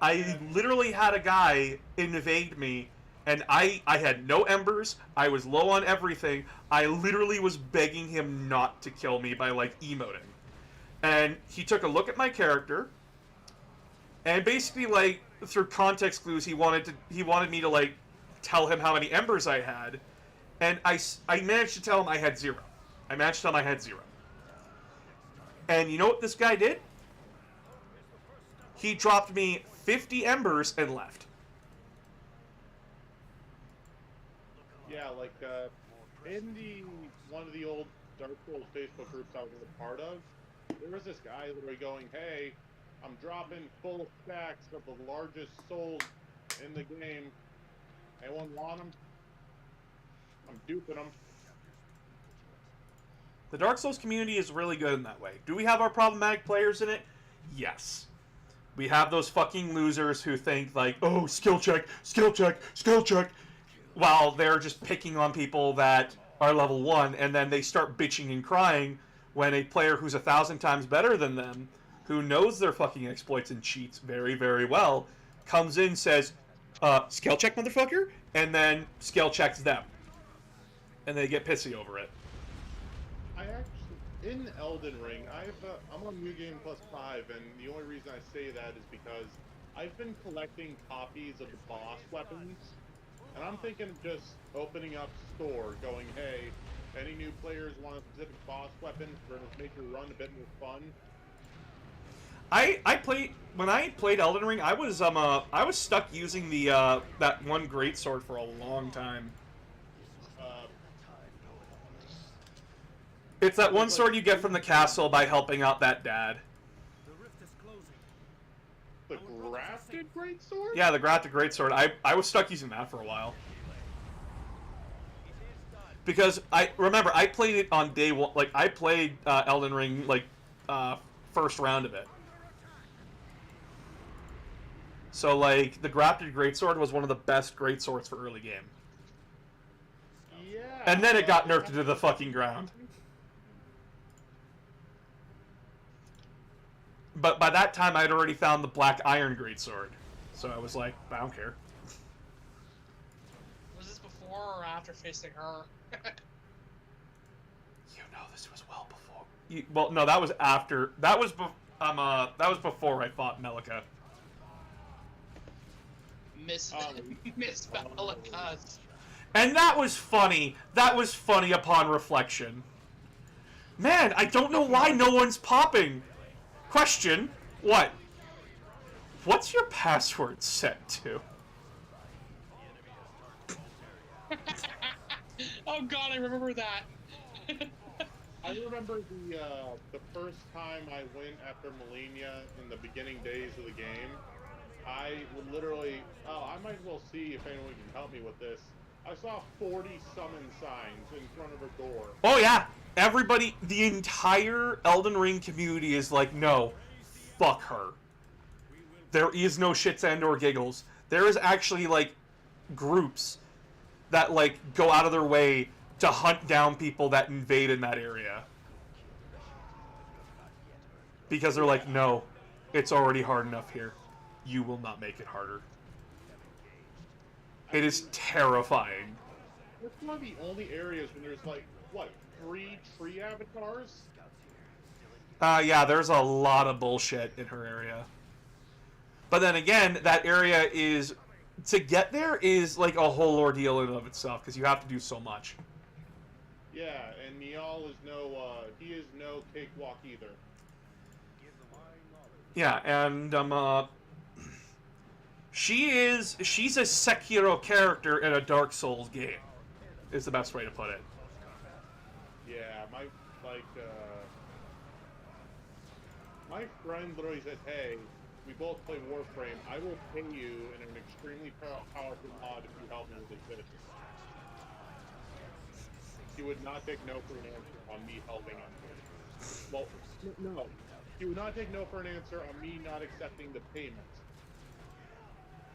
I literally had a guy invade me, and I had no embers, I was low on everything, I literally was begging him not to kill me by, like, emoting. And he took a look at my character, and basically, like, through context clues, he wanted me to, like, tell him how many embers I had, and I managed to tell him I had 0. I managed to tell him I had 0. And you know what this guy did? He dropped me 50 embers and left. Yeah, like, in one of the old Dark Souls Facebook groups I was a part of, there was this guy literally going, hey, I'm dropping full stacks of the largest souls in the game. Anyone want them? I'm duping them. The Dark Souls community is really good in that way. Do we have our problematic players in it? Yes. We have those fucking losers who think, like, oh, skill check, skill check, skill check, while they're just picking on people that are level 1, and then they start bitching and crying when a player who's 1,000 times better than them, who knows their fucking exploits and cheats very, very well, comes in and says, skill check, motherfucker, and then skill checks them. And they get pissy over it. I actually, in Elden Ring, I'm on New Game Plus 5, and the only reason I say that is because I've been collecting copies of the boss weapons, and I'm thinking of just opening up store, going, hey, any new players want a specific boss weapon for make your run a bit more fun? When I played Elden Ring, I was stuck using the that one greatsword for a long time. It's that one sword you get from the castle by helping out that dad. The graphics grafted greatsword? Yeah, the grafted greatsword. I was stuck using that for a while. Because I played it on day one. Like I played Elden Ring like first round of it. So like the grafted greatsword was one of the best greatswords for early game. Yeah. And then it got nerfed to the fucking ground. But by that time I'd already found the black iron greatsword. So I was like, I don't care. Was this before or after facing her? You know this was well before. Well, no, that was after. That was before I fought Melika. Miss Bellicus. And that was funny. That was funny upon reflection. Man, I don't know why no one's popping. Question: what? What's your password set to? Oh god, I remember that. I remember the first time I went after Malenia in the beginning days of the game. I would literally, I might as well see if anyone can help me with this. I saw 40 summon signs in front of her door. Oh yeah, everybody, the entire Elden Ring community is like, no, fuck her. There is no shits and or giggles. There is actually like groups that like go out of their way to hunt down people that invade in that area. Because they're like, no, it's already hard enough here. You will not make it harder. It is terrifying. It's one of the only areas when there's like, what, 3 tree avatars? Yeah, there's a lot of bullshit in her area. But then again, that area is... To get there is like a whole ordeal in and of itself, because you have to do so much. Yeah, and Niall is he is no cakewalk either. Yeah, and she's a Sekiro character in a Dark Souls game, is the best way to put it. Yeah, my friend literally said, hey, we both play Warframe, I will pay you in an extremely powerful mod if you help me with this. He would not take no for an answer on me helping him. Well, no. He would not take no for an answer on me not accepting the payment.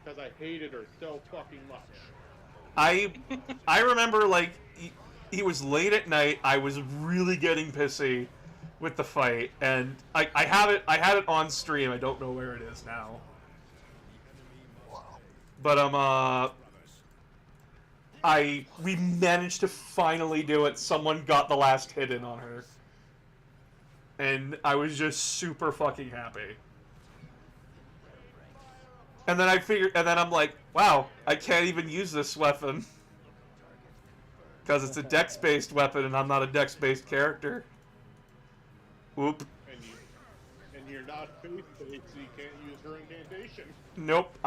Because I hated her so fucking much. I remember, like, he was late at night, I was really getting pissy with the fight, and I had it on stream, I don't know where it is now. But, we managed to finally do it. Someone got the last hit in on her. And I was just super fucking happy. And then I'm like, wow, I can't even use this weapon. Because it's a dex-based weapon and I'm not a dex-based character. Oop. And you're not faith-based, so you can't use her incantation. Nope.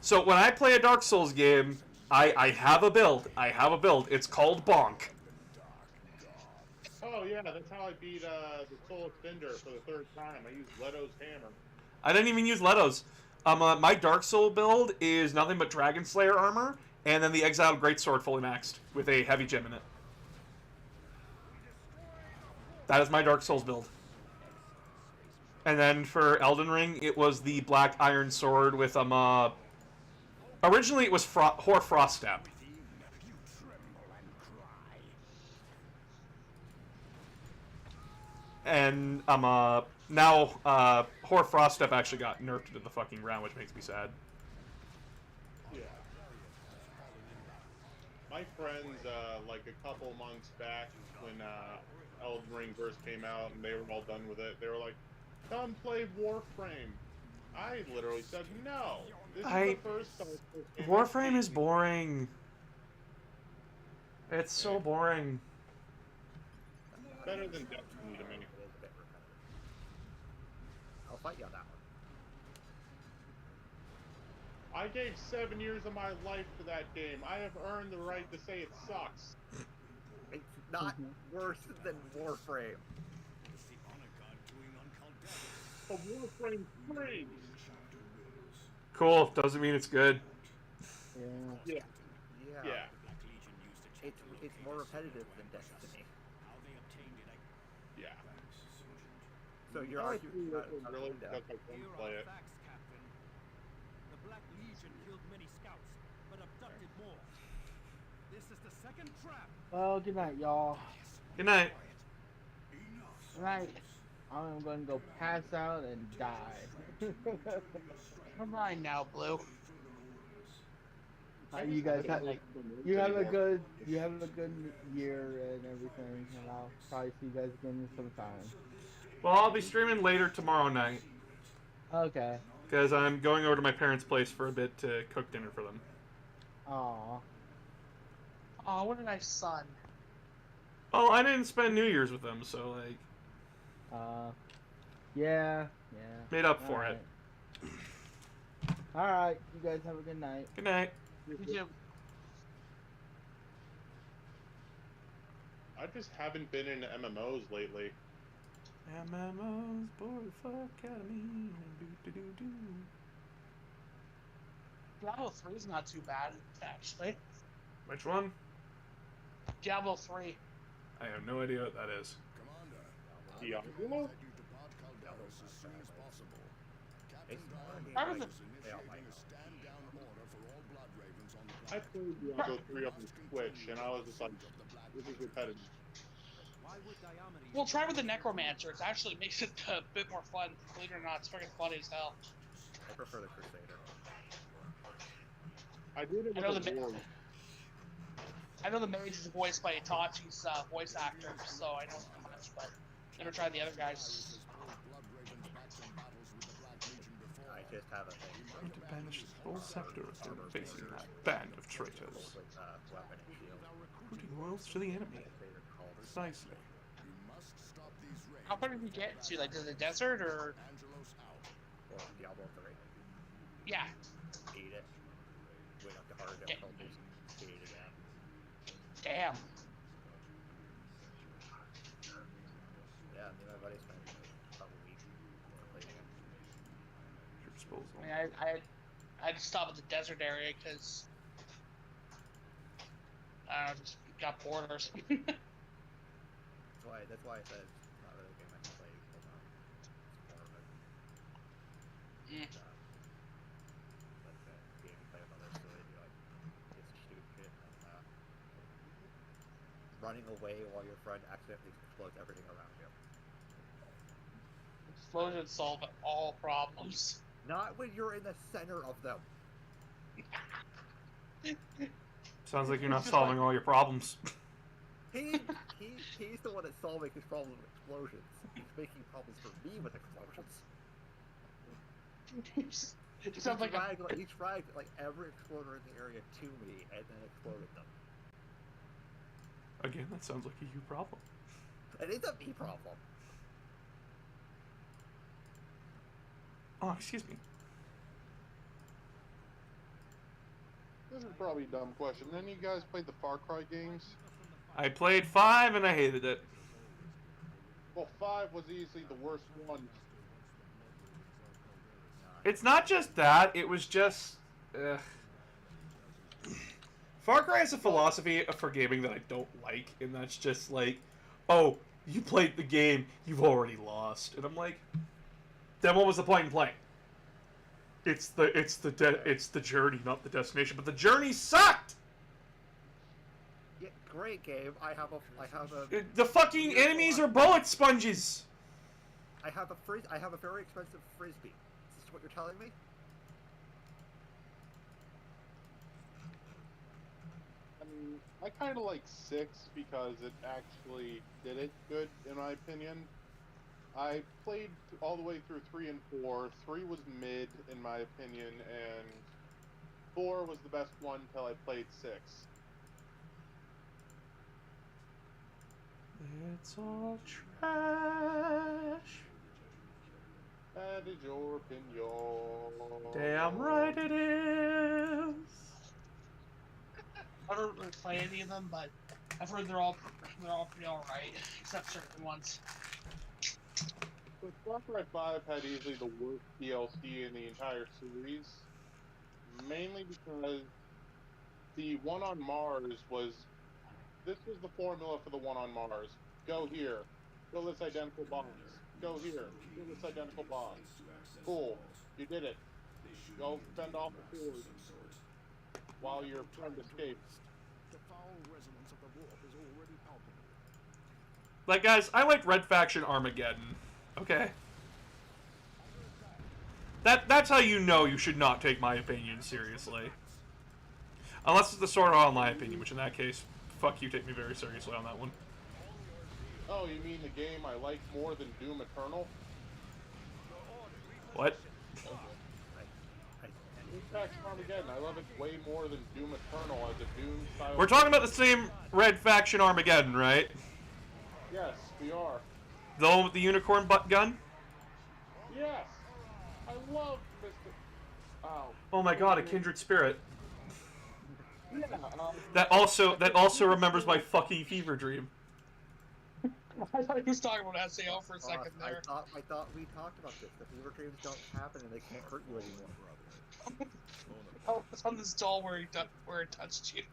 So when I play a Dark Souls game, I have a build. It's called Bonk. Oh yeah, that's how I beat the Soul Extender for the 3rd time. I used Leto's hammer. I didn't even use Leto's. My Dark Soul build is nothing but Dragon Slayer armor, and then the Exiled Greatsword fully maxed with a heavy gem in it. That is my Dark Souls build. And then for Elden Ring, it was the Black Iron Sword with originally it was Hoarfroststep. And now Hoarfroststep actually got nerfed to the fucking ground, which makes me sad. Yeah. My friends, like a couple months back, when Elden Ring first came out and they were all done with it, they were like, "Come play Warframe." I literally said no. This is the first time. Warframe is boring. It's so boring. Better than Destiny to me. I'll fight you on that one. I gave 7 years of my life to that game. I have earned the right to say it sucks. It's not worse than Warframe. But Warframe 3! Cool. Doesn't mean it's good. Yeah. Yeah. Yeah. Yeah. It's more repetitive than Destiny. Yeah. So you're I arguing about really yeah. because I don't play it. The Black Legion killed many scouts, but abducted more. This is the second trap. Well, good night, y'all. Good night. Good night. I'm going to go pass out and die. Come on now, Blue. You guys have you have a good year and everything, and I'll probably see you guys again sometime. Well, I'll be streaming later tomorrow night Okay. because I'm going over to my parents' place for a bit to cook dinner for them. Aw. Oh, what a nice son. Oh, I didn't spend New Year's with them, so like Yeah. made up for Alright. Alright, you guys have a good night. Good night. You do. I just haven't been into MMOs lately. MMOs, boy, fuck out of me. Do. Diablo 3 is not too bad, actually. Which one? Diablo 3. I have no idea what that is. Diablo? Part of the I played Diablo 3 on Switch, and I was just like, this is repetitive. Well, try with the Necromancer. It actually makes it a bit more fun. Believe it or not, it's freaking funny as hell. I prefer the Crusader. I did it I know with the the War. I know the mage is voiced by Itachi's voice actor, so I know much, but never tried the other guys. I just have a thing. To banish the whole sector from facing that band of traitors. With weapon and shield. Recruiting royals to the enemy. Precisely. How far did you get to? Like, to the desert, or? Or Diablo 3. Yeah. Beat it. Went up to hard difficulties. Beat it again. Damn. Yeah, me and my buddy spent about a week completing it. Your disposal. I mean, I had to stop at the desert area because I just got bored or something. That's why I said it's not really a game I can play full time. It's more of a Mm. game you play with others, so they do like this stupid shit and running away while your friend accidentally explodes everything around you. Explosions solve all problems. Not when you're in the center of them. Sounds like you're not solving all your problems. He's the one that's solving his problem with explosions. He's making problems for me with explosions. It sounds like he dragged like every exploder in the area to me and then exploded them. Again, that sounds like a you problem. It is a me problem. Oh, excuse me. This is probably a dumb question. Then you guys played the Far Cry games? I played 5 and I hated it. Well, 5 was easily the worst one. It's not just that, it was just... Far Cry has a philosophy for gaming that I don't like, and that's just like, oh, you played the game, you've already lost. And I'm like, then what was the point in playing? It's the journey, not the destination. But the journey sucked! Yeah, great game. I have a The fucking enemies are bullet sponges! I have a very expensive frisbee. Is this what you're telling me? I mean, I kind of like 6 because it actually did it good, in my opinion. I played all the way through 3 and 4. 3 was mid, in my opinion, and 4 was the best one until I played 6. It's all trash. That is your opinion. Damn right it is. I don't really play any of them, but I've heard they're all pretty alright, except certain ones. But Far Cry 5 had easily the worst DLC in the entire series. mainly because the one on Mars was... This was the formula for the one on Mars. Go here. Kill this identical boss. Go here. Kill this identical boss. Cool. You did it. Go fend off the force while your friend escapes. The foul resonance of the warp is already palpable. Like, guys, I like Red Faction Armageddon. Okay? That's how you know you should not take my opinion seriously. Unless it's the Sword Art Online opinion, which in that case, fuck you, take me very seriously on that one. Oh, you mean the game I like more than Doom Eternal? What? Red Faction Armageddon, I love it way more than Doom Eternal as a Doom style. We're talking about the same Red Faction Armageddon, right? Yes, we are. The one with the unicorn butt gun? Yes! I love Mr. Oh my god, a kindred spirit. Yeah, That also remembers my fucking fever dream. I thought he was talking about SAO for a second there. I thought we talked about this. The fever dreams don't happen and they can't hurt you anymore. Oh, it's on this doll where it touched you.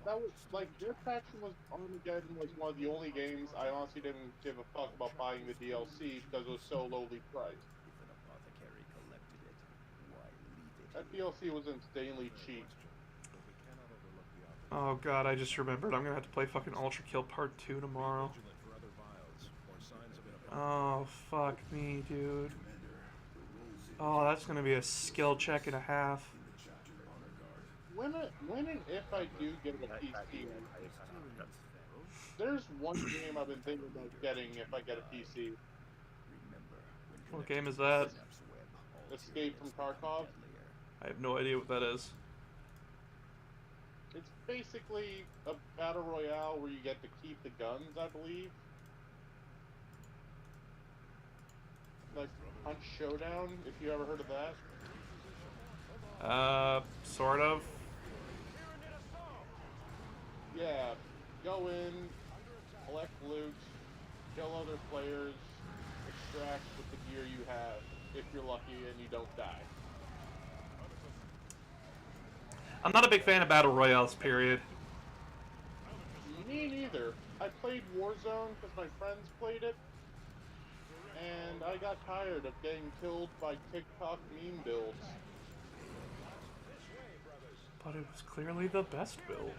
That was like Red Faction was Armageddon was one of the only games I honestly didn't give a fuck about buying the DLC because it was so lowly priced. That DLC was insanely cheap. Oh god, I just remembered. I'm gonna have to play fucking Ultra Kill Part 2 tomorrow. Oh, fuck me, dude. Oh, that's gonna be a skill check and a half. When and if I do get a PC, there's one game I've been thinking about getting if I get a PC. What game is that? Escape from Tarkov. I have no idea what that is. It's basically a battle royale where you get to keep the guns, I believe. Like Punch Showdown, if you ever heard of that. Sort of. Yeah, go in, collect loot, kill other players, extract with the gear you have, if you're lucky and you don't die. I'm not a big fan of Battle Royales, period. Me neither. I played Warzone because my friends played it, and I got tired of getting killed by TikTok meme builds. But it was clearly the best build.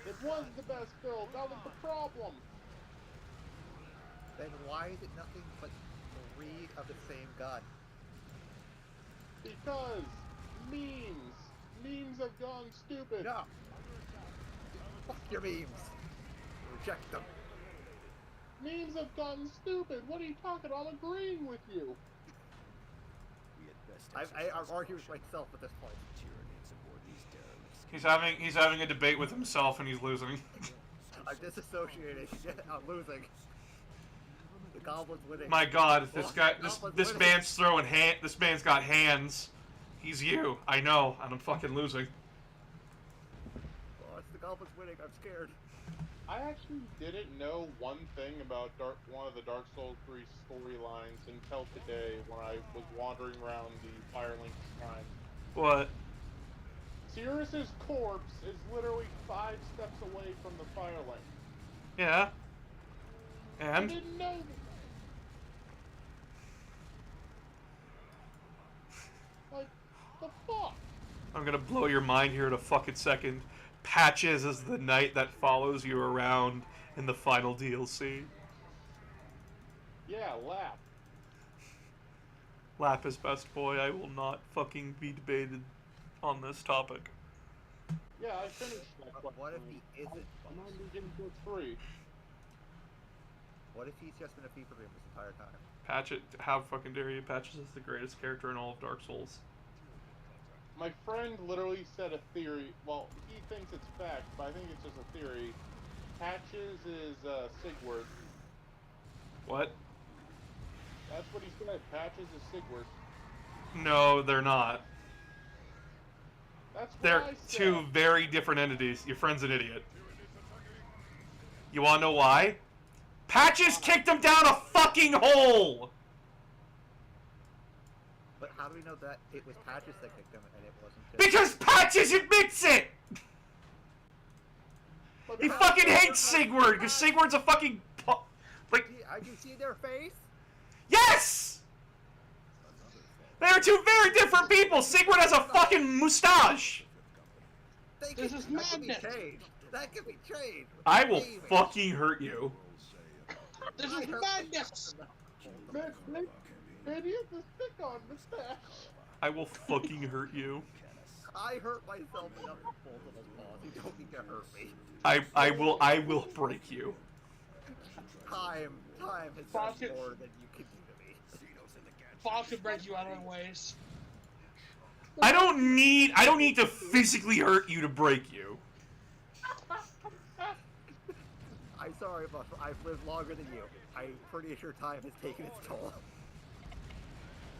It was the best build, that was the problem! Then why is it nothing but 3 of the same gun? Because memes! Memes have gone stupid! No! Fuck your memes! Reject them! Memes have gone stupid! What are you talking about? I'm agreeing with you! I'm arguing with myself at this point. He's having a debate with himself and he's losing. I'm disassociating. I'm losing. The goblin's winning. My god, this man's throwing this man's got hands. He's you. I know, and I'm fucking losing. Oh, it's the goblin's winning. I'm scared. I actually didn't know one thing about one of the Dark Souls 3 storylines until today when I was wandering around the Firelink shrine. What? Cirrus's corpse is literally 5 steps away from the Firelink. Yeah. I And? didn't know that. Like, the fuck? I'm gonna blow your mind here in a fucking second. Patches is the knight that follows you around in the final DLC. Yeah, Lap. Lap is best boy. I will not fucking be debated on this topic. Yeah, I finished that. What if he isn't? I'm not getting to 3. What if he's just been a fever dream this entire time? Patches, how fucking dare you? Patches is the greatest character in all of Dark Souls. My friend literally said a theory. Well, he thinks it's fact, but I think it's just a theory. Patches is Sigurd. What? That's what he said. Patches is Sigurd. No, they're not. That's what They're I said. two very different entities. Your friend's an idiot. You wanna know why? Patches kicked him down a fucking hole! But how do we know that it was Patches that kicked him and it wasn't just... Because Patches admits it! But He how- fucking hates Sigurd, because Sigurd's a fucking... Like, Did you see their face? yes! They are two very different people! Sigurd has a fucking mustache! This is That can be madness. changed. That can be changed. I will Maybe. fucking hurt you. This I is hurt madness. Maybe it's a stick-on mustache. I will fucking hurt you. I hurt myself enough in multiple balls. You don't need to hurt me. I will break you. Time has Fuck done it. more than you can do to me. Bob can break you out of ways. I don't need to physically hurt you to break you. I'm sorry, but I've lived longer than you. I'm pretty sure time has taken its toll.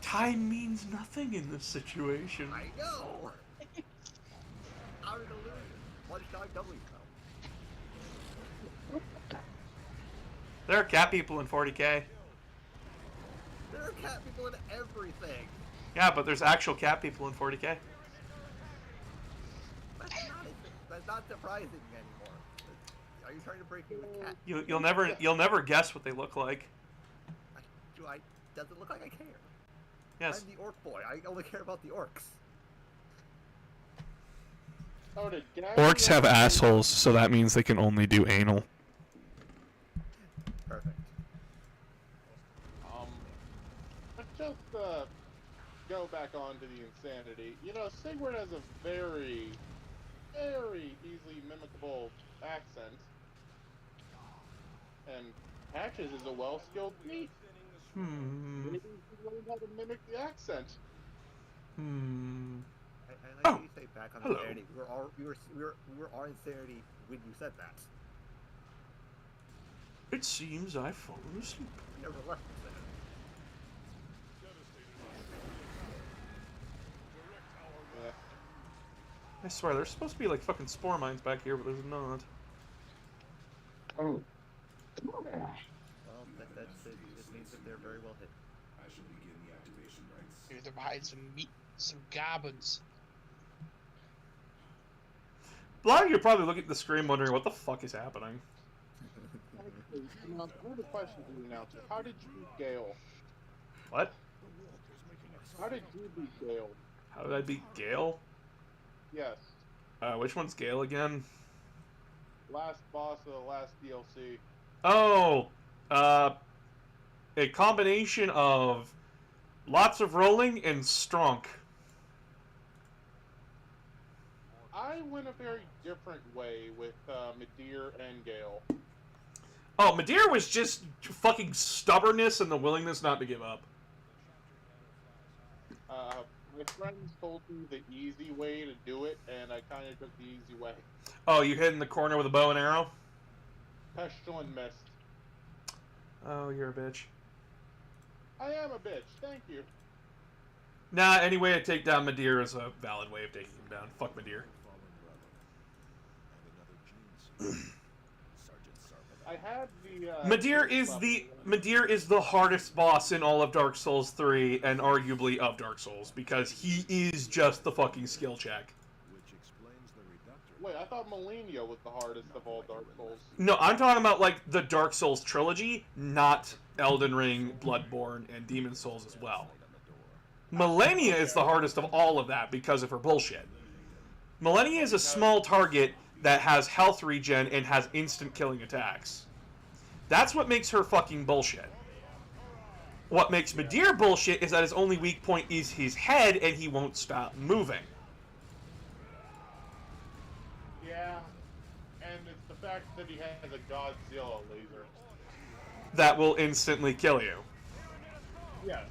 Time means nothing in this situation. I know! I'm an illusion. Lunchtime W, though. There are cat people in 40K. There are cat people in everything. Yeah, but there's actual cat people in 40K. That's not surprising anymore. Are you trying to break me with cat? You'll never guess what they look like. Does it look like I care? Yes. I'm the orc boy. I only care about the orcs. Orcs have assholes, so that means they can only do anal. Perfect. Let's just go back onto the insanity. You know, Sigurd has a very, very easily mimicable accent, and Patches is a well-skilled thief. Maybe he learned how to mimic the accent. I like how you say back on hello. insanity. We were on insanity when you said that. It seems I've fallen asleep. We never left insanity. Yeah. I swear, there's supposed to be like fucking spore mines back here, but there's not. Oh. Well, this means that they're very well hidden. Maybe they're behind some meat, some goblins. A lot of you are probably looking at the screen wondering what the fuck is happening. Actually, I have a question for the announcer. How did you beat Gale? What? How did you beat Gale? How did I beat Gale? Yes. Which one's Gale again? Last boss of the last DLC. Oh, a combination of lots of rolling and strong. I went a very different way with Midir and Gale. Oh, Midir was just fucking stubbornness and the willingness not to give up. My friends told me the easy way to do it, and I kind of took the easy way. Oh, you hid in the corner with a bow and arrow? Pestilent Mist. Oh, you're a bitch. I am a bitch, thank you. Nah, any way to take down Midir is a valid way of taking him down. Fuck Midir. I had the Midir is the hardest boss in all of Dark Souls 3 and arguably of Dark Souls because he is just the fucking skill check. Wait, I thought Malenia was the hardest of all Dark Souls. No, I'm talking about like the Dark Souls trilogy, not Elden Ring, Bloodborne, and Demon Souls as well. Malenia is the hardest of all of that because of her bullshit. Malenia is a small target that has health regen and has instant killing attacks. That's what makes her fucking bullshit. What makes Midir bullshit is that his only weak point is his head and he won't stop moving. Yeah, and it's the fact that he has a Godzilla laser. That will instantly kill you. Yes,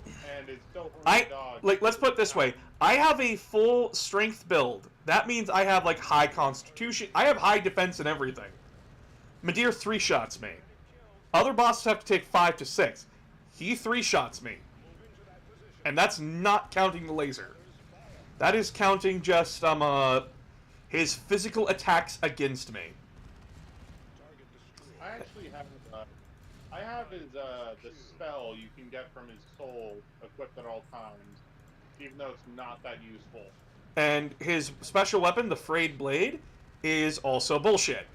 and it's so hard to dodge. Let's put it this way. I have a full strength build. That means I have like high constitution. I have high defense and everything. Midir 3-shots me. Other bosses have to take 5 to 6. He 3-shots me. And that's not counting the laser. That is counting just his physical attacks against me. I actually have I have his the spell you can get from his soul equipped at all times, even though it's not that useful. And his special weapon, the Frayed Blade, is also bullshit.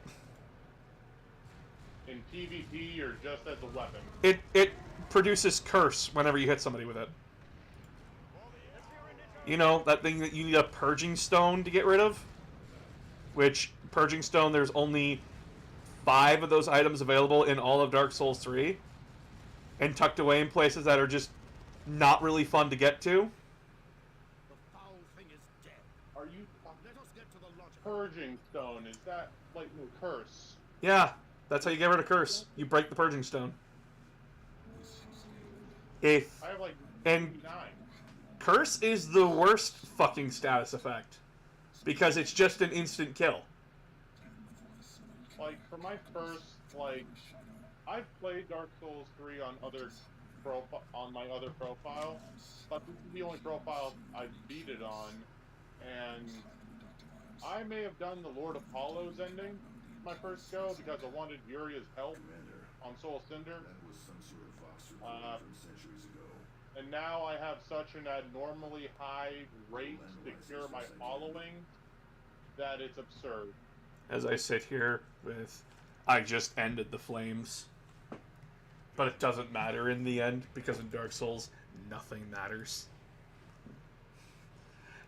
In PvP or just as a weapon? It produces curse whenever you hit somebody with it. You know, that thing that you need a Purging Stone to get rid of? Which, Purging Stone, there's only 5 of those items available in all of Dark Souls 3. And tucked away in places that are just not really fun to get to. The foul thing is dead. Are you Let us get to the logic. Purging Stone? Is that like no curse? Yeah, that's how you get rid of curse. You break the Purging Stone. If I have like and 9. curse is the worst fucking status effect because it's just an instant kill. Like for my first, like, I've played Dark Souls 3 on my other profile, but this is the only profile I beat it on, and I may have done the Lord Apollo's ending my first go because I wanted Yuria's help on Soul Cinder. And now I have such an abnormally high rate to cure my following that it's absurd. As I sit here with, I just ended the flames. But it doesn't matter in the end, because in Dark Souls, nothing matters.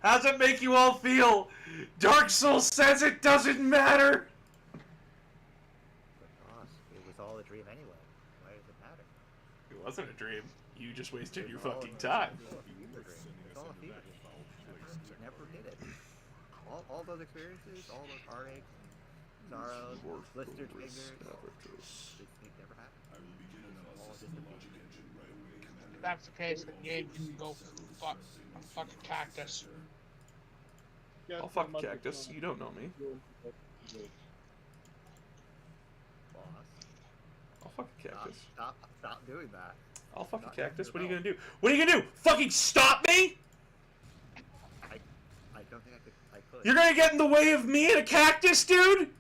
How's it make you all feel? Dark Souls says it doesn't matter! But boss, it was all a dream anyway. Why does it matter? It wasn't a dream. You just wasted your It's all fucking a- time. It's all a fever dream. It's all a fever dream. Never did it. All those experiences, all those heartaches, sorrows, blistered fingers, it never happened. All just a fever. If that's the case, the game can go fuck a fucking cactus. Yeah, I'll fuck a cactus. You don't know me. Boss, I'll fuck a cactus. stop doing that. I'll fuck a Not cactus. yet, What are you no. gonna do? What are you gonna do? Fucking stop me? I don't think I could. You're gonna get in the way of me and a cactus, dude?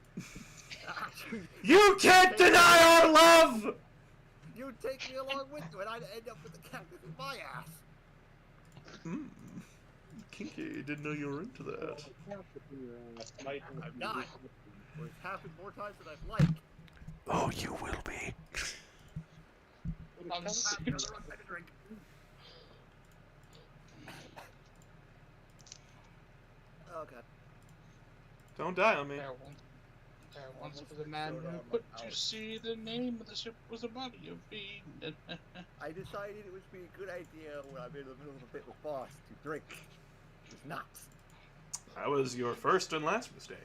You can't deny our love! You'd take me along with you, and I'd end up with the cactus in my ass. Kinky, didn't know you were into that. I'm not. Well, it's happened more times than I'd like. Oh, you will be. I'm sick. Oh god. Don't die on me. There once was a man who put to see the name of the ship was a body of fiend. I decided it would be a good idea when I'm in the middle of a bit with boss to drink. It's nuts. That was your first and last mistake.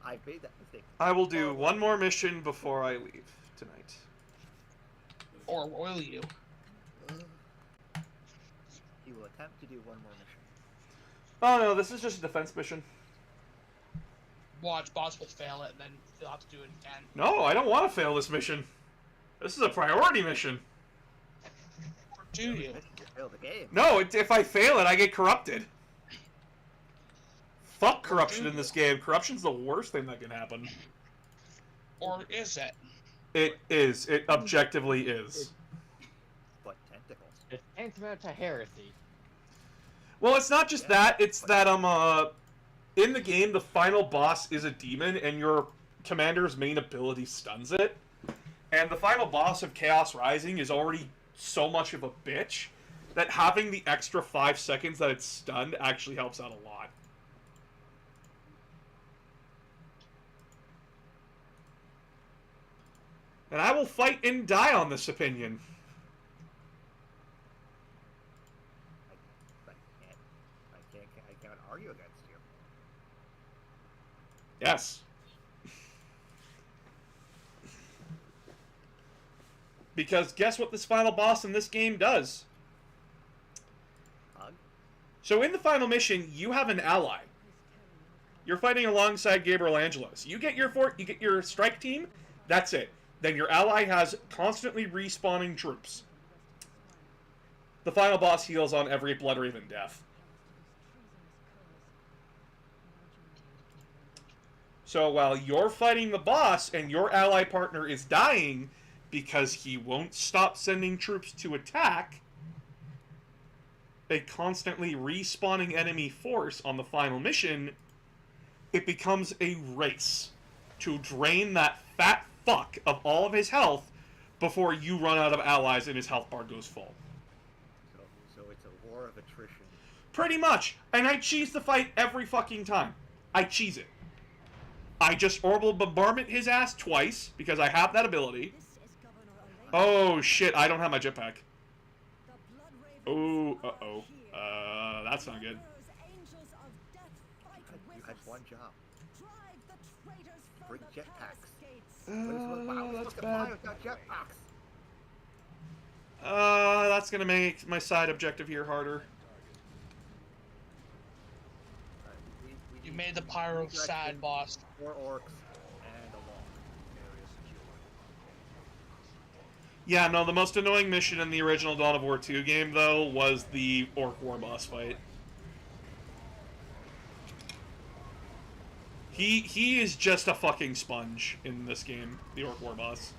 I made that mistake. I will do one more mission before I leave tonight. Or will you? He will attempt to do one more mission. Oh no, this is just a defense mission. Watch, boss will fail it, and then you'll have to do it again. No, I don't want to fail this mission. This is a priority mission. Or do you? Fail the game. No, if I fail it, I get corrupted. Fuck corruption in this game. Corruption's the worst thing that can happen. Or is it? It is. It objectively is. But tentacles. It's tantamount to heresy. Well, it's not just that. It's that in the game, the final boss is a demon, and your commander's main ability stuns it. And the final boss of Chaos Rising is already so much of a bitch that having the extra 5 seconds that it's stunned actually helps out a lot. And I will fight and die on this opinion. I can't argue against you. Yes. Because guess what this final boss in this game does? Hug? So in the final mission, you have an ally. You're fighting alongside Gabriel Angelos. You get your strike team, that's it. Then your ally has constantly respawning troops. The final boss heals on every Blood-Raven death. So while you're fighting the boss and your ally partner is dying because he won't stop sending troops to attack, a constantly respawning enemy force on the final mission, it becomes a race to drain that fat fuck of all of his health before you run out of allies and his health bar goes full. So it's a war of attrition. Pretty much. And I cheese the fight every fucking time. I cheese it. I just orbital bombardment his ass twice, because I have that ability. Oh, shit, I don't have my jetpack. Oh, uh-oh. That's not good. You had one job. Bring jetpacks. Wow, That's look at bad. fly without jetpacks. That's gonna make my side objective here harder. You made the pyro sad, boss. 4 orcs and a wall. Yeah, no, the most annoying mission in the original Dawn of War 2 game, though, was the Orc War boss fight. He is just a fucking sponge in this game, the Orc War boss.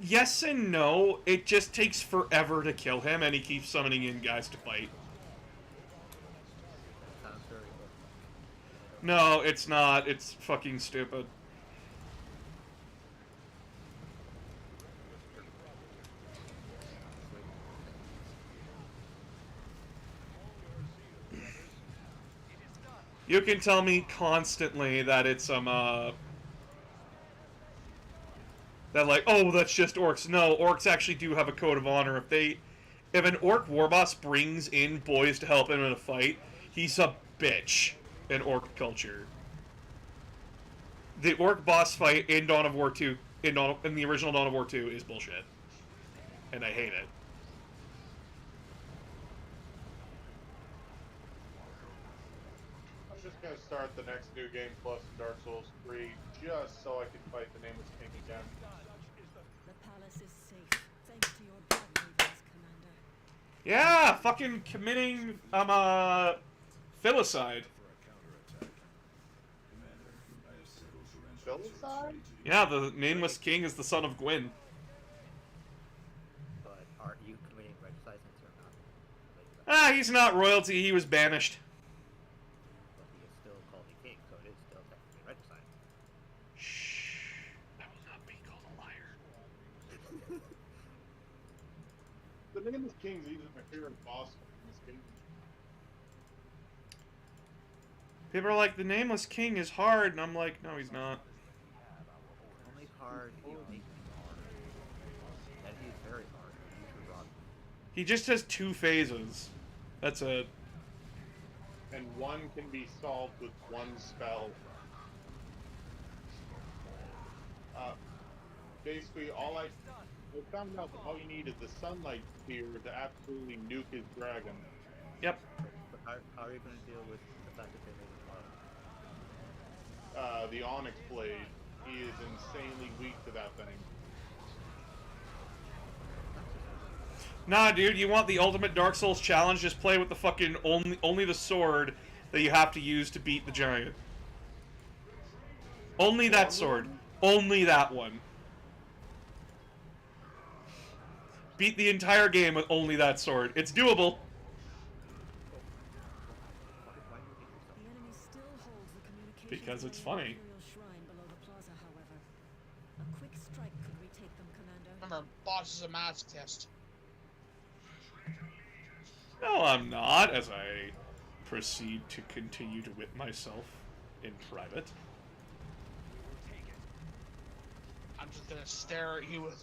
Yes and no, it just takes forever to kill him, and he keeps summoning in guys to fight. Sounds very orc. No, it's not. It's fucking stupid. You can tell me constantly that it's that like, oh, that's just orcs. No, orcs actually do have a code of honor. If an orc war boss brings in boys to help him in a fight, he's a bitch in orc culture. The orc boss fight in Dawn of War 2, in the original Dawn of War 2, is bullshit. And I hate it. I'm just gonna start the next New Game Plus in Dark Souls 3 just so I can fight the Nameless King again. The palace is safe, thanks to your blood ravens, Commander. Yeah, fucking committing, filicide. Filicide? Yeah, the Nameless King is the son of Gwyn. But aren't you committing regicide since you're not? He's not royalty, he was banished. But he is still called a king, so it is still technically regicide. Shh. I will not be called a liar. The Nameless King's even my favorite boss in this game. People are like, the Nameless King is hard, and I'm like, no, he's not. Only hard you make him hard. That he is very hard. You should run. He just has 2 phases. That's it. And one can be solved with one spell. Basically, I found out that all you need is the Sunlight Sphere to absolutely nuke his dragon. Yep. But how are you going to deal with the fact that they made it hard? The Onyx Blade. He is insanely weak to that thing. Nah, dude, you want the ultimate Dark Souls challenge? Just play with the fucking only the sword that you have to use to beat the giant. Only that sword. Only that one. Beat the entire game with only that sword. It's doable. The enemy still holds the communications Because it's from funny. the Imperial Shrine below the plaza, however. A quick strike could retake them, Commander. Remember, boss is a mask test. No, I'm not, as I proceed to continue to whip myself in private. I'm just gonna stare at you with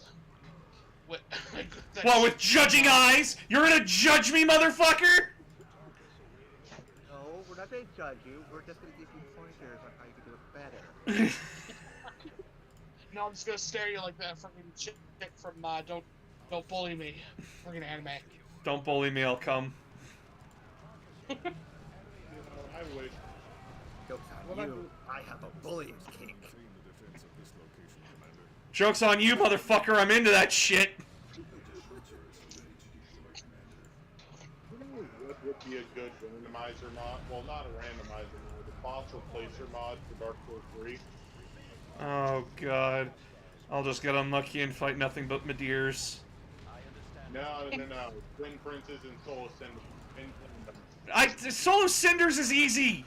What, with judging eyes? You're gonna judge me, motherfucker? No, we're not going to judge you. We're just going to give you pointers on how you can do it better. No, I'm just gonna stare at you like that fucking chick from Don't Bully Me, freaking anime. Don't bully me, I'll come. I wish. Joke's on you. I have a bully's king. Joke's on you, motherfucker, I'm into that shit. With would be a good randomizer mod. Well, not a randomizer mod, the boss replacer mod for Dark Souls 3. Oh god. I'll just get unlucky and fight nothing but Medirs. No. Twin Princes and Soul Ascendant. Soul of Cinders is easy!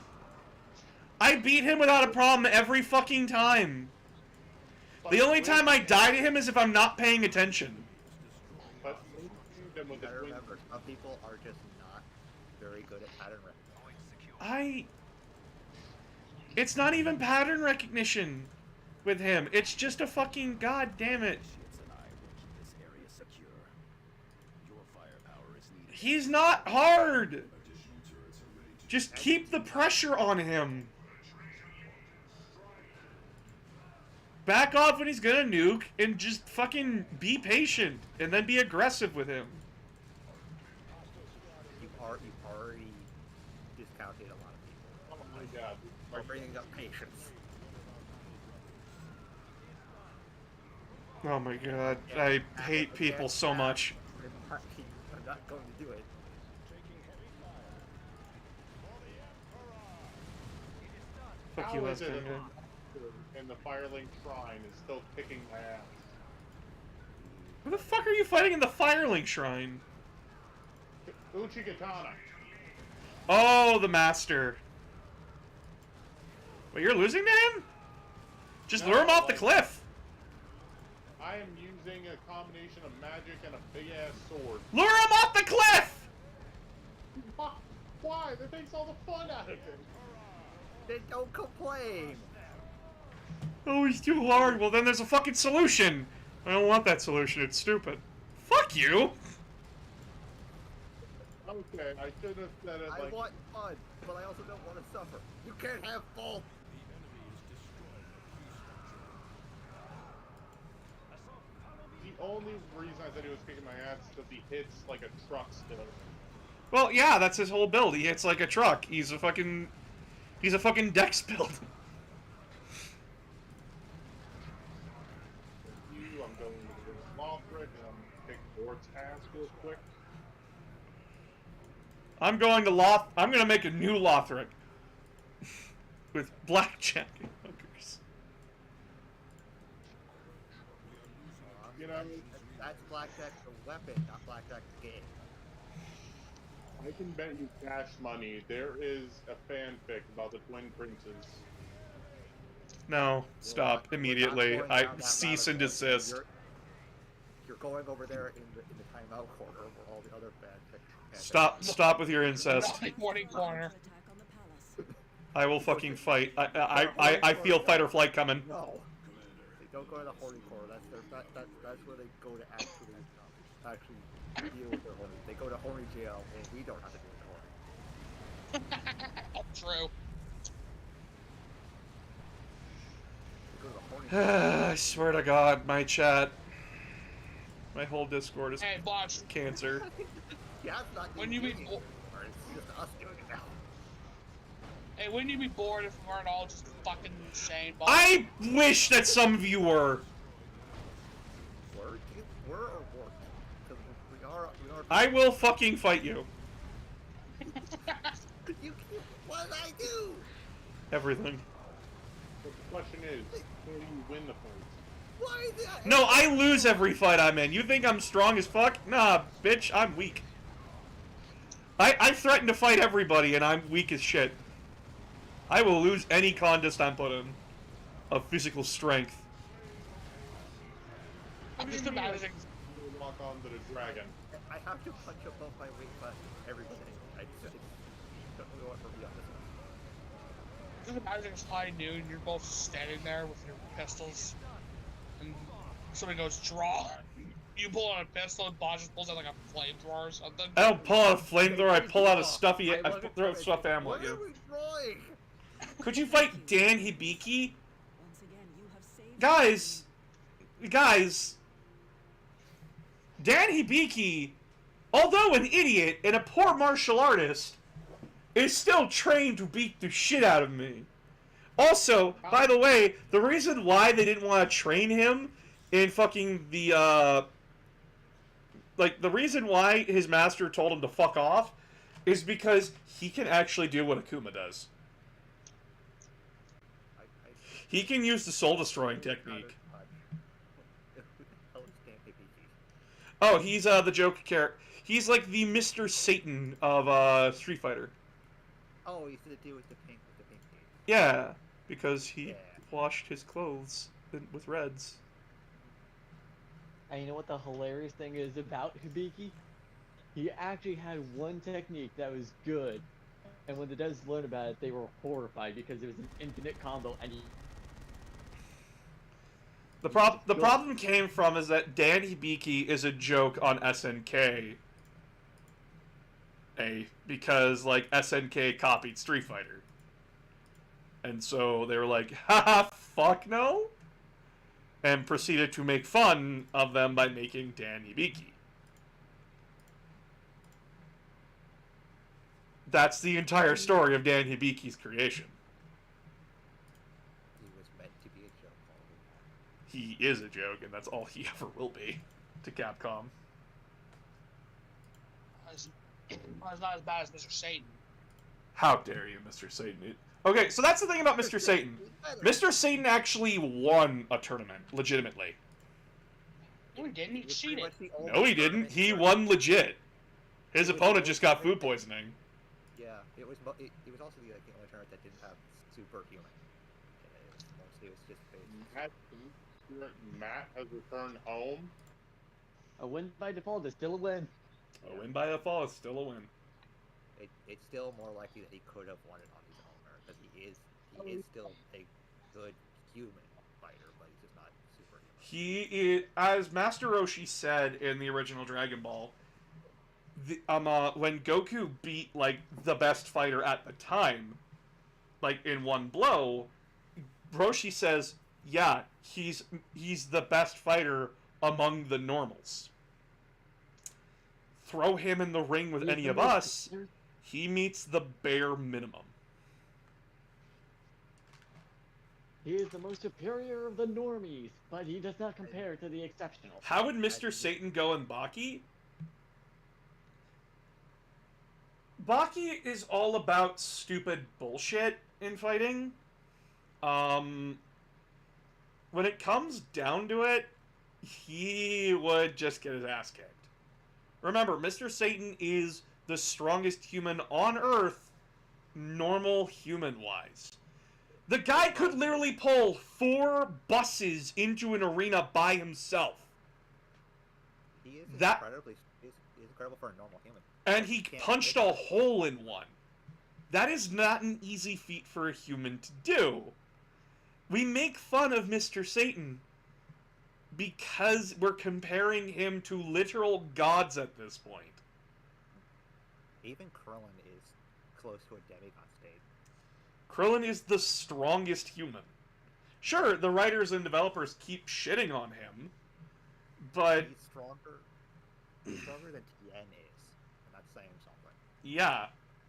I beat him without a problem every fucking time. The only time I die to him is if I'm not paying attention. But You gotta remember, some people are just not very good at pattern recognition. It's not even pattern recognition with him. It's just a fucking god damn it. He's not hard. Just keep the pressure on him. Back off when he's gonna nuke and just fucking be patient and then be aggressive with him. You've already discounted a lot of people. Oh my god. We're bringing up patience. Oh my god, I hate people so much. I'm not going to do it. Fuck you, How is it Lesbian. and the Firelink Shrine is still kicking my ass? Who the fuck are you fighting in the Firelink Shrine? Uchigatana. Oh, the Master. Wait, you're losing to him? Just lure him off the cliff. I am using a combination of magic and a big-ass sword. Lure him off the cliff! Why? That takes all the fun out of it. Then don't complain. Oh, he's too hard. Well, then there's a fucking solution. I don't want that solution. It's stupid. Fuck you! Okay, I should have said it I like... want fun, but I also don't want to suffer. You can't have both. The only reason I said he was kicking my ass is because he hits like a truck still. Well, yeah, that's his whole build. He hits like a truck. He's a fucking Dex build. I'm going to the Lothric and I'm kick Lord's ass real quick. I'm gonna make a new Lothric. With blackjack and hookers. You know, That's blackjack the weapon, not blackjack the game. I can bet you cash money there is a fanfic about the Twin Princes. No, stop immediately. We're not going I down that cease rabbit and hole. desist. You're going over there in the timeout corner where all the other bad things. Stop with your incest. Morning corner. I will fucking fight. I feel fight or flight coming. No. They don't go to the horny corner. That's where they go to actually deal with their horny. They go to horny jail, and we don't have to deal with the horny. True. They go to the horny jail. I swear to God, my chat, my whole Discord is Hey, Botch. cancer. Yeah, it's not When you be doing it. Or it's just us doing it now. Hey, wouldn't you be bored if we weren't all just fucking insane? Botch? I wish that some of you were. Were or weren't? Because we are. I will fucking fight you. What did I do? Everything. But the question is, can you win the fight? Why is that? No, I lose every fight I'm in. You think I'm strong as fuck? Nah, bitch, I'm weak. I threaten to fight everybody, and I'm weak as shit. I will lose any contest I'm put in of physical strength. I'm just imagining. Lock on to the dragon. I have to punch above my weight class every day. I don't know what for me on this one. Just imagine it's high noon. You're both standing there with your pistols, and somebody goes draw. You pull out a pistol, and Botch just pulls out like a flamethrower or something. I don't pull out a flamethrower, I pull out a stuffy, I wasn't throw a trying- stuffed animal at What are you. we drawing? Could you fight Dan Hibiki? Once again, you have saved Guys, Dan Hibiki, although an idiot and a poor martial artist, is still trained to beat the shit out of me. Also, by the way, the reason why they didn't want to train him in fucking the, the reason why his master told him to fuck off is because he can actually do what Akuma does. He can use the soul-destroying technique. Oh, he's the joke character. He's like the Mr. Satan of Street Fighter. Oh, he's the dude with the pink teeth. Yeah, because he washed his clothes with reds. And you know what the hilarious thing is about Hibiki? He actually had one technique that was good, and when the devs learned about it, they were horrified because it was an infinite combo, and he... The problem came from is that Dan Hibiki is a joke on SNK. Because, like, SNK copied Street Fighter. And so they were like, haha, fuck no? And proceeded to make fun of them by making Dan Hibiki. That's the entire story of Dan Hibiki's creation. He was meant to be a joke. He is a joke, and that's all he ever will be to Capcom. It's not as bad as Mr. Satan. How dare you, Mr. Satan? Okay, so that's the thing about Mr. Satan. Mr. Satan actually won a tournament, legitimately. No, he didn't. He cheated. No, he didn't. He won legit. His opponent just got food poisoning. Yeah, it was also the only tournament that didn't have superhuman. It was just based. Matt has returned home. A win by default is still a win. A win by default is still a win. It's still more likely that he could have won it on his own, because he is still a good human fighter, but he's just not superhuman. He is, as Master Roshi said in the original Dragon Ball, when Goku beat, like, the best fighter at the time, like, in one blow, Roshi says, yeah, he's the best fighter among the normals. Throw him in the ring with any of us, he meets the bare minimum. He is the most superior of the normies, but he does not compare to the exceptional. How would Mr. Satan go in Baki? Baki is all about stupid bullshit in fighting. When it comes down to it, he would just get his ass kicked. Remember, Mr. Satan is the strongest human on Earth, normal human-wise. The guy could literally pull 4 buses into an arena by himself. He is incredible for a normal human. And he punched a hole in one. That is not an easy feat for a human to do. We make fun of Mr. Satan because we're comparing him to literal gods at this point. Even Krillin is close to a demigod state. Krillin is the strongest human. Sure, the writers and developers keep shitting on him, but... He's stronger than Tien is, and that's saying something. Yeah,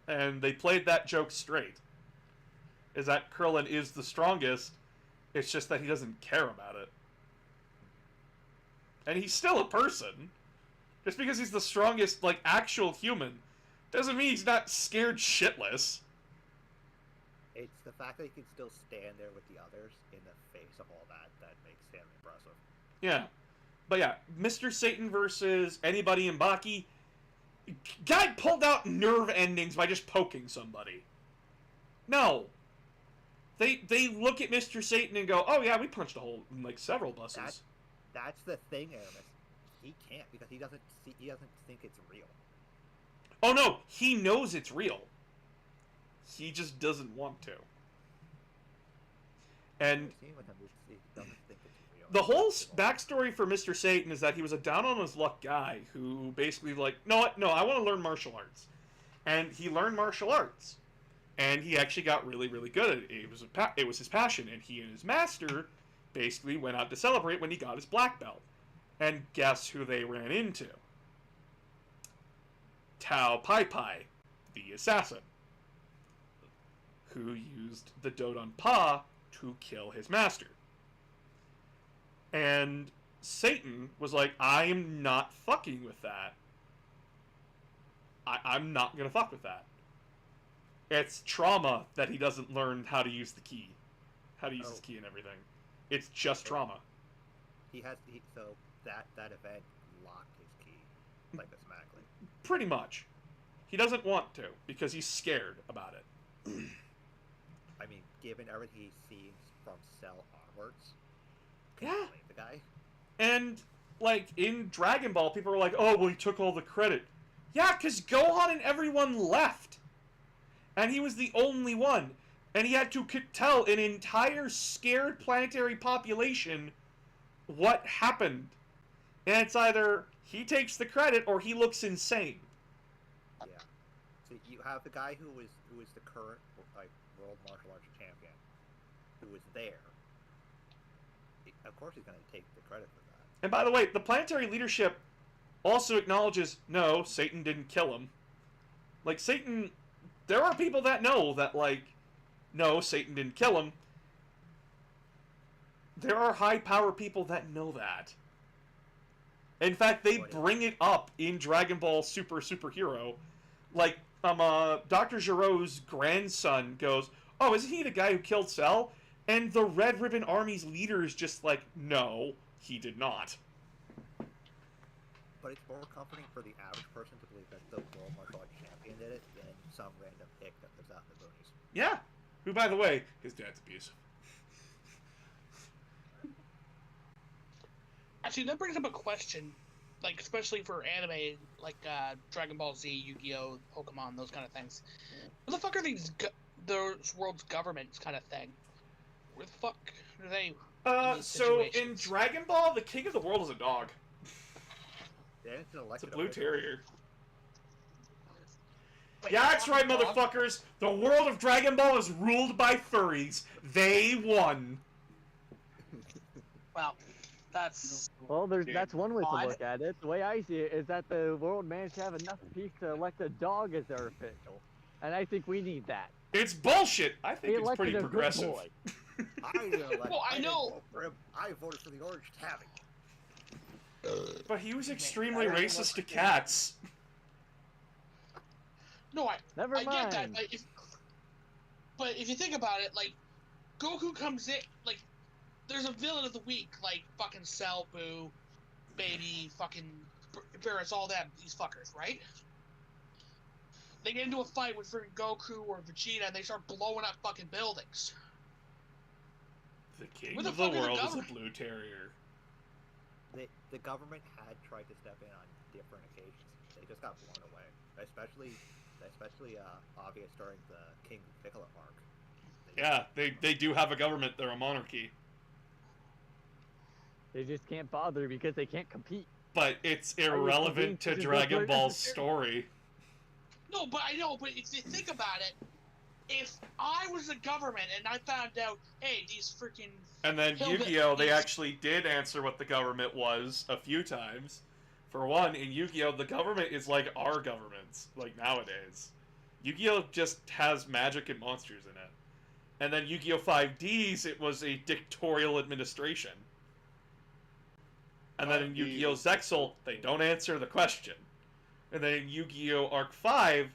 and they played that joke straight. Is that Krillin is the strongest, it's just that he doesn't care about it. And he's still a person. Just because he's the strongest, like, actual human, doesn't mean he's not scared shitless. It's the fact that he can still stand there with the others in the face of all that that makes him impressive. Yeah. But yeah, Mr. Satan versus anybody in Baki, guy pulled out nerve endings by just poking somebody. No. They look at Mr. Satan and go, oh yeah, we punched a hole in, like, several buses. That's the thing, Aramis. He can't, because he doesn't think it's real. Oh no, he knows it's real. He just doesn't want to. And the whole backstory for Mr. Satan is that he was a down-on-his-luck guy who basically, like, no, I want to learn martial arts. And he learned martial arts. And he actually got really, really good at it. It was his passion. And he and his master basically went out to celebrate when he got his black belt. And guess who they ran into? Tao Pai Pai, the assassin, who used the Dodon Pa to kill his master. And Satan was like, I am not fucking with that. I'm not gonna fuck with that. It's trauma that he doesn't learn how to use the key. How to use his key and everything. It's just trauma. So that event locked his key, like mathematically. Pretty much. He doesn't want to, because he's scared about it. I mean, given everything he sees from Cell onwards, Yeah. the guy. And, like, in Dragon Ball, people are like, oh, well, he took all the credit. Yeah, because Gohan and everyone left. And he was the only one. And he had to tell an entire scared planetary population what happened. And it's either he takes the credit or he looks insane. Yeah. So you have the guy who is the current world martial arts champion, who was there. Of course, he's going to take the credit for that. And by the way, the planetary leadership also acknowledges, no, Satan didn't kill him. Like, Satan... There are people that know that, like, no, Satan didn't kill him. There are high-power people that know that. In fact, they bring it up in Dragon Ball Superhero. Like, Dr. Giro's grandson goes, oh, isn't he the guy who killed Cell? And the Red Ribbon Army's leader is just like, no, he did not. But it's more comforting for the average person to believe that the world martial arts champion did it than some random hick that lives out in the boonies. Yeah. Who, by the way, his dad's abusive. Actually, that brings up a question, like, especially for anime, like Dragon Ball Z, Yu-Gi-Oh, Pokemon, those kind of things. What the fuck are those world's governments kind of thing? Where the fuck are they? So in Dragon Ball, the king of the world is a dog. Yeah, it's an It's a elected blue official. terrier. Wait, Yeah, that's right, dog? motherfuckers. The world of Dragon Ball is ruled by furries. They won. Well, that's... Well, that's one way to Odd. look at it. The way I see it is that the world managed to have enough peace to elect a dog as their official. And I think we need that. It's bullshit. I think They it's pretty elected a good progressive. boy. I didn't elect. Well, I didn't know. vote for him. I voted for the orange tabby. But he was extremely racist to cats. No, Never I get that. mind. But if you think about it, like, Goku comes in, like, there's a villain of the week, like fucking Cell, Boo, Baby, fucking Barris, all them, these fuckers, right? They get into a fight with freaking Goku or Vegeta, and they start blowing up fucking buildings. The king Where the of the fuck is the world is a government? blue terrier. The government had tried to step in on different occasions. They just got blown away. Especially obvious during the King Piccolo arc. Yeah, they do have a government. They're a monarchy. They just can't bother because they can't compete. But it's you irrelevant to convinced Dragon it's Ball's necessary? story. No, but I know, but if you think about it, if I was the government and I found out, hey, these freaking... And then Kill Yu-Gi-Oh, they these- actually did answer what the government was a few times. For one, in Yu-Gi-Oh, the government is like our governments, like nowadays. Yu-Gi-Oh just has magic and monsters in it. And then Yu-Gi-Oh 5Ds, it was a dictatorial administration. And then in 5Ds. Yu-Gi-Oh Zexal, they don't answer the question. And then in Yu-Gi-Oh Arc 5,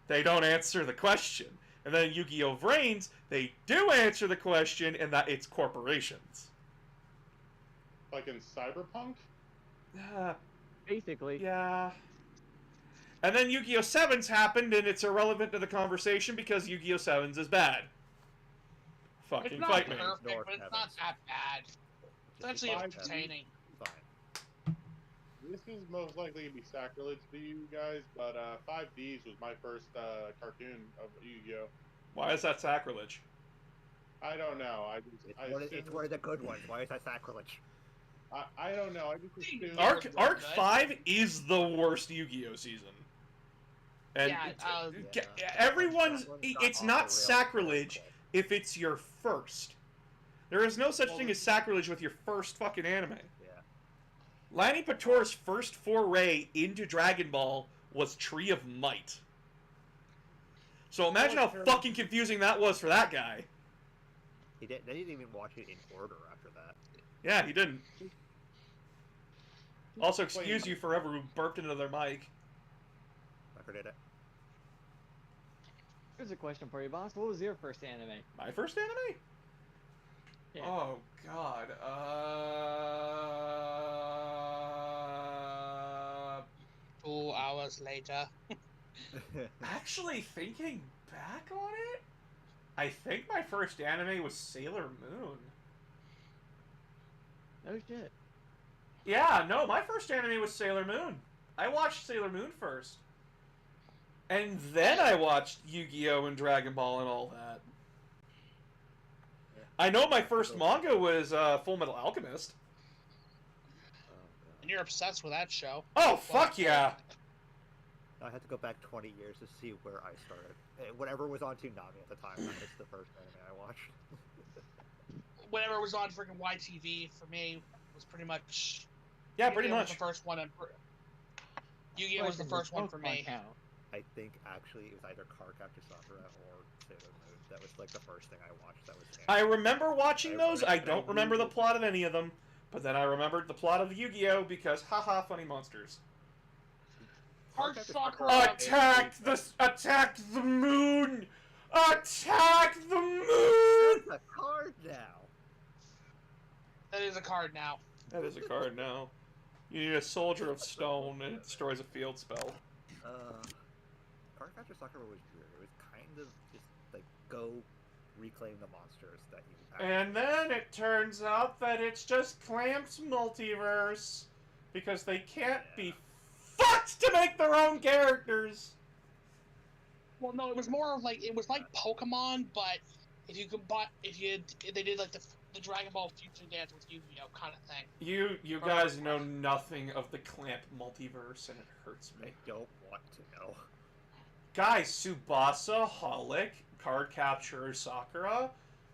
they don't answer the question. And then in Yu-Gi-Oh Vrains, they do answer the question, and that it's corporations. Like in Cyberpunk? Basically. Yeah. And then Yu-Gi-Oh! 7's happened, and it's irrelevant to the conversation because Yu-Gi-Oh! 7's is bad. Fucking It's not fight me. perfect, North but it's not Heavens. that bad. It's actually Five entertaining. Fine. This is most likely to be sacrilege to you guys, but 5Ds was my first cartoon of Yu-Gi-Oh! Why is that sacrilege? I don't know. It's one of the good ones. Why is that sacrilege? I don't know. I just assumed... Arc good. 5 is the worst Yu-Gi-Oh! Season. And Yeah, everyone's... Sacrilege It's off not the rails. sacrilege if it's your first. There is no such thing as sacrilege with your first fucking anime. Yeah. Lanny Pator's first foray into Dragon Ball was Tree of Might. So imagine how fucking confusing that was for that guy. They didn't even watch it in order after that. Yeah, he didn't. Also, excuse you for ever who burped into their mic. Soccer did it. Here's a question for you, boss. What was your first anime? My first anime? Yeah. Oh God. Uh. 2 hours later. Actually, thinking back on it, I think my first anime was Sailor Moon. No shit. Yeah, no, my first anime was Sailor Moon. I watched Sailor Moon first. And then I watched Yu-Gi-Oh! And Dragon Ball and all that. I know my first manga was Full Metal Alchemist. And you're obsessed with that show. Oh, fuck yeah! I had to go back 20 years to see where I started. Whatever was on Toonami at the time, that was the first anime I watched. Whatever was on freaking YTV for me was pretty much. Yeah, pretty Yu-Gi-Oh much. was the first one. Yu-Gi-Oh was the first one for me. I think actually it was either Cardcaptor Sakura or Sailor Moon. That was like the first thing I watched. That was. I remember watching those. I don't remember the plot of any of them, but then I remembered the plot of Yu-Gi-Oh! Because haha, funny monsters. Attack the moon! Attack the moon! That's a card now. That is a card now. That is a card now. You need a Soldier of Stone, and it destroys a field spell. Cardcaptor Sakura was weird. It was kind of just like go reclaim the monsters that you have. And then it turns out that it's just Clamp's multiverse. Because they can't be fucked to make their own characters! Well, no, it was more of like, it was like Pokemon, but if you combine, they did like the Dragon Ball Future Dance with Yu-Gi-Oh kind of thing. You guys know nothing of the Clamp multiverse, and it hurts me. I don't want to know. Guys, Tsubasa, Holic, Cardcaptor Sakura,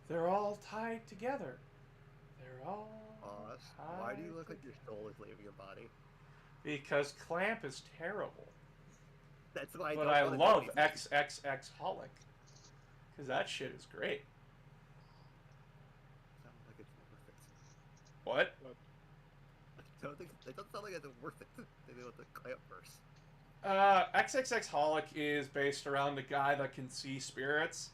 they're all tied together. They're all Why do you look like your soul is leaving your body? Because Clamp is terrible. That's why But I love XXX Holic. Because that shit is great. Sounds like it's worth it. What? I don't think it doesn't sound like it's worth it. Maybe with the Clamp verse. XXX Holic is based around a guy that can see spirits.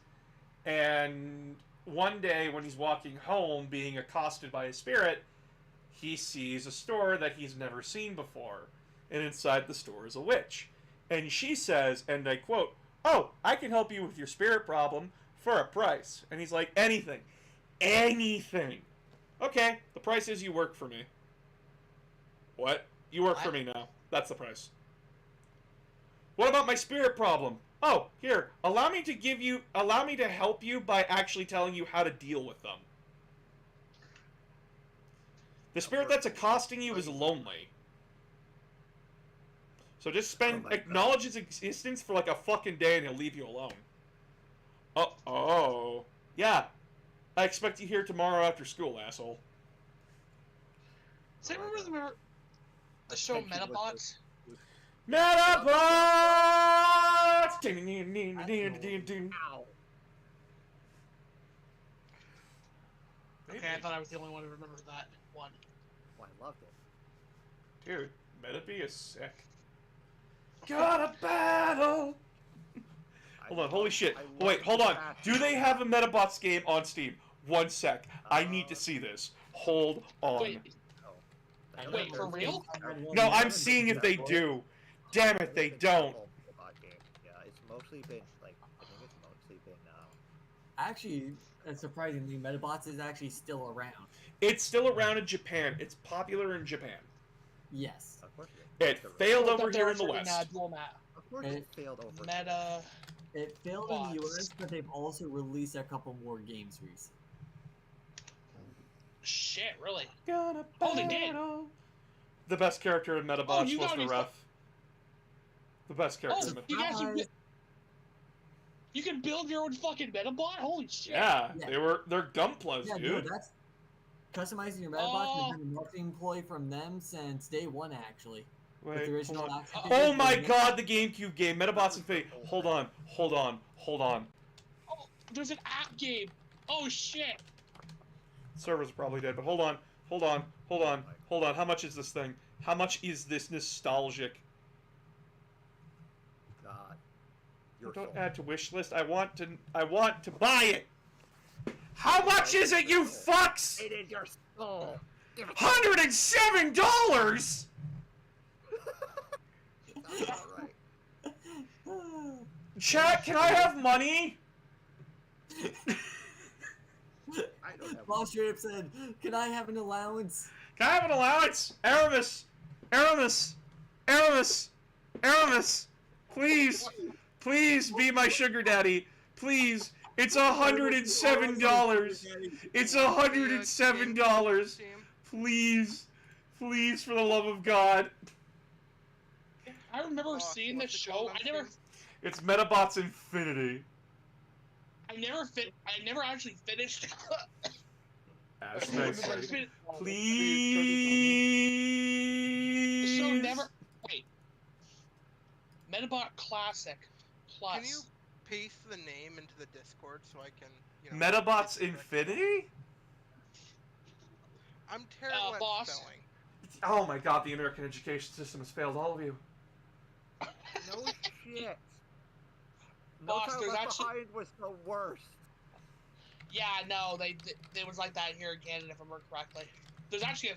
And one day when he's walking home being accosted by a spirit, he sees a store that he's never seen before. And inside the store is a witch. And she says, and I quote, "Oh, I can help you with your spirit problem for a price." And he's like, "Anything. Anything." "Okay, the price is you work for me." "What? You work for me now. That's the price." "What about my spirit problem?" "Oh, here, allow me to help you by actually telling you how to deal with them. The spirit that's accosting you is lonely. So just acknowledge his existence for like a fucking day and he'll leave you alone." Oh. Yeah. I expect you here tomorrow after school, asshole. So remember the show Metabots? Metabots! Ow. Okay, I thought I was the only one who remembers that one. Well, I loved it. Dude, Metabee is sick. Gotta battle! Hold on, holy shit. Wait, hold on. Do they have a Metabots game on Steam? One sec. I need to see this. Hold on. Wait, for real? No, I'm seeing if they do. Damn it, they don't. Yeah, it's mostly been like I think it's mostly been Actually, surprisingly, Metabots is actually still around. It's still around in Japan. It's popular in Japan. Yes. It failed over here in the West. Of course it failed over. Meta. It failed in the US, but they've also released a couple more games recently. Shit, really? Gonna Oh, they did. The best character in Metabots you was got the me ref. The best character Oh, in you Metabots. guys you can build your own fucking Metabot? Holy shit. Yeah, they're Gunplas, Yeah, dude. that's customizing your Metabots has been a marketing ploy from them since day one, actually. With Wait, the original hold on. action Oh figures, my they- god, the GameCube game, Metabots Infinity. Hold on. Oh, there's an app game. Oh shit. Servers are probably dead, but hold on. How much is this thing? How much is this nostalgic? Your Don't soul. add to wish list. I want to buy it. How much is it, you fucks? It is your soul. Give it $107. That's all right. Chat, can I have money? I don't have. Boss straight up said, "Can I have an allowance?" Can I have an allowance? Aramis, Aramis, Aramis, Aramis, please, please be my sugar daddy. Please, it's $107. It's $107. Please, please, for the love of God. I remember seeing this show. It's Metabots Infinity. I never actually finished. That's I nice. remember it's been- Please. The show never. Wait. Metabot Classic Plus. Can you paste the name into the Discord so I can, Metabots Infinity? I'm terrible at boss. spelling. Oh my God, the American education system has failed all of you. No shit. No Boss, Child there's Left actually- Behind was the worst. Yeah, no, they was like that here in Canada, if I remember correctly. There's actually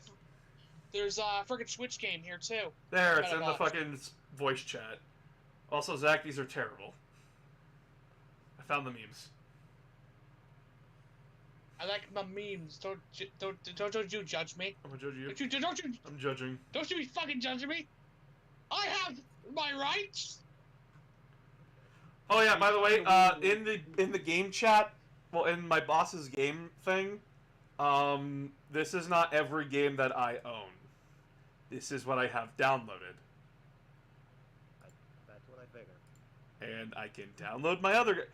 there's a freaking Switch game here too. There, it's in the Metabots. fucking voice chat. Also, Zach, these are terrible. I found the memes. I like my memes. Don't you judge me. I'm gonna judge you. Don't you I'm judging. Don't you be fucking judging me! I have my rights! Oh yeah, by the way, in the game chat, well, in my boss's game thing, this is not every game that I own. This is what I have downloaded. That's what I figured. And I can download my other.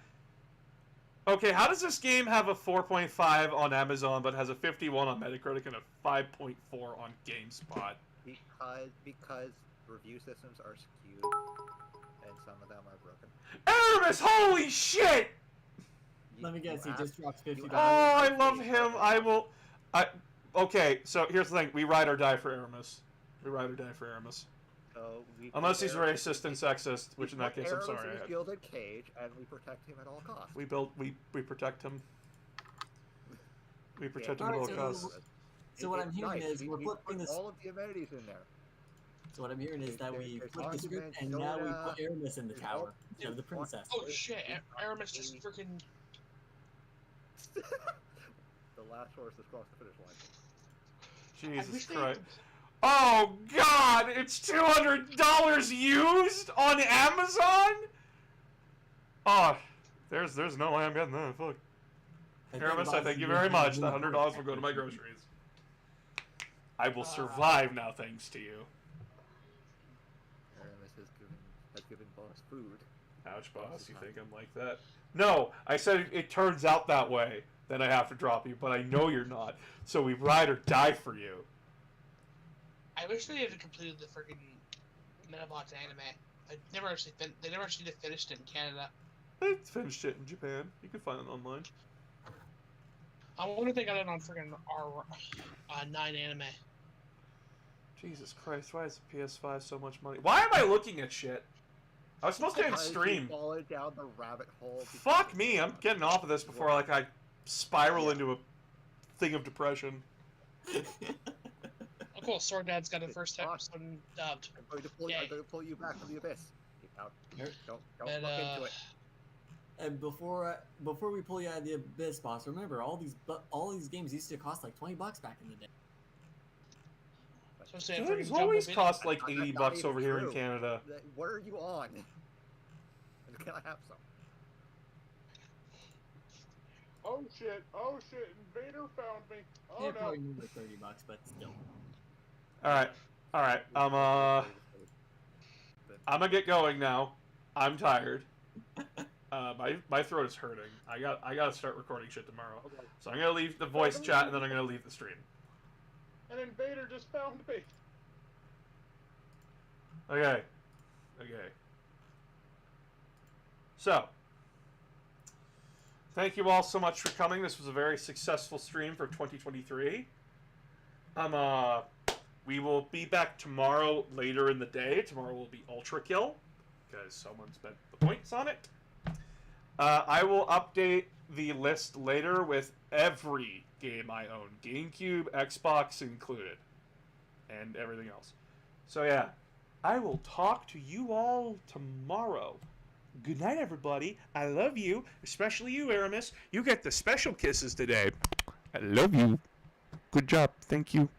Okay, how does this game have a 4.5 on Amazon but has a 51 on Metacritic and a 5.4 on GameSpot? Because review systems are skewed, and some of them are broken. Aramis, holy shit! Let me guess, he just dropped $50. Oh, I love him. Okay, so here's the thing. We ride or die for Aramis. We ride or die for Aramis. So Unless he's racist and sexist, which in that case, I'm sorry. In his gilded cage, and we protect him at all costs. We protect him. We protect him at Alright, all so- costs. So what I'm hearing Nice. is we're we flipping put this. all of the amenities in there. So what I'm hearing is that we There's flip the script arguments, and now we soda, put Aramis in the there's tower all- instead of the princess. Oh shit, Aramis just freaking. The last horse has crossed the finish line. Jesus Christ. Oh God! It's $200 used on Amazon. Oh, there's no way I'm getting that. Fuck. Aramis, I thank you very much. That $100 will go to my groceries. I will survive now, thanks to you. Aramis has given boss food. Ouch, boss. You think I'm like that? No, I said it turns out that way. Then I have to drop you, but I know you're not. So we ride or die for you. I wish they had completed the freaking Metabots anime. They never actually finished it in Canada. They finished it in Japan. You can find it online. I wonder if they got it on freaking R9 anime. Jesus Christ, why is the PS5 so much money? Why am I looking at shit? I was supposed to end Because stream. you've fallen down the rabbit hole. Fuck me, I'm getting off of this before I spiral into a thing of depression. Oh cool, Sword Dad's got the first episode dubbed. I'm going to pull you back from the abyss. Don't look into it. And before we pull you out of the abyss, boss, remember all these games used to cost like $20 back in the day. So Games always cost like $80 over here in Canada. What are you on? Can I have some? Oh shit! Invader found me! Oh Yeah, no! probably more like $30, but still. Alright. I'm gonna get going now. I'm tired. My throat is hurting. I gotta start recording shit tomorrow. So I'm gonna leave the voice chat and then I'm gonna leave the stream. An invader just found me! Okay. So, thank you all so much for coming. This was a very successful stream for 2023. We will be back tomorrow later in the day. Tomorrow will be Ultra Kill, because someone spent the points on it. I will update the list later with every game I own, GameCube, Xbox included, and everything else. So yeah, I will talk to you all tomorrow. Good night, everybody. I love you, especially you, Aramis. You get the special kisses today. I love you. Good job. Thank you.